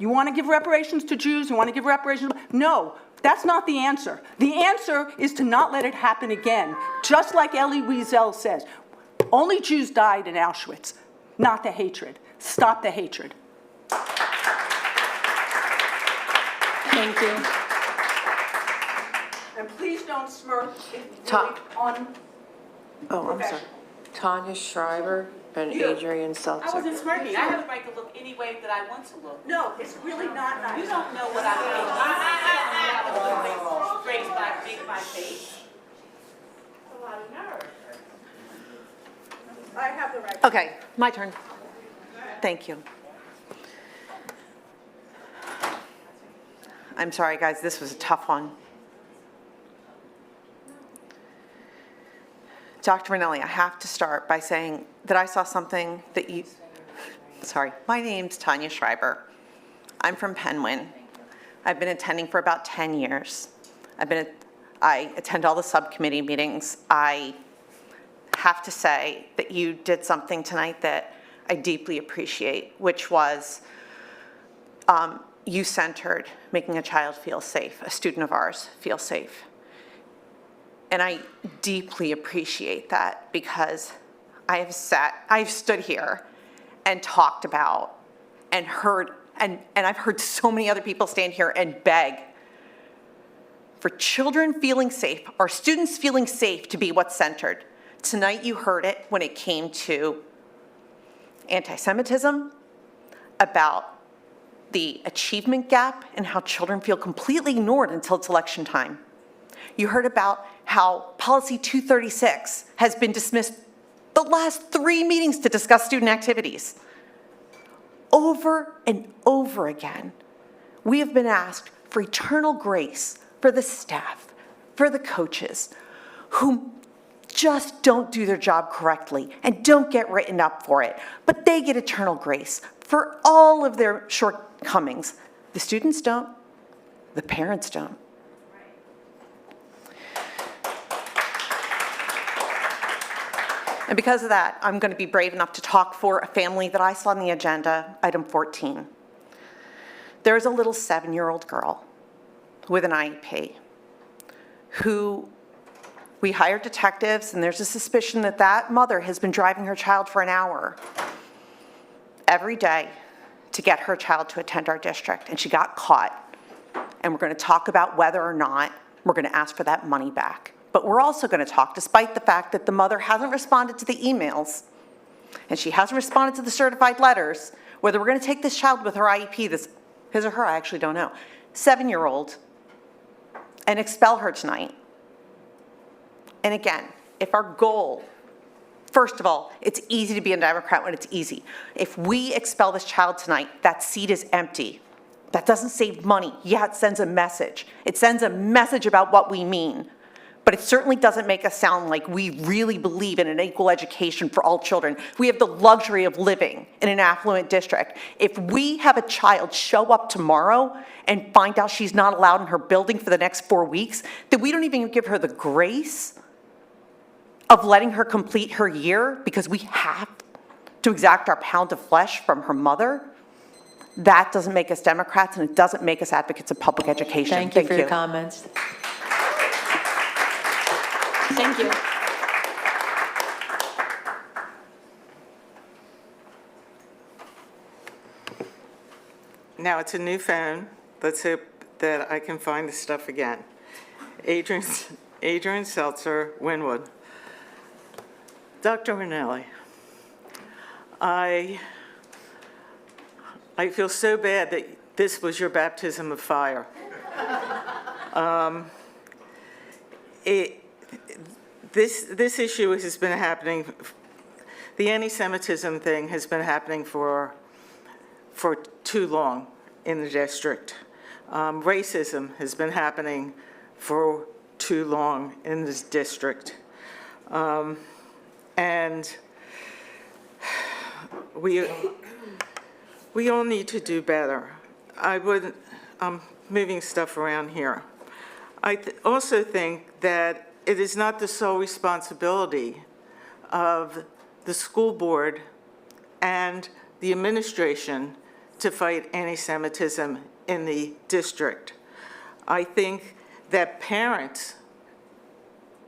You want to give reparations to Jews? You want to give reparations? No, that's not the answer. The answer is to not let it happen again. Just like Elie Wiesel says, only Jews died in Auschwitz, not the hatred. Stop the hatred. Thank you. And please don't smirk on. Oh, I'm sorry. Tanya Schreiber and Adrian Seltzer. I wasn't smirking. I have the right to look any way that I want to look. No, it's really not nice. You don't know what I mean. I make my face. A lot of nerve. I have the right. Okay, my turn. Thank you. I'm sorry, guys, this was a tough one. Dr. Ranelli, I have to start by saying that I saw something that you, sorry, my name's Tanya Schreiber. I'm from Penwyn. I've been attending for about 10 years. I attend all the subcommittee meetings. I have to say that you did something tonight that I deeply appreciate, which was you centered making a child feel safe, a student of ours feel safe. And I deeply appreciate that because I've stood here and talked about and heard, and I've heard so many other people stand here and beg for children feeling safe, or students feeling safe to be what's centered. Tonight you heard it when it came to anti-Semitism, about the achievement gap and how children feel completely ignored until it's election time. You heard about how Policy 236 has been dismissed the last 3 meetings to discuss student activities. Over and over again, we have been asked for eternal grace for the staff, for the coaches, who just don't do their job correctly and don't get written up for it, but they get eternal grace for all of their shortcomings. The students don't, the parents don't. And because of that, I'm going to be brave enough to talk for a family that I saw on the agenda, item 14. There's a little 7-year-old girl with an IEP who we hired detectives, and there's a suspicion that that mother has been driving her child for an hour every day to get her child to attend our district, and she got caught. And we're going to talk about whether or not we're going to ask for that money back. But we're also going to talk, despite the fact that the mother hasn't responded to the emails, and she hasn't responded to the certified letters, whether we're going to take this child with her IEP, this his or her, I actually don't know, 7-year-old, and expel her tonight. And again, if our goal, first of all, it's easy to be a Democrat when it's easy. If we expel this child tonight, that seat is empty. That doesn't save money. Yeah, it sends a message. It sends a message about what we mean. But it certainly doesn't make us sound like we really believe in an equal education for all children. We have the luxury of living in an affluent district. If we have a child show up tomorrow and find out she's not allowed in her building for the next 4 weeks, then we don't even give her the grace of letting her complete her year because we have to exact our pound of flesh from her mother. That doesn't make us Democrats, and it doesn't make us advocates of public education. Thank you for your comments. Thank you. Now it's a new phone. Let's hope that I can find the stuff again. Adrian Seltzer, Wynwood. Dr. Ranelli, I feel so bad that this was your baptism of fire. This issue has been happening, the anti-Semitism thing has been happening for too long in the district. Racism has been happening for too long in this district. And we all need to do better. I'm moving stuff around here. I also think that it is not the sole responsibility of the school board and the administration to fight anti-Semitism in the district. I think that parents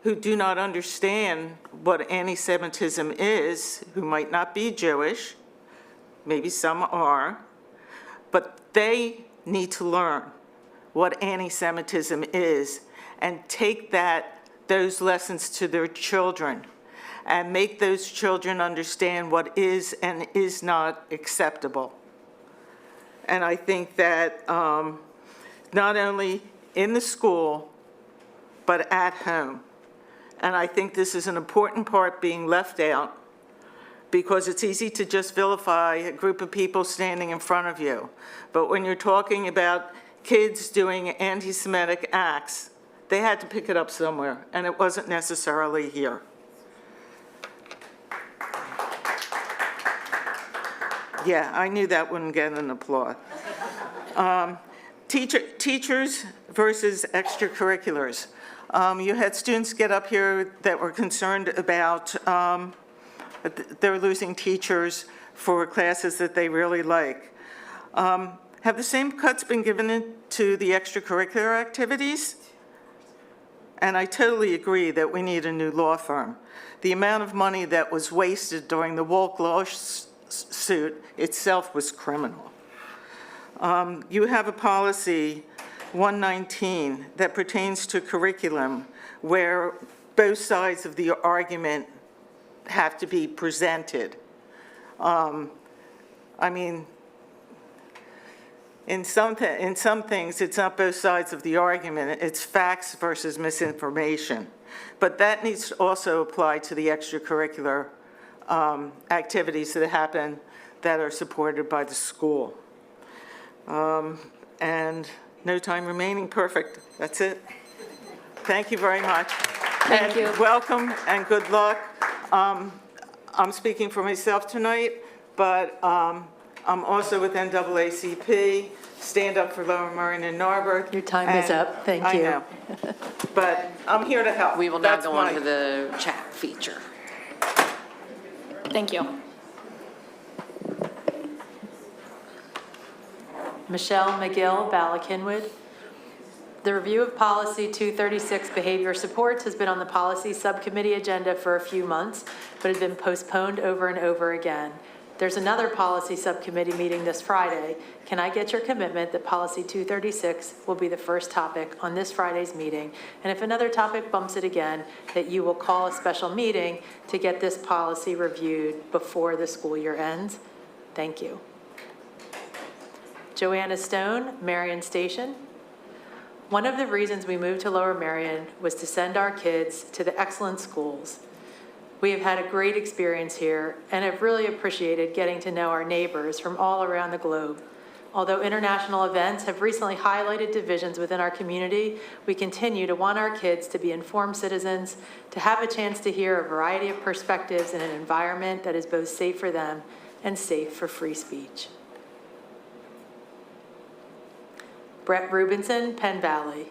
who do not understand what anti-Semitism is, who might not be Jewish, maybe some are, but they need to learn what anti-Semitism is and take those lessons to their children and make those children understand what is and is not acceptable. And I think that not only in the school, but at home. And I think this is an important part being left out, because it's easy to just vilify a group of people standing in front of you. But when you're talking about kids doing anti-Semitic acts, they had to pick it up somewhere, and it wasn't necessarily here. Yeah, I knew that wouldn't get an applause. Teachers versus extracurriculars. You had students get up here that were concerned about they're losing teachers for classes that they really like. Have the same cuts been given to the extracurricular activities? And I totally agree that we need a new law firm. The amount of money that was wasted during the woke lawsuit itself was criminal. You have a policy 119 that pertains to curriculum where both sides of the argument have to be presented. I mean, in some things, it's not both sides of the argument, it's facts versus misinformation. But that needs to also apply to the extracurricular activities that happen that are supported by the school. And no time remaining, perfect, that's it. Thank you very much. Thank you. Welcome and good luck. I'm speaking for myself tonight, but I'm also with NAACP, Stand Up for Lower Merion and Narberth. Your time is up, thank you. I know, but I'm here to help. We will now That's go on to the chat feature. Thank you. Michelle McGill, Bala Kinwood. The review of Policy 236 Behavior Supports has been on the Policy Subcommittee agenda for a few months, but has been postponed over and over again. There's another Policy Subcommittee meeting this Friday. Can I get your commitment that Policy 236 will be the first topic on this Friday's meeting? And if another topic bumps it again, that you will call a special meeting to get this policy reviewed before the school year ends? Thank you. Joanna Stone, Marion Station. One of the reasons we moved to Lower Merion was to send our kids to the excellent schools. We have had a great experience here and have really appreciated getting to know our neighbors from all around the globe. Although international events have recently highlighted divisions within our community, we continue to want our kids to be informed citizens, to have a chance to hear a variety of perspectives in an environment that is both safe for them and safe for free speech. Brett Rubinson, Penn Valley.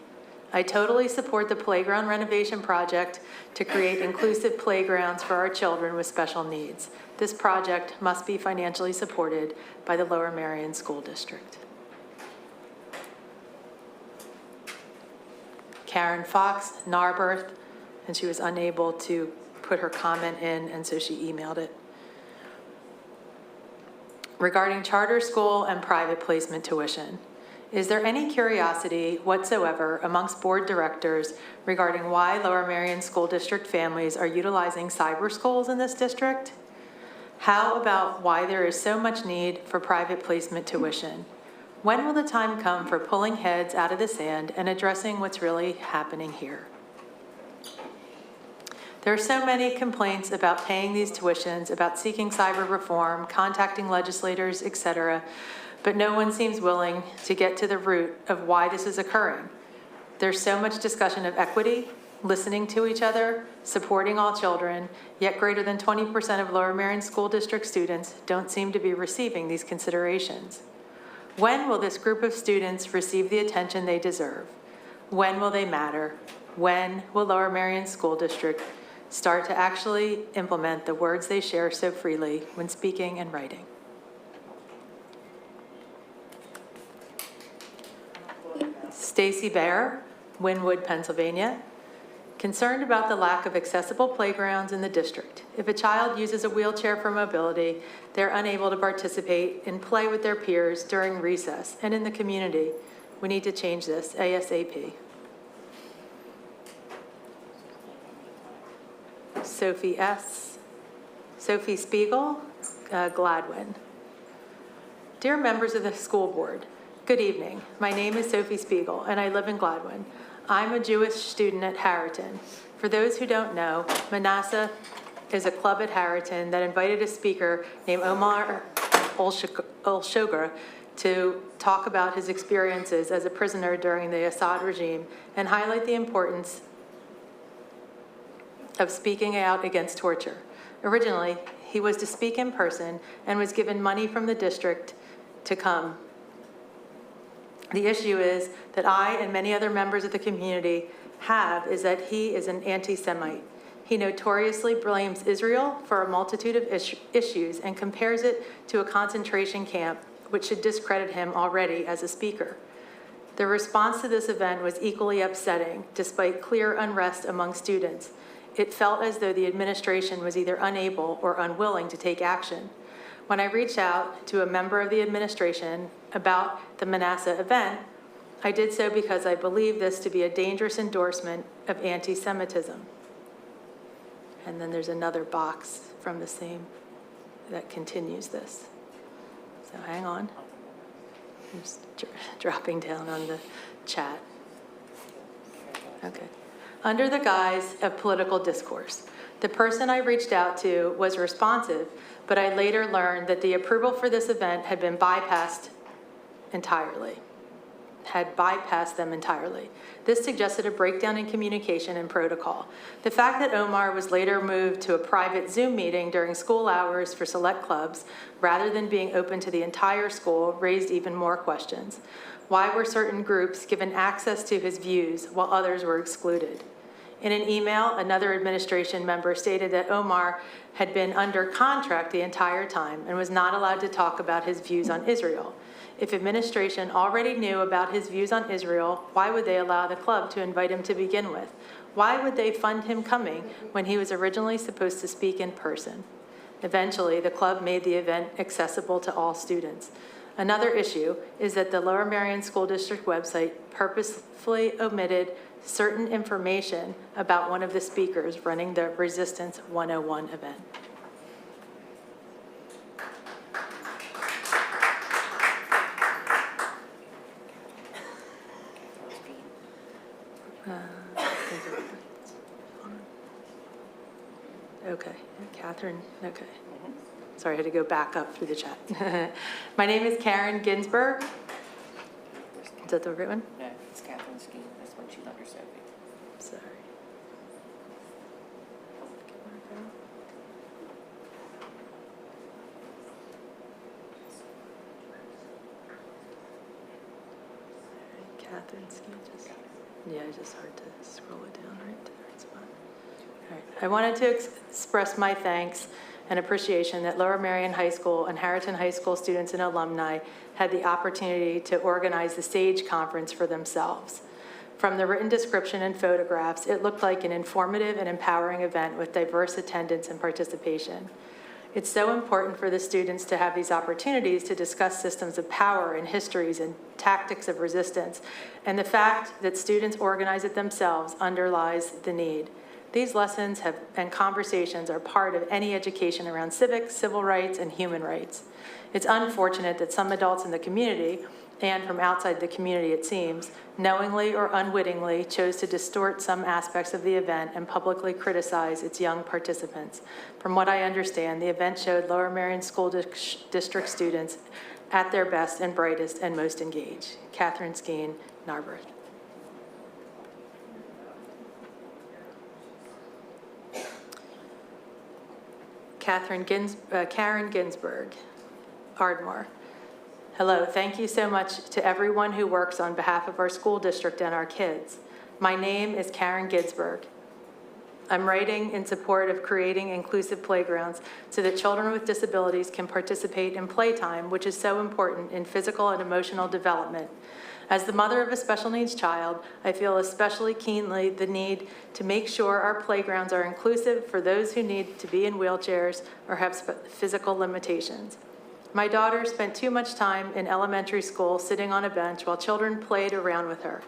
I totally support the playground renovation project to create inclusive playgrounds for our children with special needs. This project must be financially supported by the Lower Merion School District. Karen Fox, Narberth, and she was unable to put her comment in, and so she emailed it. Regarding charter school and private placement tuition, is there any curiosity whatsoever amongst board directors regarding why Lower Merion School District families are utilizing cyber schools in this district? How about why there is so much need for private placement tuition? When will the time come for pulling heads out of the sand and addressing what's really happening here? There are so many complaints about paying these tuitions, about seeking cyber reform, contacting legislators, etc., but no one seems willing to get to the root of why this is occurring. There's so much discussion of equity, listening to each other, supporting all children, yet greater than 20% of Lower Merion School District students don't seem to be receiving these considerations. When will this group of students receive the attention they deserve? When will they matter? When will Lower Merion School District start to actually implement the words they share so freely when speaking and writing? Stacy Bear, Wynwood, Pennsylvania. Concerned about the lack of accessible playgrounds in the district. If a child uses a wheelchair for mobility, they're unable to participate and play with their peers during recess and in the community. We need to change this ASAP. Sophie S. Sophie Spiegel, Gladwin. Dear members of the school board, good evening. My name is Sophie Spiegel and I live in Gladwin. I'm a Jewish student at Harriton. For those who don't know, Manasseh is a club at Harriton that invited a speaker named Omar Olshogra to talk about his experiences as a prisoner during the Assad regime and highlight the importance of speaking out against torture. Originally, he was to speak in person and was given money from the district to come. The issue is that I and many other members of the community is that he is an anti-Semite. He notoriously blames Israel for a multitude of issues and compares it to a concentration camp, which should discredit him already as a speaker. The response to this event was equally upsetting, despite clear unrest among students. It felt as though the administration was either unable or unwilling to take action. When I reached out to a member of the administration about the Manasseh event, I did so because I believe this to be a dangerous endorsement of anti-Semitism. And then there's another box from the same that continues this. So hang on. I'm just dropping down on the chat. Okay. Under the guise of political discourse, the person I reached out to was responsive, but I later learned that the approval for this event had been bypassed entirely. This suggested a breakdown in communication and protocol. The fact that Omar was later moved to a private Zoom meeting during school hours for select clubs, rather than being open to the entire school, raised even more questions. Why were certain groups given access to his views while others were excluded? In an email, another administration member stated that Omar had been under contract the entire time and was not allowed to talk about his views on Israel. If administration already knew about his views on Israel, why would they allow the club to invite him to begin with? Why would they fund him coming when he was originally supposed to speak in person? Eventually, the club made the event accessible to all students. Another issue is that the Lower Merion School District website purposefully omitted certain information about one of the speakers running the Resistance 101 event. Okay, Catherine, okay. Sorry, I had to go back up through the chat. My name is Karen Ginsberg. Is that the right one? No, it's Catherine Skeen. That's what she's under Sophie. Sorry. Catherine Skeen, it's just hard to scroll it down right to the right spot. All right. I wanted to express my thanks and appreciation that Lower Merion High School and Harriton High School students and alumni had the opportunity to organize the SAGE conference for themselves. From the written description and photographs, it looked like an informative and empowering event with diverse attendance and participation. It's so important for the students to have these opportunities to discuss systems of power and histories and tactics of resistance, and the fact that students organize it themselves underlies the need. These lessons and conversations are part of any education around civics, civil rights, and human rights. It's unfortunate that some adults in the community, and from outside the community it seems, knowingly or unwittingly chose to distort some aspects of the event and publicly criticize its young participants. From what I understand, the event showed Lower Merion School District students at their best and brightest and most engaged. Catherine Skeen, Narberth. Karen Ginsberg, Ardmore. Hello, thank you so much to everyone who works on behalf of our school district and our kids. My name is Karen Ginsberg. I'm writing in support of creating inclusive playgrounds so that children with disabilities can participate in playtime, which is so important in physical and emotional development. As the mother of a special needs child, I feel especially keenly the need to make sure our playgrounds are inclusive for those who need to be in wheelchairs or have physical limitations. My daughter spent too much time in elementary school sitting on a bench while children played around her.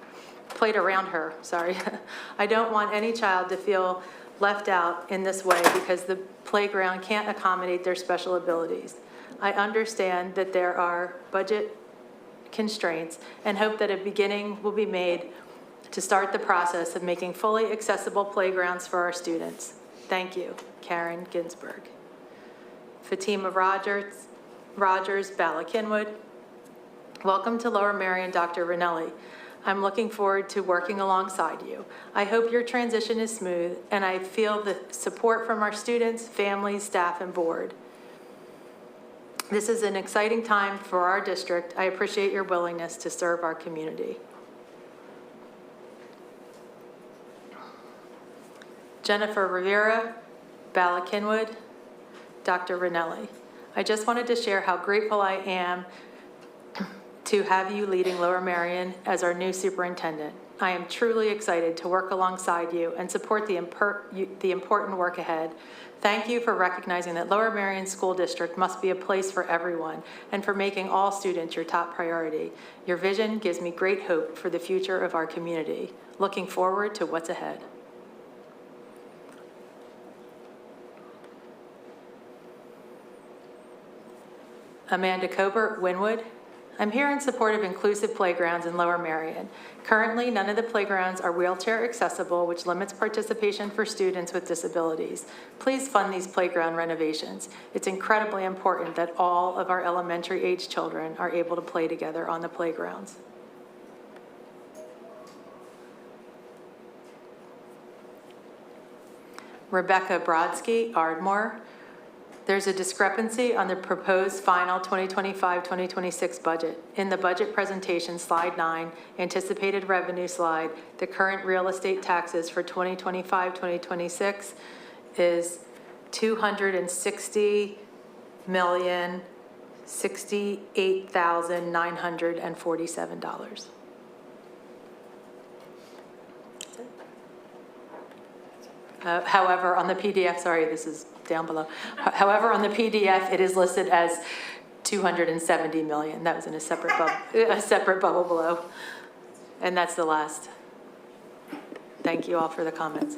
I don't want any child to feel left out in this way because the playground can't accommodate their special abilities. I understand that there are budget constraints and hope that a beginning will be made to start the process of making fully accessible playgrounds for our students. Thank you, Karen Ginsberg. Fatima Rogers, Bala Kinwood. Welcome to Lower Merion, Dr. Ranelli. I'm looking forward to working alongside you. I hope your transition is smooth, and I feel the support from our students, families, staff, and board. This is an exciting time for our district. I appreciate your willingness to serve our community. Jennifer Rivera, Bala Kinwood, Dr. Ranelli. I just wanted to share how grateful I am to have you leading Lower Merion as our new superintendent. I am truly excited to work alongside you and support the important work ahead. Thank you for recognizing that Lower Merion School District must be a place for everyone and for making all students your top priority. Your vision gives me great hope for the future of our community. Looking forward to what's ahead. Amanda Cobert, Wynwood. I'm here in support of inclusive playgrounds in Lower Merion. Currently, none of the playgrounds are wheelchair accessible, which limits participation for students with disabilities. Please fund these playground renovations. It's incredibly important that all of our elementary age children are able to play together on the playgrounds. Rebecca Brodsky, Ardmore. There's a discrepancy on the proposed final 2025-2026 budget. In the budget presentation, slide 9, anticipated revenue slide, the current real estate taxes for 2025-2026 is $260,068,947. However, on the PDF, sorry, this is down below. However, on the PDF, it is listed as 270 million. That was in a separate bubble below. And that's the last. Thank you all for the comments.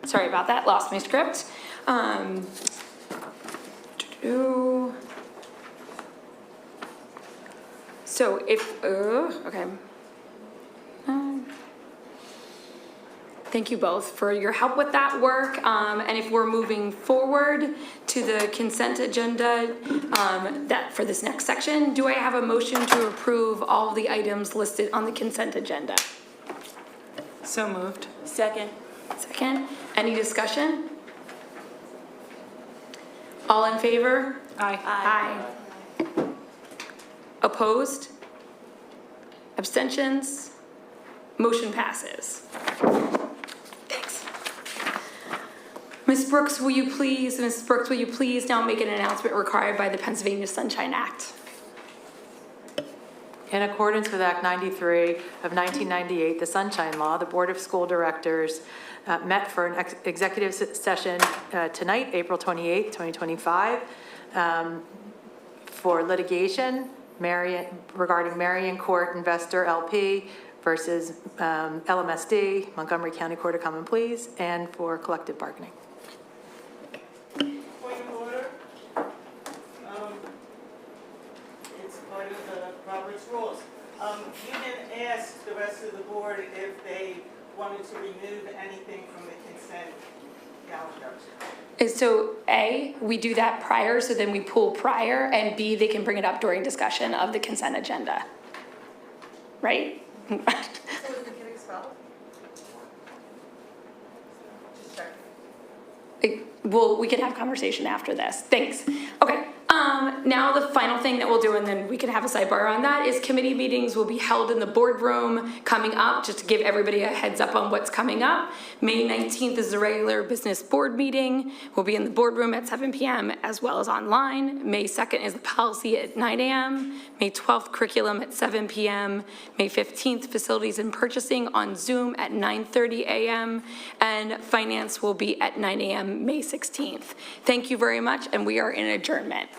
Sorry about that, lost my script. So if, okay. Thank you both for your help with that work. And if we're moving forward to the consent agenda that for this next section, do I have a motion to approve all the items listed on the consent agenda? So moved. Second. Any discussion? All in favor? Aye. Opposed? Abstentions? Motion passes. Thanks. Ms. Brooks, will you please now make an announcement required by the Pennsylvania Sunshine Act? In accordance with Act 93 of 1998, the Sunshine Law, the Board of School Directors met for an executive session tonight, April 28, 2025, for litigation regarding Marion Court Investor LP versus LMSD, Montgomery County Court of Common Pleas, and for collective bargaining. Point of order. It's part of the Robert's Rules. You didn't ask the rest of the board if they wanted to remove anything from the consent calendar. And so A, we do that prior, so then we pull prior, and B, they can bring it up during discussion of the consent agenda. Right? So is the kid expelled? Just checking. we can have conversation after this. Thanks. Okay. Now the final thing that we'll do, and then we can have a sidebar on that, is committee meetings will be held in the boardroom coming up, just to give everybody a heads up on what's coming up. May 19th is the regular business board meeting. We'll be in the boardroom at 7 p.m. as well as online. May 2nd is the policy at 9 a.m. May 12th, curriculum at 7 p.m. May 15th, facilities and purchasing on Zoom at 9:30 a.m. And finance will be at 9 a.m. May 16th. Thank you very much, and we are in adjournment.